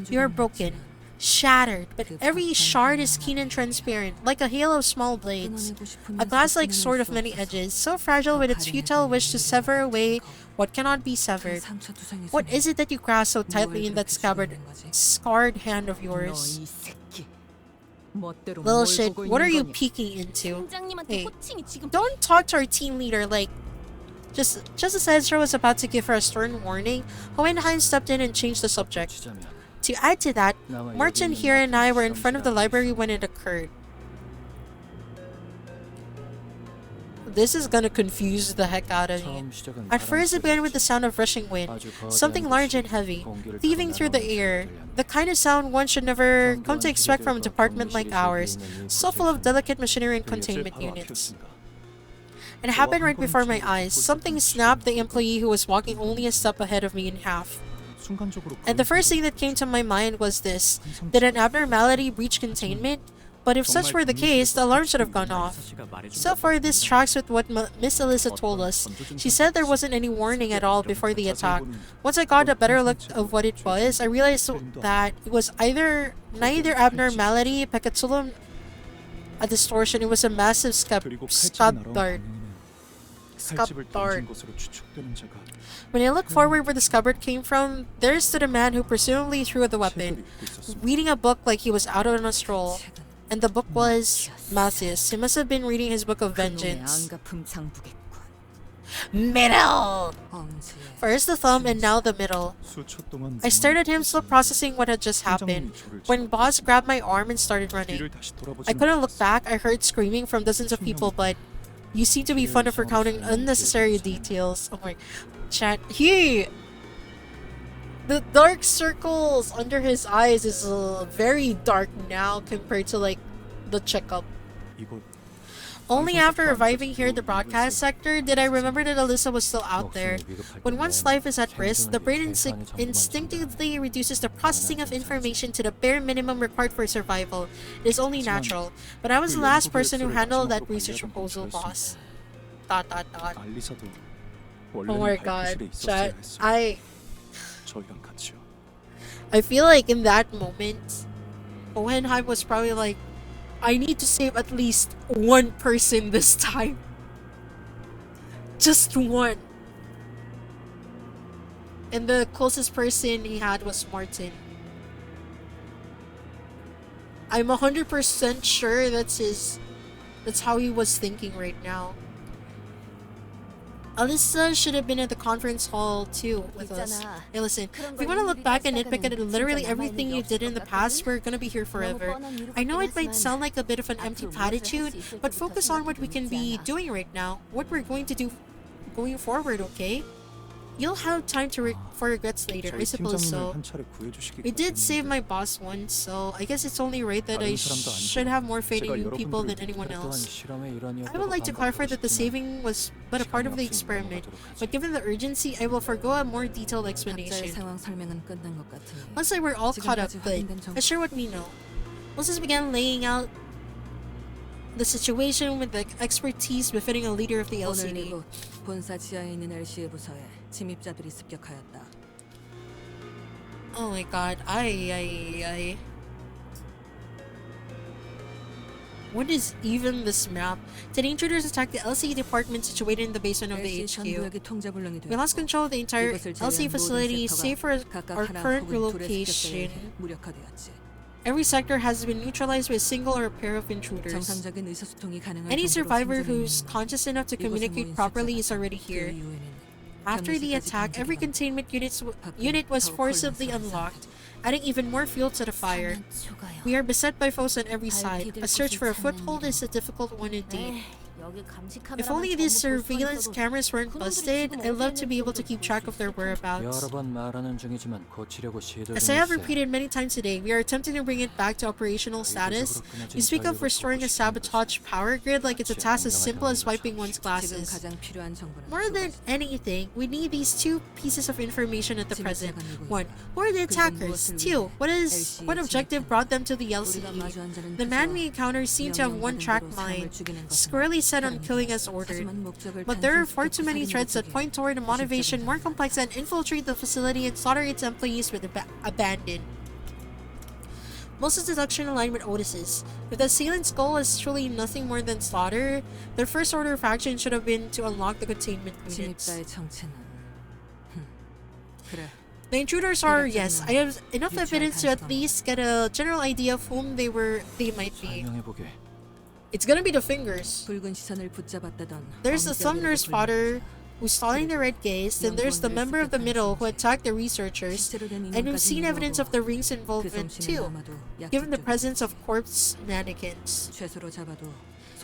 You are broken, shattered, but every shard is keen and transparent, like a hail of small blades. A glass-like sword of many edges, so fragile with its futile wish to sever away what cannot be severed. What is it that you grasp so tightly in that scarred hand of yours? Little shit, what are you peeking into? Hey, don't talk to our team leader like... Just as Ezra was about to give her a stern warning, Hohenheim stepped in and changed the subject. To add to that, Martin here and I were in front of the library when it occurred. This is gonna confuse the heck out of me. At first, it began with the sound of rushing wind, something large and heavy, cleaving through the air. The kind of sound one should never come to expect from a department like ours, so full of delicate machinery and containment units. It happened right before my eyes. Something snapped the employee who was walking only a step ahead of me in half. And the first thing that came to my mind was this: did an abnormality breach containment? But if such were the case, the alarm should have gone off. So far, this tracks with what Miss Alyssa told us. She said there wasn't any warning at all before the attack. Once I got a better look of what it was, I realized that it was neither abnormality, peculum, a distortion. It was a massive scab dart. When I looked forward where the scabbard came from, there stood a man who presumably threw the weapon, reading a book like he was out on a stroll. And the book was Matthias. He must have been reading his book of vengeance. Middle! First the thumb and now the middle. I stared at him, still processing what had just happened, when Boss grabbed my arm and started running. I couldn't look back. I heard screaming from dozens of people, but you seem to be fond of recounting unnecessary details. Oh my... Chat. The dark circles under his eyes is very dark now compared to like the checkup. Only after arriving here at the broadcast sector did I remember that Alyssa was still out there. When one's life is at risk, the brain instinctively reduces the processing of information to the bare minimum required for survival. It is only natural. But I was the last person who handled that research proposal, boss. ... Oh my god, chat. I feel like in that moment, Hohenheim was probably like, I need to save at least one person this time. Just one. And the closest person he had was Martin. I'm 100% sure that's how he was thinking right now. Alyssa should have been at the conference hall too with us. Hey listen, if we want to look back and nitpick at literally everything you did in the past, we're gonna be here forever. I know it might sound like a bit of an empty platitude, but focus on what we can be doing right now, what we're going to do going forward, okay? You'll have time for regrets later, I suppose so. We did save my boss once, so I guess it's only right that I should have more faith in you people than anyone else. I would like to clarify that the saving was but a part of the experiment, but given the urgency, I will forgo a more detailed explanation. Once I were all caught up, good. Let's share what we know. Moses began laying out the situation with the expertise befitting a leader of the LCD. 본사 지하에 있는 LC의 부서에 침입자들이 습격하였다. Oh my god, What is even this map? Today intruders attacked the LCE department situated in the basement of the HQ. We lost control of the entire LCE facility save for our current relocation. Every sector has been neutralized by a single or a pair of intruders. Any survivor who's conscious enough to communicate properly is already here. After the attack, every containment unit was forcibly unlocked, adding even more fuel to the fire. We are beset by foes on every side. A search for a foothold is a difficult one indeed. If only these surveillance cameras weren't busted, I'd love to be able to keep track of their whereabouts. As I have repeated many times today, we are attempting to bring it back to operational status. We speak of restoring a sabotage power grid like it's a task as simple as wiping one's glasses. More than anything, we need these two pieces of information at the present. 1. Who are the attackers? 2. What objective brought them to the LCE? The man we encountered seemed to have one-track mind, squarely set on killing as ordered. But there are far too many threads that point toward a motivation more complex than infiltrate the facility and slaughter its employees with abandon. Most deduction aligned with Otis's. If the assailant's goal is truly nothing more than slaughter, their first order of action should have been to unlock the containment units. The intruders are, yes, I have enough evidence to at least get a general idea of whom they might be. It's gonna be the fingers. There's the thumb nurse spotter who's stalling the red gaze, then there's the member of the middle who attacked the researchers, and we've seen evidence of the ring's involvement too, given the presence of corpse mannequins.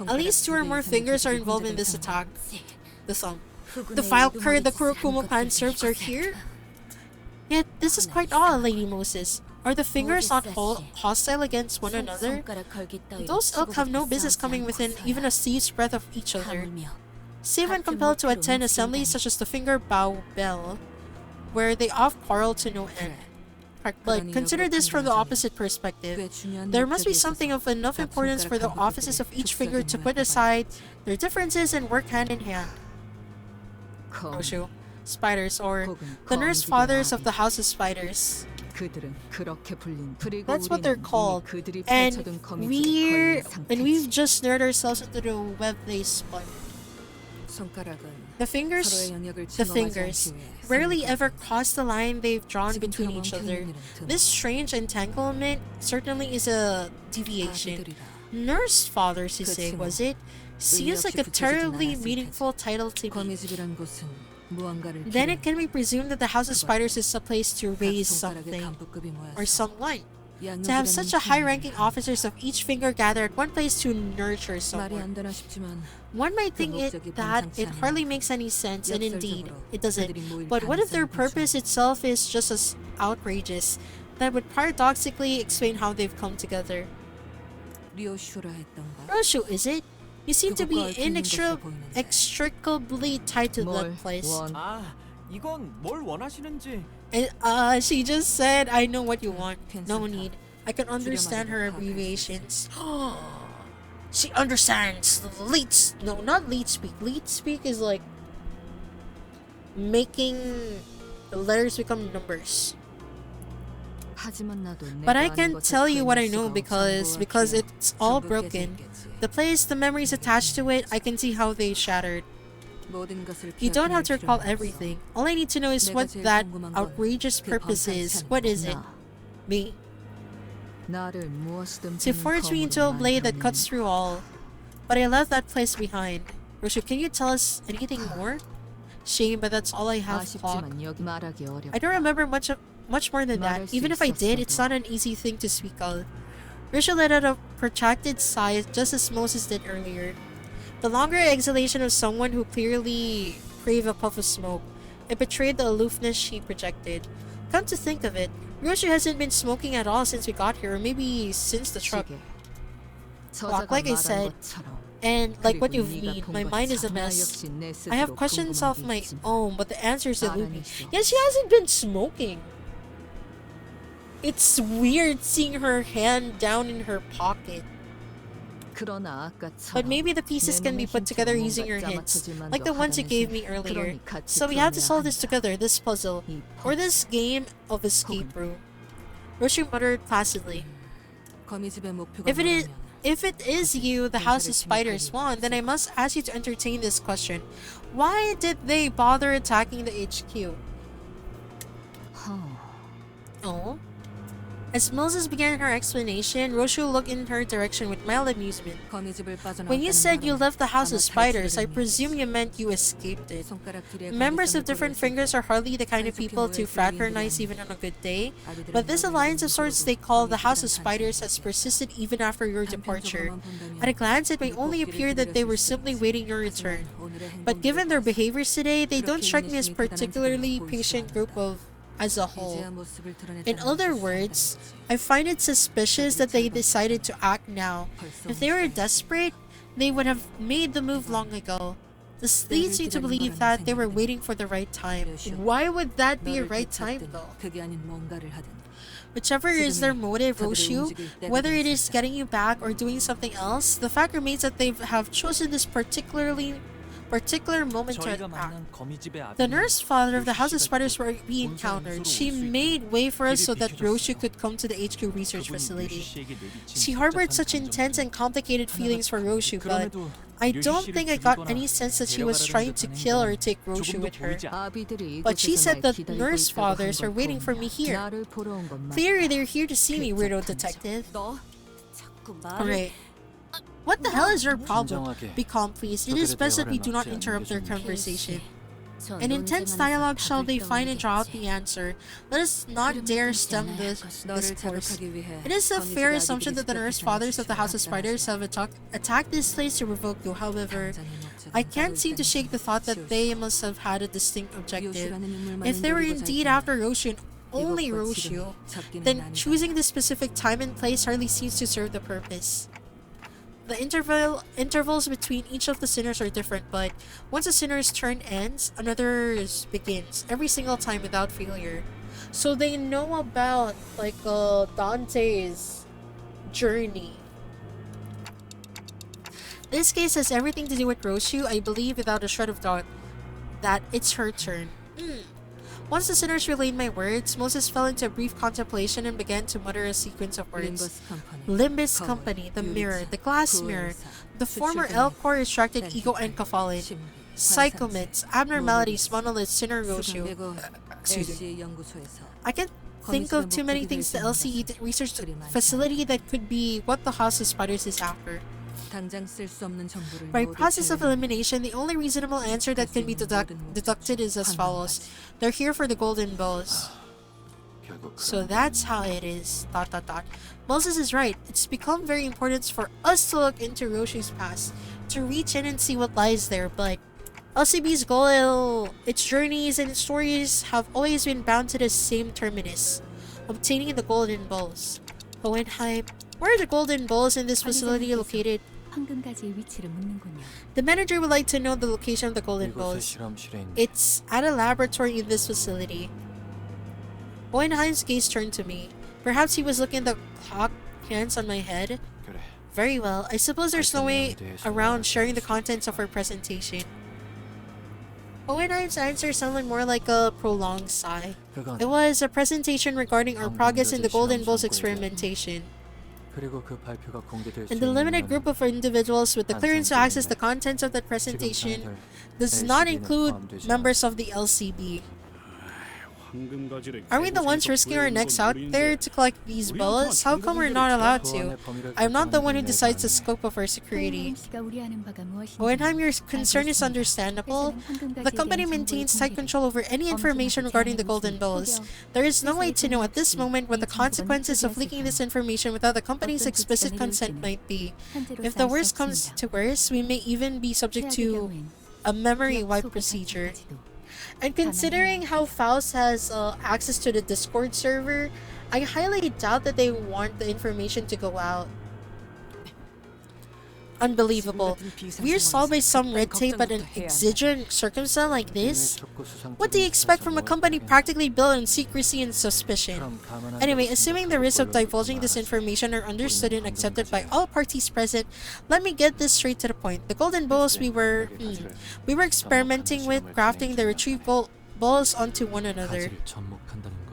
At least 2 or more fingers are involved in this attack. The thumb. The vile curd the Kurokumo clan serves are here? Yet, this is quite odd, Lady Moses. Are the fingers not hostile against one another? Those ilk have no business coming within even a sea's breadth of each other. Save when compelled to attend assemblies such as the Finger Bow Bell, where they oft quarrel to no end. But consider this from the opposite perspective. There must be something of enough importance for the offices of each finger to put aside their differences and work hand in hand. Roshu. Spiders, or the nurse fathers of the House of Spiders. That's what they're called. And we've just nerded ourselves into the web they spun. The fingers rarely ever cross the line they've drawn between each other. This strange entanglement certainly is a deviation. Nurse fathers, you say, was it? Seems like a terribly meaningful title to me. Then it can be presumed that the House of Spiders is a place to raise something, or someone. To have such a high-ranking officers of each finger gather at one place to nurture someone. One might think that it hardly makes any sense, and indeed, it doesn't. But what if their purpose itself is just as outrageous? That would paradoxically explain how they've come together. Roshu, is it? You seem to be inextricably tied to that place. 이건 뭘 원하시는지. And, she just said, I know what you want. No need. I can understand her abbreviations. She understands. No, not lead speak. Lead speak is like making the letters become numbers. But I can tell you what I know because it's all broken. The place, the memories attached to it, I can see how they shattered. You don't have to recall everything. All I need to know is what that outrageous purpose is. What is it? Me. To forge me into a blade that cuts through all. But I left that place behind. Roshu, can you tell us anything more? Shame, but that's all I have, Clock. I don't remember much more than that. Even if I did, it's not an easy thing to speak of. Roshu let out a protracted sigh just as Moses did earlier. The longer exhalation of someone who clearly craved a puff of smoke. It betrayed the aloofness she projected. Come to think of it, Roshu hasn't been smoking at all since we got here, or maybe since the truck. Clock, like I said, and like what you've mean, my mind is a mess. I have questions of my own, but the answers elude me. Yeah, she hasn't been smoking. It's weird seeing her hand down in her pocket. But maybe the pieces can be put together using your hints, like the ones you gave me earlier. So we have to solve this together, this puzzle, or this game of escape room. Roshu muttered placidly. If it is you, the House of Spiders won, then I must ask you to entertain this question. Why did they bother attacking the HQ? Oh? As Moses began her explanation, Roshu looked in her direction with mild amusement. When you said you left the House of Spiders, I presume you meant you escaped it. Members of different fingers are hardly the kind of people to fraternize even on a good day, but this alliance of sorts they call the House of Spiders has persisted even after your departure. At a glance, it may only appear that they were simply waiting your return. But given their behaviors today, they don't strike me as a particularly patient group as a whole. In other words, I find it suspicious that they decided to act now. If they were desperate, they would have made the move long ago. This leads me to believe that they were waiting for the right time. Why would that be a right time though? Whichever is their motive, Roshu, whether it is getting you back or doing something else, the fact remains that they have chosen this particular moment to attack. The nurse father of the House of Spiders were we encountered. She made way for us so that Roshu could come to the HQ research facility. She harbored such intense and complicated feelings for Roshu, but I don't think I got any sense that she was trying to kill or take Roshu with her. But she said that nurse fathers are waiting for me here. Clearly they're here to see me, weirdo detective. Alright. What the hell is your problem? Be calm, please. It is best that we do not interrupt their conversation. In intense dialogue shall they find and draw out the answer. Let us not dare stem this course. It is a fair assumption that the nurse fathers of the House of Spiders have attacked this place to provoke you. However, I can't seem to shake the thought that they must have had a distinct objective. If they were indeed after Roshu and only Roshu, then choosing this specific time and place hardly seems to serve the purpose. The intervals between each of the sinners are different, but once a sinner's turn ends, another's begins, every single time without failure. So they know about, like, Dante's journey. This case has everything to do with Roshu. I believe without a shred of doubt that it's her turn. Once the sinners relayed my words, Moses fell into a brief contemplation and began to mutter a sequence of words. Limbus Company, the mirror, the glass mirror, the former L-core extracted ego and Kafalin, psychomits, abnormalities, monoliths, sinner Roshu. Excuse me. I can't think of too many things the LCE research facility that could be what the House of Spiders is after. By process of elimination, the only reasonable answer that can be deducted is as follows. They're here for the golden balls. So that's how it is. ... Moses is right. It's become very important for us to look into Roshu's past, to reach in and see what lies there, but LCB's goal, its journeys and its stories have always been bound to the same terminus, obtaining the golden balls. Hohenheim, where are the golden balls in this facility located? The manager would like to know the location of the golden balls. It's at a laboratory in this facility. Hohenheim's gaze turned to me. Perhaps he was looking at the clock hands on my head. Very well. I suppose there's no way around sharing the contents of our presentation. Hohenheim's answer sounded more like a prolonged sigh. It was a presentation regarding our progress in the golden balls experimentation. And the limited group of individuals with the clearance to access the contents of that presentation does not include members of the LCB. Are we the ones risking our necks out there to collect these balls? How come we're not allowed to? I'm not the one who decides the scope of our security. Hohenheim, your concern is understandable. The company maintains tight control over any information regarding the golden balls. There is no way to know at this moment what the consequences of leaking this information without the company's explicit consent might be. If the worst comes to worst, we may even be subject to a memory wipe procedure. And considering how Faust has access to the Discord server, I highly doubt that they want the information to go out. Unbelievable. We're solved by some red tape but an exigent circumstance like this? What do you expect from a company practically built on secrecy and suspicion? Anyway, assuming the risks of divulging this information are understood and accepted by all parties present, let me get this straight to the point. The golden balls we were experimenting with, grafting the retrieved balls onto one another.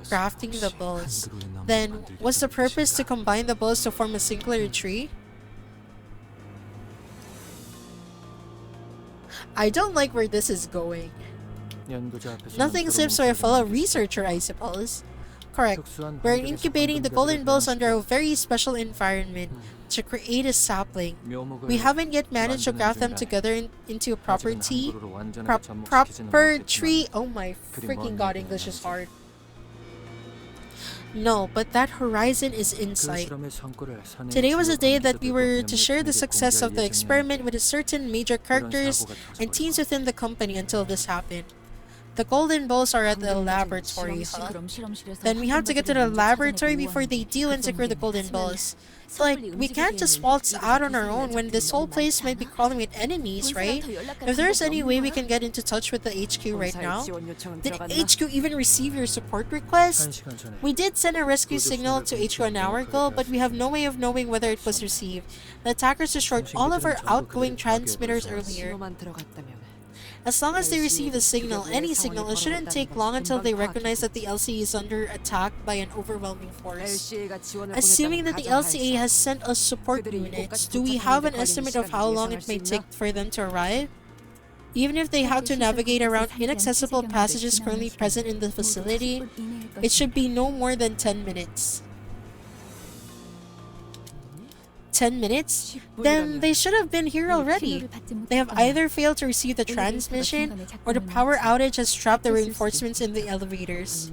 Grafting the balls. Then, was the purpose to combine the balls to form a singular tree? I don't like where this is going. Nothing slips for a fellow researcher, I suppose. Correct. We're incubating the golden balls under a very special environment to create a sapling. We haven't yet managed to graft them together into a proper tree. Oh my freaking god, English is hard. No, but that horizon is in sight. Today was a day that we were to share the success of the experiment with a certain major characters and teams within the company until this happened. The golden balls are at the laboratory, huh? Then we have to get to the laboratory before they deal and secure the golden balls. It's like, we can't just waltz out on our own when this whole place might be crawling with enemies, right? If there's any way we can get into touch with the HQ right now? Did HQ even receive your support request? We did send a rescue signal to HQ an hour ago, but we have no way of knowing whether it was received. The attackers destroyed all of our outgoing transmitters earlier. As long as they receive the signal, any signal, it shouldn't take long until they recognize that the LCA is under attack by an overwhelming force. Assuming that the LCA has sent us support units, do we have an estimate of how long it may take for them to arrive? Even if they have to navigate around inaccessible passages currently present in the facility, it should be no more than 10 minutes. 10 minutes, then they should have been here already. They have either failed to receive the transmission, or the power outage has trapped the reinforcements in the elevators.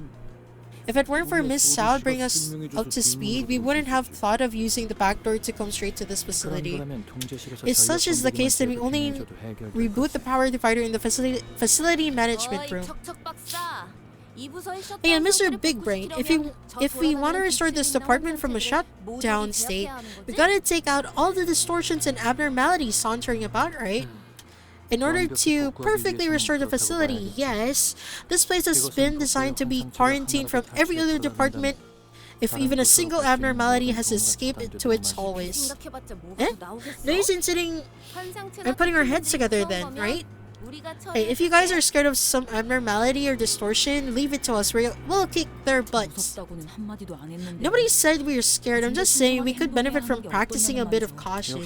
If it weren't for Miss Sao bringing us up to speed, we wouldn't have thought of using the back door to come straight to this facility. If such is the case, then we only reboot the power divider in the facility management room. Hey, Mr. Big Brain, if we want to restore this department from a shutdown state, we gotta take out all the distortions and abnormalities sauntering about, right? In order to perfectly restore the facility, yes, this place has been designed to be quarantined from every other department if even a single abnormality has escaped to its hallways. Eh? No use in sitting and putting our heads together then, right? Hey, if you guys are scared of some abnormality or distortion, leave it to us. We'll kick their butts. Nobody said we were scared. I'm just saying we could benefit from practicing a bit of caution.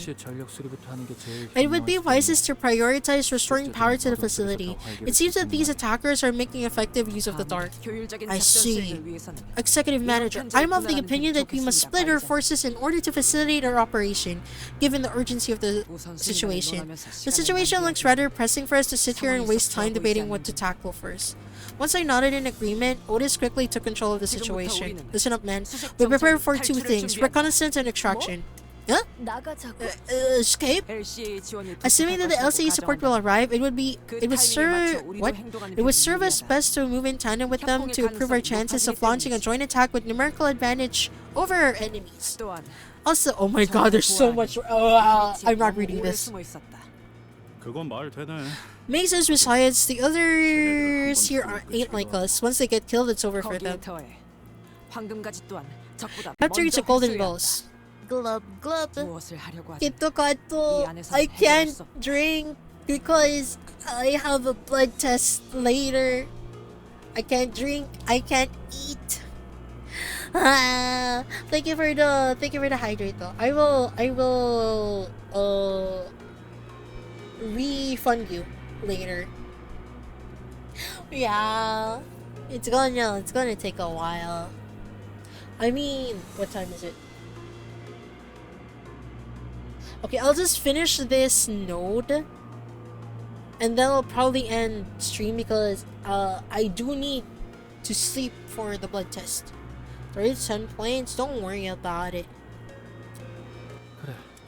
It would be wisest to prioritize restoring power to the facility. It seems that these attackers are making effective use of the dark. I see. Executive Manager, I'm of the opinion that we must split our forces in order to facilitate our operation, given the urgency of the situation. The situation looks rather pressing for us to sit here and waste time debating what to tackle first. Once I nodded in agreement, Otis quickly took control of the situation. Listen up, man. We prepare for two things: reconnaissance and extraction. Huh? Escape? Assuming that the LCE support will arrive, it would serve us best to move in tandem with them to improve our chances of launching a joint attack with numerical advantage over our enemies. Also, oh my god, there's so much. I'm not reading this. Mazes besides, the others here ain't like us. Once they get killed, it's over for them. Have to reach a golden balls. Glub glub. I can't drink because I have a blood test later. I can't drink. I can't eat. Thank you for the hydrate though. I will refund you later. Yeah, it's gonna take a while. I mean, what time is it? Okay, I'll just finish this node and then I'll probably end stream because I do need to sleep for the blood test. There is 10 points, don't worry about it.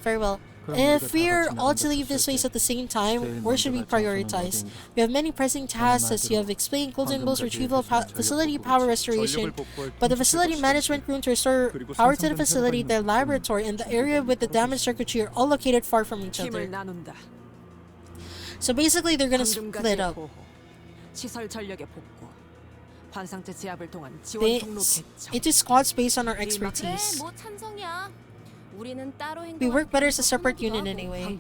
Very well. If we're all to leave this place at the same time, where should we prioritize? We have many pressing tasks, as you have explained: Golden Bull's retrieval, facility power restoration, but the facility management room to restore power to the facility, the laboratory, and the area with the damaged circuitry are all located far from each other. So basically, they're gonna split up. It is squads based on our expertise. We work better as a separate unit anyway.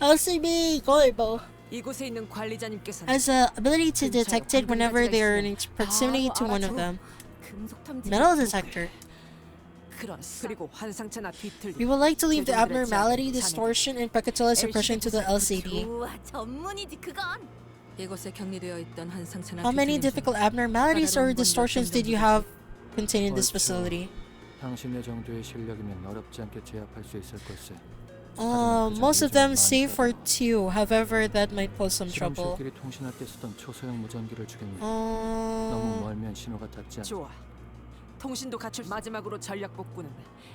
LCB Goibo has the ability to detect it whenever they are in proximity to one of them. Metal detector. We would like to leave the abnormality, distortion, and peccatilla suppression to the LCD. How many difficult abnormalities or distortions did you have contained in this facility? Most of them save for 2, however that might pose some trouble.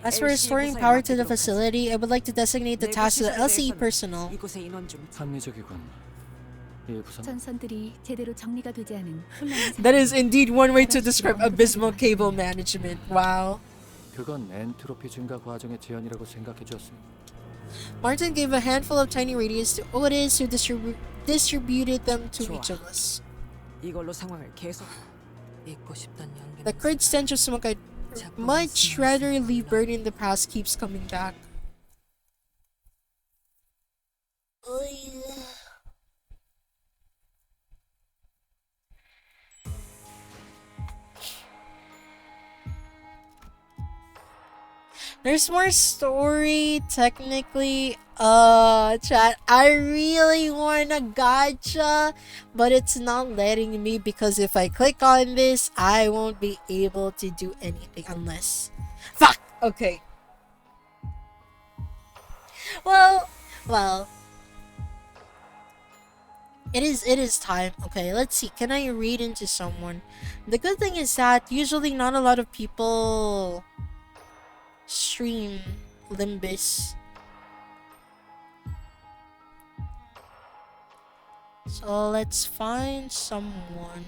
As for restoring power to the facility, I would like to designate the task to the LCE personnel. That is indeed one way to describe abysmal cable management. Wow. Martin gave a handful of tiny radios to Otis, who distributed them to each of us. The current stench of smoke I'd much rather leave buried in the past keeps coming back. There's more story, technically. Chat, I really want a gacha, but it's not letting me because if I click on this, I won't be able to do anything unless... Fuck! Okay. Well. It is time. Okay, let's see. Can I read into someone? The good thing is that usually not a lot of people stream Limbus. So let's find someone.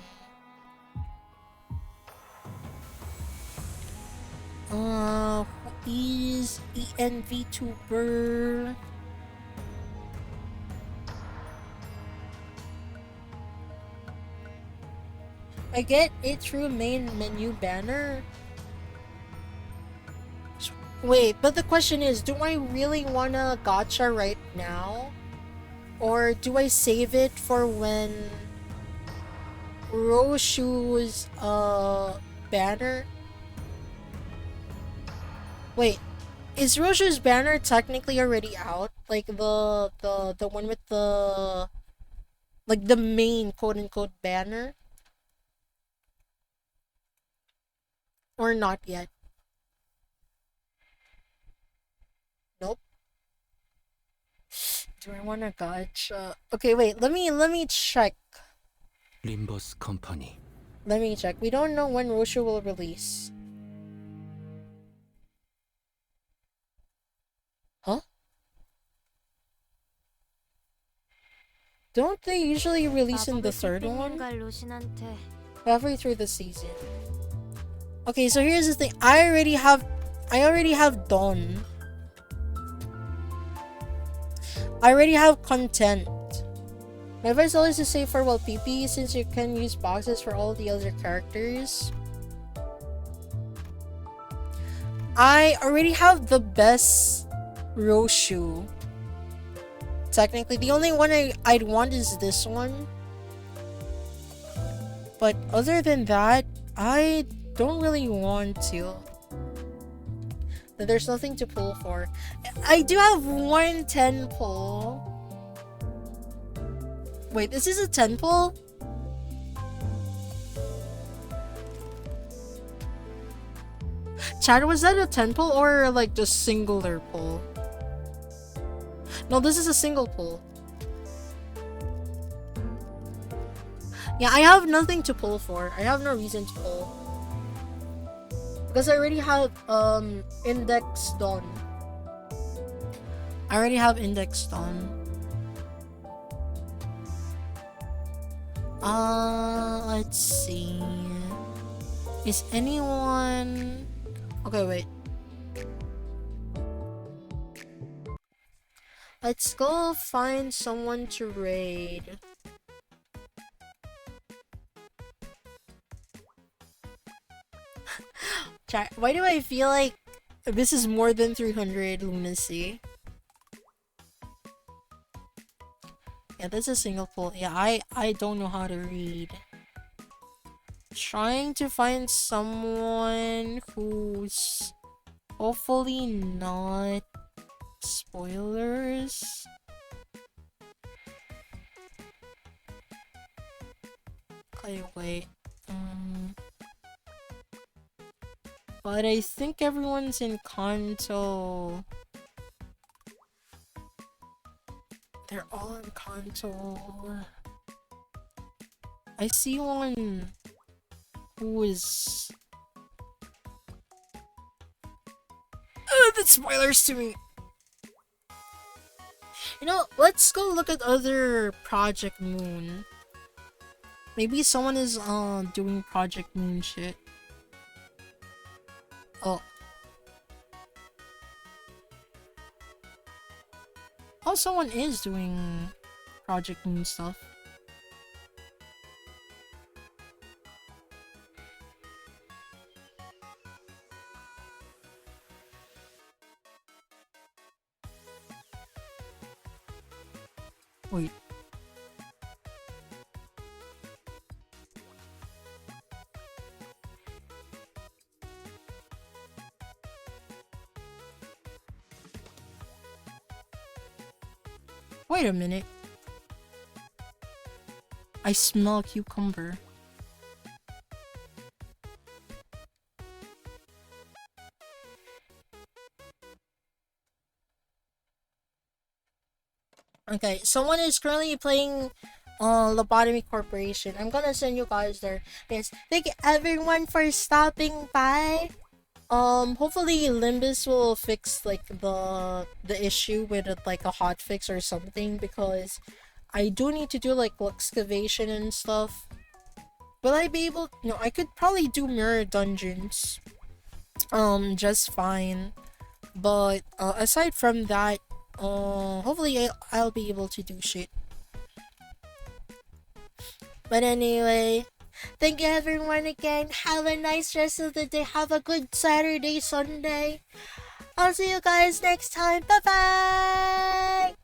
Who is VTuber? I get it through main menu banner. Wait, but the question is, do I really wanna gacha right now? Or do I save it for when Roshu's banner? Wait, is Roshu's banner technically already out? Like the one with the like the main quote unquote banner? Or not yet? Nope. Do I wanna gacha? Okay, wait, let me check. 림버스 컴퍼니. Let me check. We don't know when Roshu will release. Huh? Don't they usually release in the third one? Halfway through the season. Okay, so here's the thing. I already have Dawn. I already have content. My advice always to say farewell PP since you can use boxes for all the other characters. I already have the best Roshu. Technically, the only one I'd want is this one. But other than that, I don't really want to. There's nothing to pull for. I do have one 10 pull. Wait, this is a 10 pull? Chad, was that a 10 pull or like just singular pull? No, this is a single pull. Yeah, I have nothing to pull for. I have no reason to pull. Because I already have index done. I already have index done. Let's see. Is anyone... Okay, wait. Let's go find someone to raid. Chat, why do I feel like this is more than 300 lunacy? Yeah, that's a single pull. Yeah, I don't know how to read. Trying to find someone who's hopefully not spoilers. Okay, wait. But I think everyone's in Canto. They're all in Canto. I see one who is... that's spoilers to me. You know, let's go look at other Project Moon. Maybe someone is doing Project Moon shit. Oh. Oh, someone is doing Project Moon stuff. Wait. Wait a minute. I smell cucumber. Okay, someone is currently playing Lobotomy Corporation. I'm gonna send you guys there. Yes, thank you everyone for stopping by. Hopefully Limbus will fix like the issue with it, like a hot fix or something, because I do need to do like excavation and stuff. Will I be able? No, I could probably do mirror dungeons just fine, but aside from that, hopefully I'll be able to do shit. But anyway, thank you everyone again. Have a nice rest of the day. Have a good Saturday, Sunday. I'll see you guys next time. Bye bye.